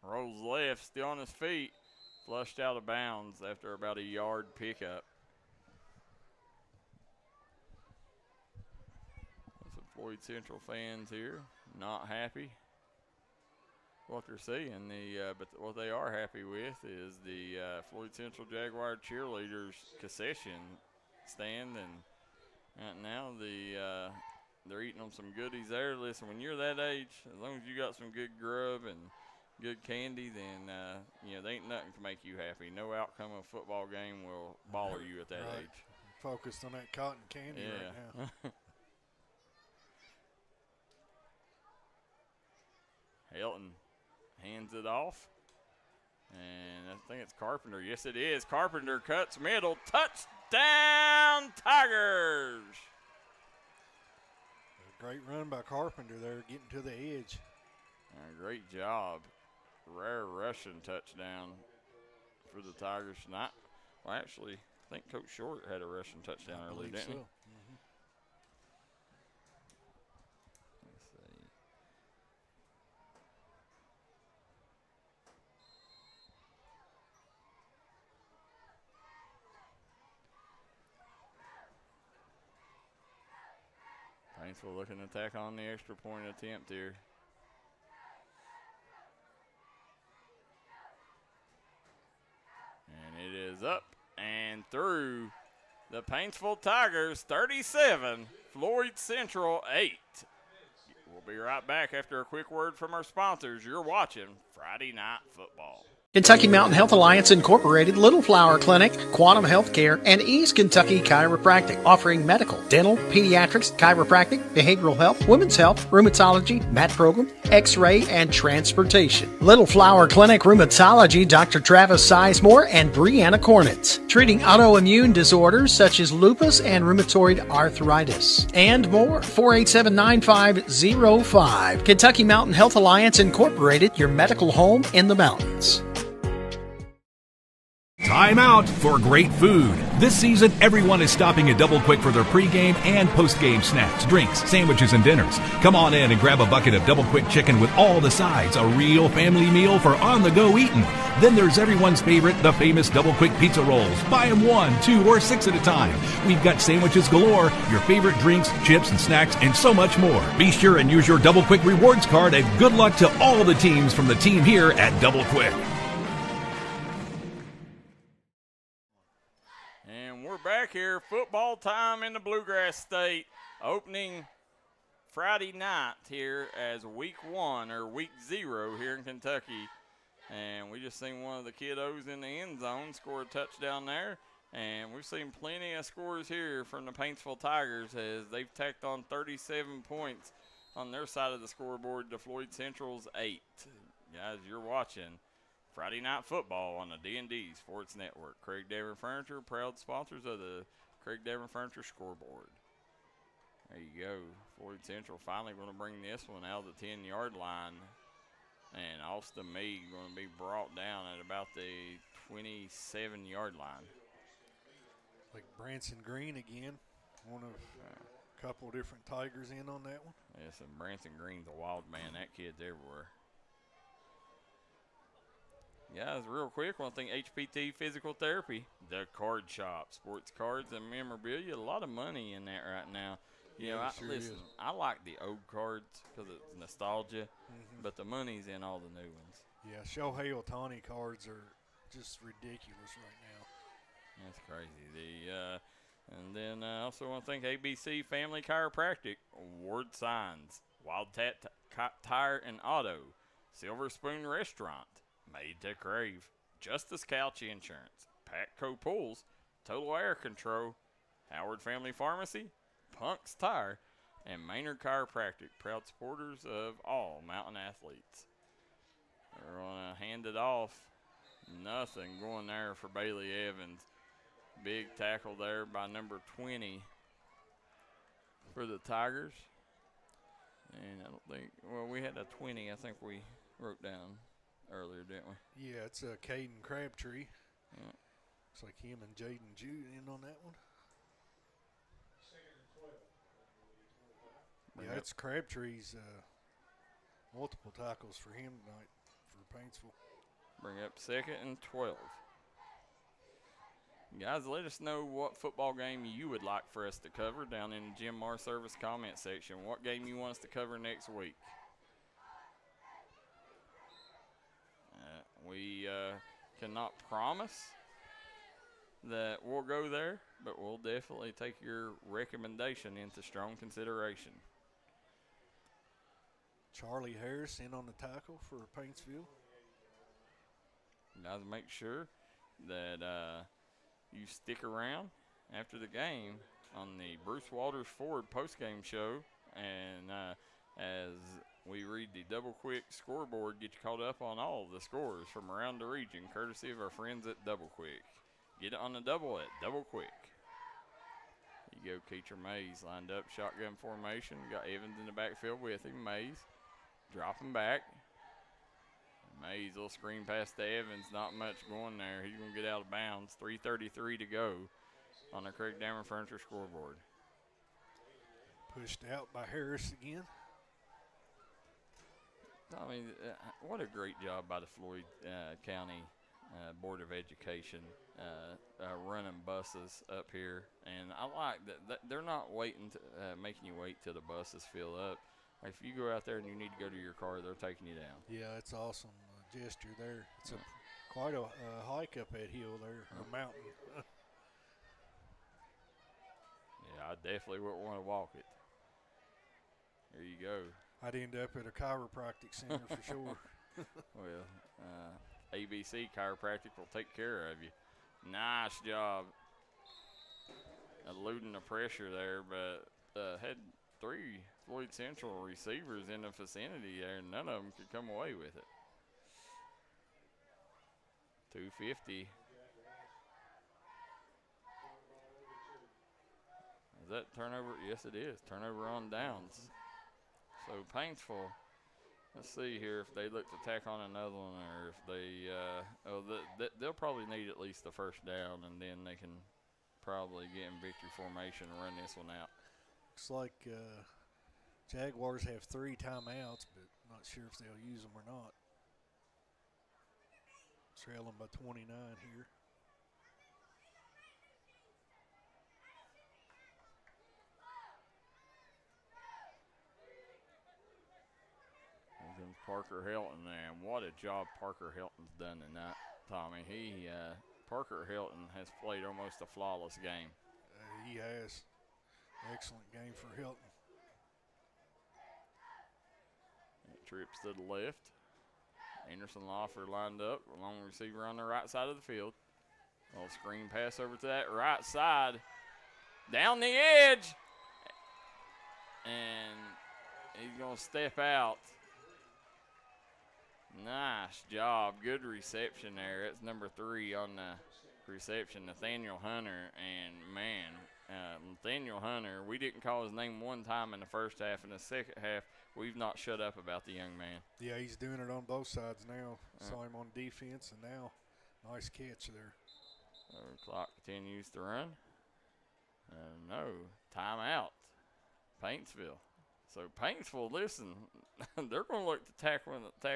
rolls left, still on his feet, flushed out of bounds after about a yard pickup. Some Floyd Central fans here, not happy what they're seeing. But what they are happy with is the Floyd Central Jaguar cheerleaders concession stand, and now they're eating on some goodies there. Listen, when you're that age, as long as you got some good grub and good candy, then there ain't nothing to make you happy. No outcome of a football game will bother you at that age. Focused on that cotton candy right now. Helton hands it off. And I think it's Carpenter. Yes, it is. Carpenter cuts middle. Touchdown, Tigers. A great run by Carpenter there, getting to the edge. Great job. Rare rushing touchdown for the Tigers tonight. Well, actually, I think Coach Short had a rushing touchdown earlier, didn't he? Paintsville looking to tack on the extra point attempt here. And it is up and through. The Paintsville Tigers 37, Floyd Central 8. We'll be right back after a quick word from our sponsors. You're watching Friday Night Football. Kentucky Mountain Health Alliance Incorporated, Little Flower Clinic, Quantum Healthcare, and East Kentucky Chiropractic, offering medical, dental, pediatrics, chiropractic, behavioral health, women's health, rheumatology, mat program, x-ray, and transportation. Little Flower Clinic Rheumatology, Dr. Travis Sizemore and Brianna Cornitz, treating autoimmune disorders such as lupus and rheumatoid arthritis, and more. 487-9505. Kentucky Mountain Health Alliance Incorporated, your medical home in the mountains. Time out for great food. This season, everyone is stopping at Double Quick for their pregame and postgame snacks, drinks, sandwiches, and dinners. Come on in and grab a bucket of Double Quick chicken with all the sides, a real family meal for on-the-go eating. Then there's everyone's favorite, the famous Double Quick pizza rolls. Buy them 1, 2, or 6 at a time. We've got sandwiches galore, your favorite drinks, chips, and snacks, and so much more. Be sure and use your Double Quick rewards card, and good luck to all the teams from the team here at Double Quick. Back here, football time in the Bluegrass State, opening Friday night here as week 1 or week 0 here in Kentucky. And we just seen one of the kiddos in the end zone score a touchdown there. And we've seen plenty of scores here from the Paintsville Tigers as they've tacked on 37 points on their side of the scoreboard to Floyd Central's 8. Guys, you're watching Friday Night Football on the D&D Sports Network. Craig Davern Furniture, proud sponsors of the Craig Davern Furniture scoreboard. There you go. Floyd Central finally going to bring this one out of the 10-yard line. And Austin Meade going to be brought down at about the 27-yard line. Like Branson Green again, one of a couple different Tigers in on that one. Yes, and Branson Green's a wild man. That kid's everywhere. Guys, real quick, one thing, HPT Physical Therapy, the card shop, sports cards and memorabilia, a lot of money in that right now. You know, listen, I like the old cards because it's nostalgia, but the money's in all the new ones. Yeah, Shohei Ohtani cards are just ridiculous right now. That's crazy. And then also want to thank ABC Family Chiropractic, Ward Signs, Wildcat Tire and Auto, Silver Spoon Restaurant, Made to Crave, Justice Couch Insurance, Patco Pools, Total Air Control, Howard Family Pharmacy, Punk's Tire, and Maynard Chiropractic, proud supporters of all mountain athletes. We're going to hand it off. Nothing going there for Bailey Evans. Big tackle there by number 20 for the Tigers. And I don't think, well, we had a 20, I think we wrote down earlier, didn't we? Yeah, it's Caden Crabtree. Yeah. Looks like him and Jaden Jude in on that one. Yeah, it's Crabtree's multiple tackles for him tonight for Paintsville. Bring up 2nd and 12. Guys, let us know what football game you would like for us to cover down in the Jim Mar Service comment section. What game you want us to cover next week. We cannot promise that we'll go there, but we'll definitely take your recommendation into strong consideration. Charlie Harris in on the tackle for Paintsville. Guys, make sure that you stick around after the game on the Bruce Walters Ford postgame show. And as we read the Double Quick scoreboard, get you caught up on all of the scores from around the region, courtesy of our friends at Double Quick. Get it on the double at Double Quick. You go, Keecher Mays lined up, shotgun formation. Got Evans in the backfield with him. Mays dropping back. Mays will screen past to Evans. Not much going there. He's going to get out of bounds. 3:33 to go on the Craig Davern Furniture scoreboard. Pushed out by Harris again. I mean, what a great job by the Floyd County Board of Education running buses up here. And I like that they're not waiting to making you wait till the buses fill up. If you go out there and you need to go to your car, they're taking you down. Yeah, it's awesome gesture there. It's quite a hike up that hill there, a mountain. Yeah, I definitely wouldn't want to walk it. There you go. I'd end up at a chiropractic center for sure. Well, ABC Chiropractic will take care of you. Nice job eluding the pressure there, but had 3 Floyd Central receivers in the vicinity there, and none of them could come away with it. 250. Is that turnover? Yes, it is. Turnover on downs. So Paintsville, let's see here if they look to tack on another one, or if they, they'll probably need at least the first down, and then they can probably get in victory formation and run this one out. Looks like Jaguars have 3 timeouts, but not sure if they'll use them or not. Trailing by 29 here. Parker Helton, and what a job Parker Helton's done tonight, Tommy. Parker Helton has played almost a flawless game. He has. Excellent game for Helton. Trips to the left. Anderson Loffer lined up, long receiver on the right side of the field. Little screen pass over to that right side. Down the edge. And he's going to step out. Nice job. Good reception there. That's number 3 on the reception, Nathaniel Hunter. And, man, Nathaniel Hunter, we didn't call his name one time in the first half. In the second half, we've not shut up about the young man. Yeah, he's doing it on both sides now. Saw him on defense, and now nice catch there. So clock continues to run. No, timeout. Paintsville. So Paintsville, listen, they're going to look to tack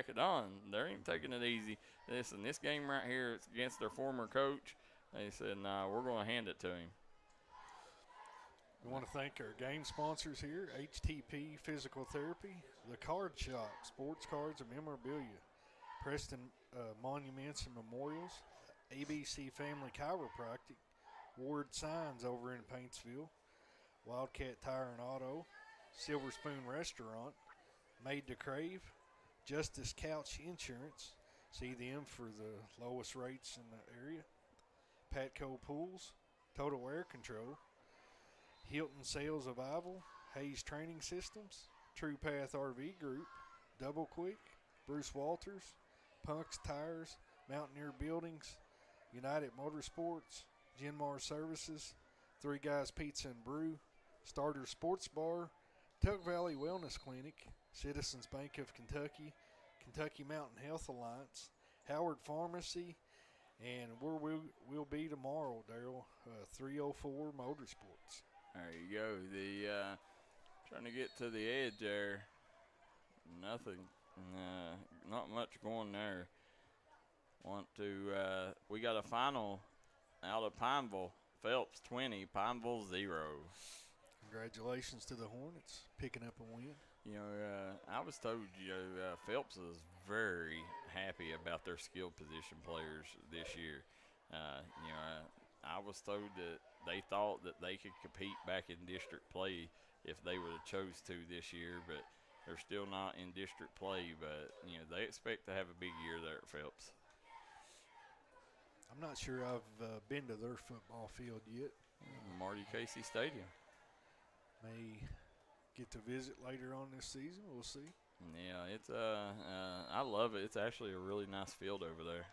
it on. They ain't taking it easy. Listen, this game right here is against their former coach. They said, nah, we're going to hand it to him. We want to thank our game sponsors here, HTP Physical Therapy, The Card Shop, Sports Cards and Memorabilia, Preston Monuments and Memorials, ABC Family Chiropractic, Ward Signs over in Paintsville, Wildcat Tire and Auto, Silver Spoon Restaurant, Made to Crave, Justice Couch Insurance, see them for the lowest rates in the area, Patco Pools, Total Air Control, Hilton Sales Survival, Hayes Training Systems, True Path RV Group, Double Quick, Bruce Walters, Punk's Tires, Mountaineer Buildings, United Motorsports, Genmar Services, Three Guys Pizza and Brew, Starter Sports Bar, Tuck Valley Wellness Clinic, Citizens Bank of Kentucky, Kentucky Mountain Health Alliance, Howard Pharmacy, and where we'll be tomorrow, Darryl, 304 Motorsports. There you go. The trying to get to the edge there. Nothing. Not much going there. We got a final out of Pineville. Phelps 20, Pineville 0. Congratulations to the Hornets picking up a win. You know, I was told, Phelps is very happy about their skill position players this year. I was told that they thought that they could compete back in district play if they would have chose to this year, but they're still not in district play. But, they expect to have a big year there at Phelps. I'm not sure I've been to their football field yet. Marty Casey Stadium. May get to visit later on this season. We'll see. Yeah, it's I love it. It's actually a really nice field over there.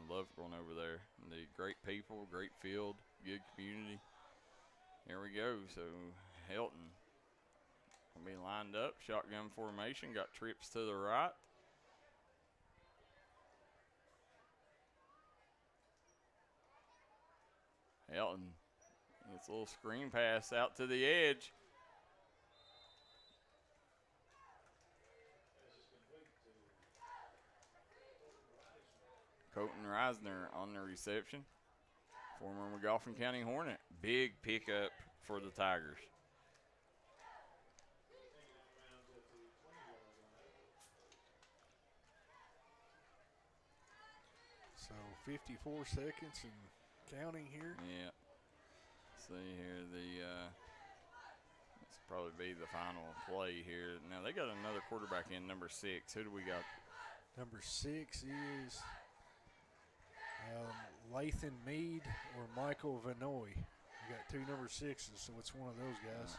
Love going over there. The great people, great field, good community. Here we go. So Helton will be lined up, shotgun formation. Got trips to the right. Helton gets a little screen pass out to the edge. Colton Reisner on the reception. Former McGoffin County Hornet. Big pickup for the Tigers. So 54 seconds and counting here. Yeah. See here, this probably be the final play here. Now they got another quarterback in, number 6. Who do we got? Number 6 is Lathan Mead or Michael Vanoy. We got 2 number 6s, so it's one of those guys.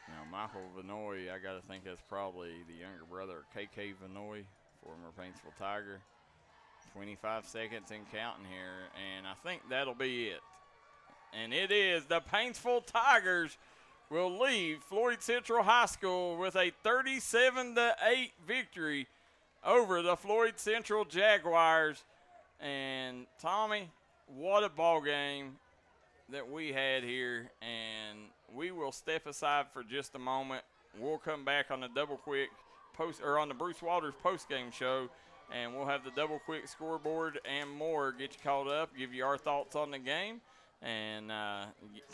Now Michael Vanoy, I got to think that's probably the younger brother of KK Vanoy, former Paintsville Tiger. 25 seconds and counting here, and I think that'll be it. And it is. The Paintsville Tigers will leave Floyd Central High School with a 37-8 victory over the Floyd Central Jaguars. And, Tommy, what a ball game that we had here. And we will step aside for just a moment. We'll come back on the Double Quick on the Bruce Walters postgame show. And we'll have the Double Quick scoreboard and more. Get you caught up, give you our thoughts on the game, and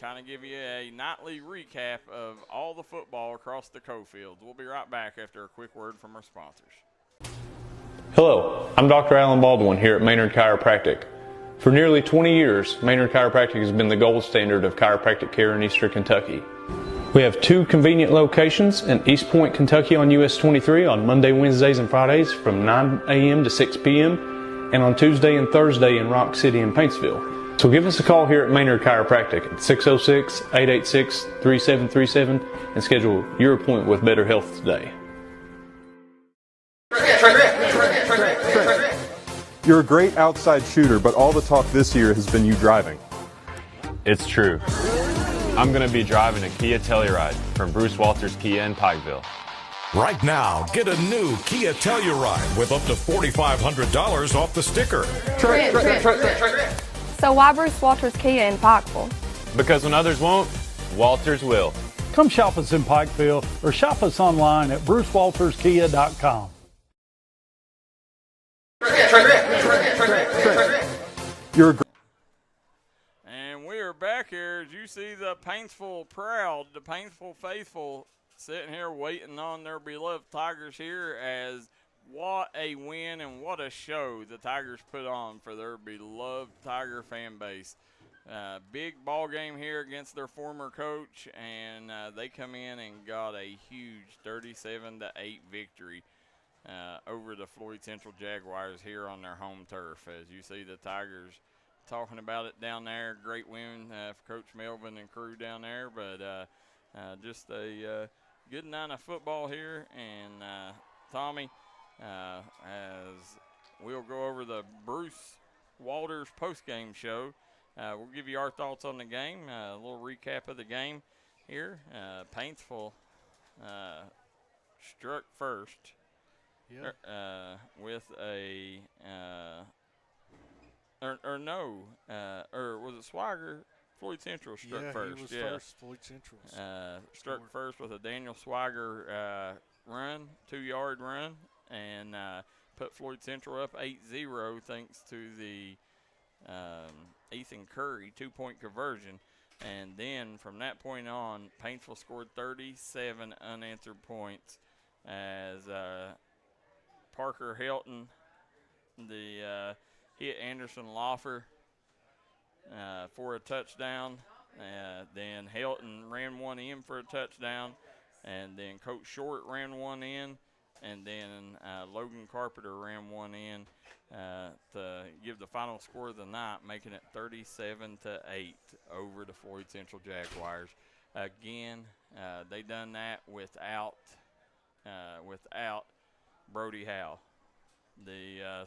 kind of give you a nightly recap of all the football across the Cofields. We'll be right back after a quick word from our sponsors. Hello, I'm Dr. Alan Baldwin here at Maynard Chiropractic. For nearly 20 years, Maynard Chiropractic has been the gold standard of chiropractic care in Eastern Kentucky. We have 2 convenient locations in East Point, Kentucky on US 23 on Monday, Wednesdays, and Fridays from 9 a.m. to 6 p.m. and on Tuesday and Thursday in Rock City and Paintsville. So give us a call here at Maynard Chiropractic at 606-886-3737 and schedule your appointment with Better Health today. You're a great outside shooter, but all the talk this year has been you driving. It's true. I'm going to be driving a Kia Telluride from Bruce Walters Kia in Pikeville. Right now, get a new Kia Telluride with up to $4,500 off the sticker. So why Bruce Walters Kia in Pikeville? Because when others won't, Walters will. Come shop us in Pikeville or shop us online at brucewalterskia.com. And we are back here as you see the Paintsville proud, the Paintsville faithful sitting here waiting on their beloved Tigers here. As what a win and what a show the Tigers put on for their beloved Tiger fan base. Big ball game here against their former coach, and they come in and got a huge 37-8 victory over the Floyd Central Jaguars here on their home turf. As you see the Tigers talking about it down there, great win for Coach Melvin and crew down there, but just a good night of football here. And Tommy, as we'll go over the Bruce Walters post-game show, we'll give you our thoughts on the game, a little recap of the game here. Paintsville struck first. Yeah. With a or was it Swagger? Floyd Central struck first. He was first. Floyd Central struck first with a Daniel Swagger run, 2-yard run, and put Floyd Central up 8-0 thanks to the Ethan Curry 2-point conversion. And then from that point on, Paintsville scored 37 unanswered points as Parker Helton hit Anderson Loffer for a touchdown. Then Helton ran one in for a touchdown. And then Coach Short ran one in. And then Logan Carpenter ran one in to give the final score of the night, making it 37-8 over the Floyd Central Jaguars. Again, they done that without Brody Howe. A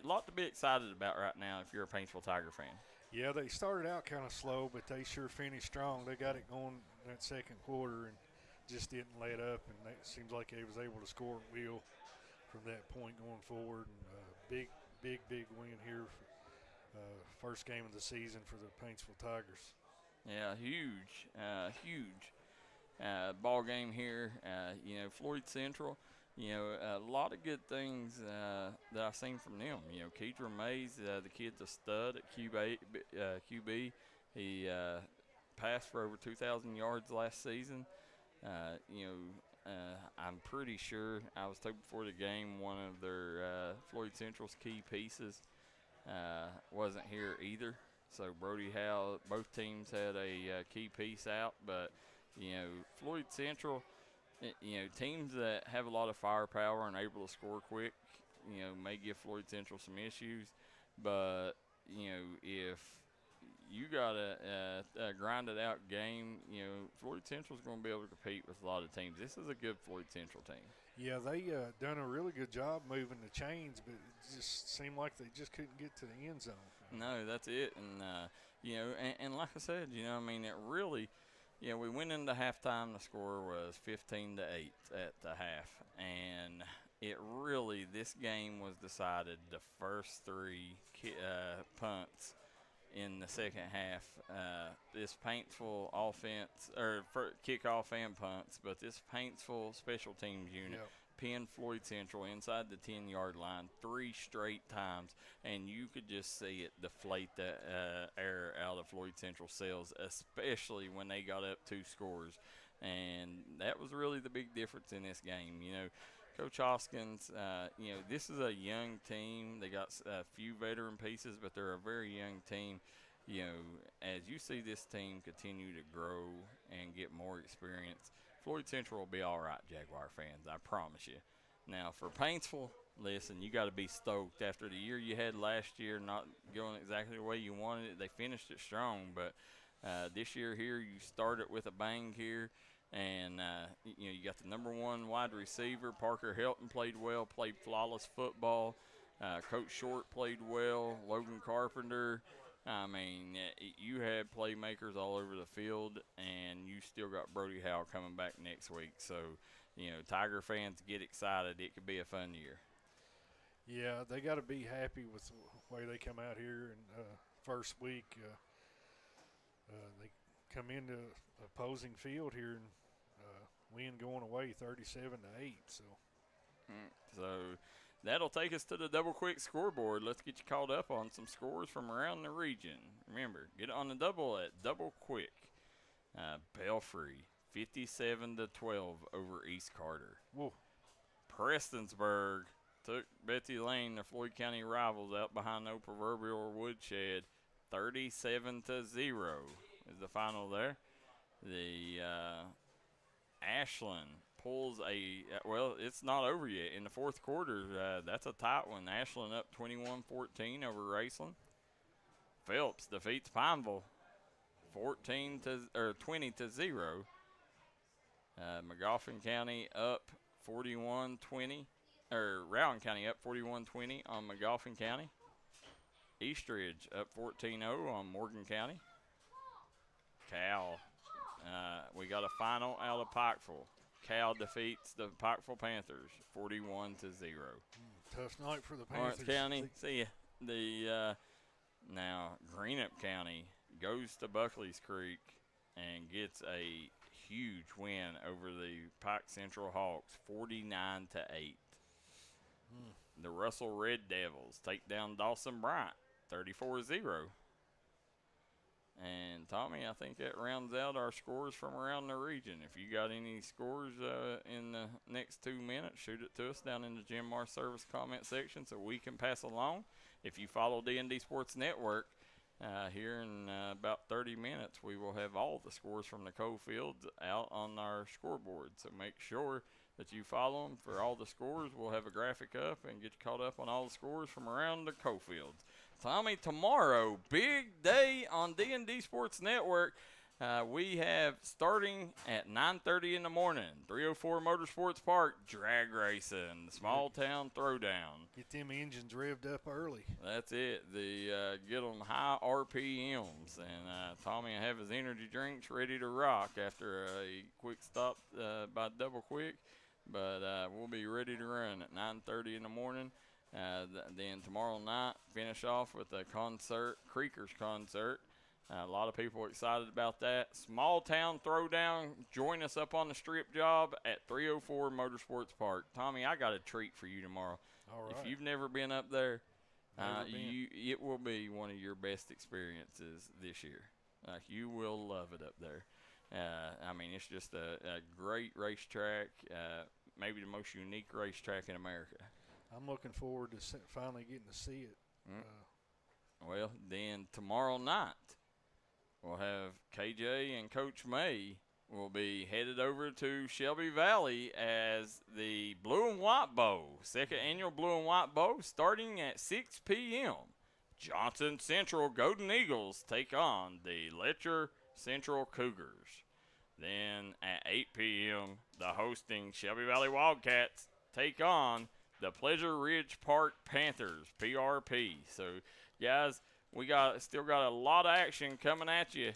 lot to be excited about right now if you're a Paintsville Tiger fan. Yeah, they started out kind of slow, but they sure finished strong. They got it going that second quarter and just didn't let up, and it seems like they was able to score at will from that point going forward. And big win here for first game of the season for the Paintsville Tigers. Yeah, huge ball game here. Floyd Central, a lot of good things that I've seen from them. Keidra Mays, the kid's a stud at QB. He passed for over 2,000 yards last season. I'm pretty sure, I was told before the game, one of their Floyd Central's key pieces wasn't here either. So Brody Howe, both teams had a key piece out, but Floyd Central, teams that have a lot of firepower and able to score quick, may give Floyd Central some issues. But if you got a grinded out game, Floyd Central's going to be able to compete with a lot of teams. This is a good Floyd Central team. Yeah, they done a really good job moving the chains, but it just seemed like they just couldn't get to the end zone. No, that's it. And, and like I said, it really, we went into halftime. The score was 15-8 at the half. And it really, this game was decided the first three punts in the second half. This Paintsville offense, or kickoff and punts, but this Paintsville special teams unit pinned Floyd Central inside the 10-yard line 3 straight times, and you could just see it deflate the air out of Floyd Central cells, especially when they got up 2 scores. And that was really the big difference in this game. Coach Hoskins, this is a young team. They got a few veteran pieces, but they're a very young team. As you see this team continue to grow and get more experience, Floyd Central will be all right, Jaguar fans. I promise you. Now, for Paintsville, listen, you got to be stoked after the year you had last year, not going exactly the way you wanted it. They finished it strong, but this year here, you started with a bang here, and you got the number 1 wide receiver, Parker Helton, played well, played flawless football. Coach Short played well. Logan Carpenter. I mean, you had playmakers all over the field, and you still got Brody Howell coming back next week. So, Tiger fans get excited. It could be a fun year. Yeah, they got to be happy with the way they come out here in first week. They come into opposing field here and win going away 37-8. So that'll take us to the double quick scoreboard. Let's get you caught up on some scores from around the region. Remember, get it on the double at double quick. Belfry 57-12 over East Carter. Whoa. Prestonsburg took Betsy Lane, the Floyd County rivals, out behind no proverbial woodshed. 37-0 is the final there. The Ashland pulls it's not over yet. In the fourth quarter, that's a tight one. Ashland up 21-14 over Raceland. Phelps defeats Pineville 20-0. Magoffin County up 41-20, or Rowan County up 41-20 on Magoffin County. Eastridge up 14-0 on Morgan County. Cal, we got a final out of Pikeville. Cal defeats the Pikeville Panthers 41-0. Tough night for the Panthers. Lawrence County, see ya. Now Greenup County goes to Buckley's Creek and gets a huge win over the Pike Central Hawks, 49-8. The Russell Red Devils take down Dawson Bryant, 34-0. And Tommy, I think that rounds out our scores from around the region. If you got any scores in the next 2 minutes, shoot it to us down in the Jim Mar Service comment section so we can pass along. If you follow D&D Sports Network, here in about 30 minutes, we will have all the scores from the Cofields out on our scoreboard. So make sure that you follow them for all the scores. We'll have a graphic up and get you caught up on all the scores from around the Cofields. Tommy, tomorrow, big day on D&D Sports Network. We have, starting at 9:30 in the morning, 304 Motorsports Park, drag racing, small town throwdown. Get them engines revved up early. That's it. Get them high RPMs. And Tommy will have his energy drinks ready to rock after a quick stop by Double Quick. But we'll be ready to run at 9:30 in the morning. Then tomorrow night, finish off with a concert, Creekers concert. A lot of people excited about that. Small town throwdown. Join us up on the strip job at 304 Motorsports Park. Tommy, I got a treat for you tomorrow. All right. If you've never been up there, it will be one of your best experiences this year. You will love it up there. I mean, it's just a great racetrack, maybe the most unique racetrack in America. I'm looking forward to finally getting to see it. Well, then tomorrow night, we'll have KJ and Coach May will be headed over to Shelby Valley as the Blue and White Bowl, second annual Blue and White Bowl, starting at 6 p.m. Johnson Central Golden Eagles take on the Letcher Central Cougars. Then at 8 p.m., the hosting Shelby Valley Wildcats take on the Pleasure Ridge Park Panthers, PRP. So, guys, we still got a lot of action coming at you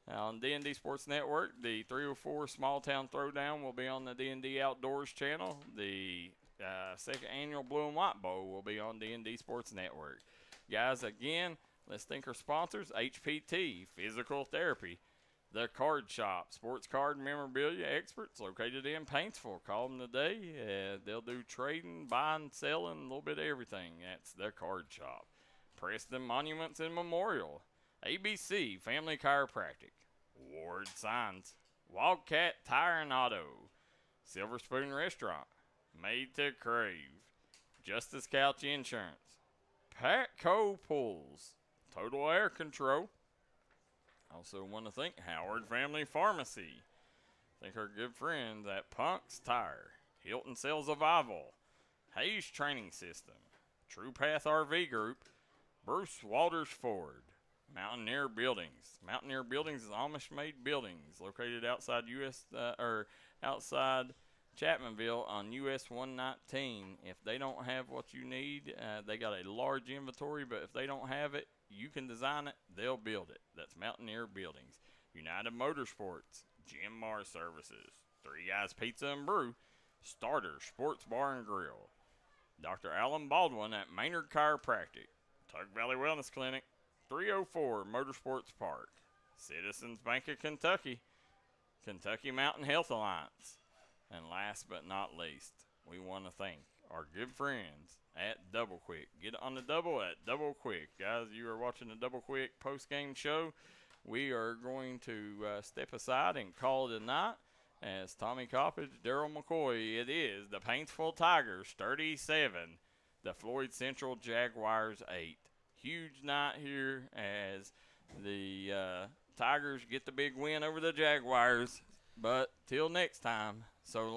on D&D Sports Network. The 304 Small Town Throwdown will be on the D&D Outdoors channel. The second annual Blue and White Bowl will be on D&D Sports Network. Guys, again, let's thank our sponsors, HPT, Physical Therapy, The Card Shop, sports card and memorabilia experts located in Paintsville. Call them today. They'll do trading, buying, selling, a little bit of everything. That's The Card Shop. Preston Monuments and Memorial, ABC Family Chiropractic, Ward Signs, Wildcat Tire and Auto, Silver Spoon Restaurant, Made to Crave, Justice Couch Insurance, Patco Pools, Total Air Control. Also want to thank Howard Family Pharmacy. Thank our good friends at Punk's Tire, Hilton Sales Survival, Hayes Training System, True Path RV Group, Bruce Walters Ford, Mountaineer Buildings. Mountaineer Buildings is Amish-made buildings located outside outside Chapmanville on US 119. If they don't have what you need, they got a large inventory, but if they don't have it, you can design it, they'll build it. That's Mountaineer Buildings. United Motorsports, Jim Marr Services, Three Guys Pizza and Brew, Starter Sports Bar and Grill, Dr. Alan Baldwin at Maynard Chiropractic, Tug Valley Wellness Clinic, 304 Motorsports Park, Citizens Bank of Kentucky, Kentucky Mountain Health Alliance, and last but not least, we want to thank our good friends at Double Quick. Get on the double at Double Quick. Guys, you are watching the Double Quick post-game show. We are going to step aside and call it a night as Tommy Coppage, Darryl McCoy. It is the Paintsville Tigers 37, the Floyd Central Jaguars 8. Huge night here as the Tigers get the big win over the Jaguars. But till next time, so long.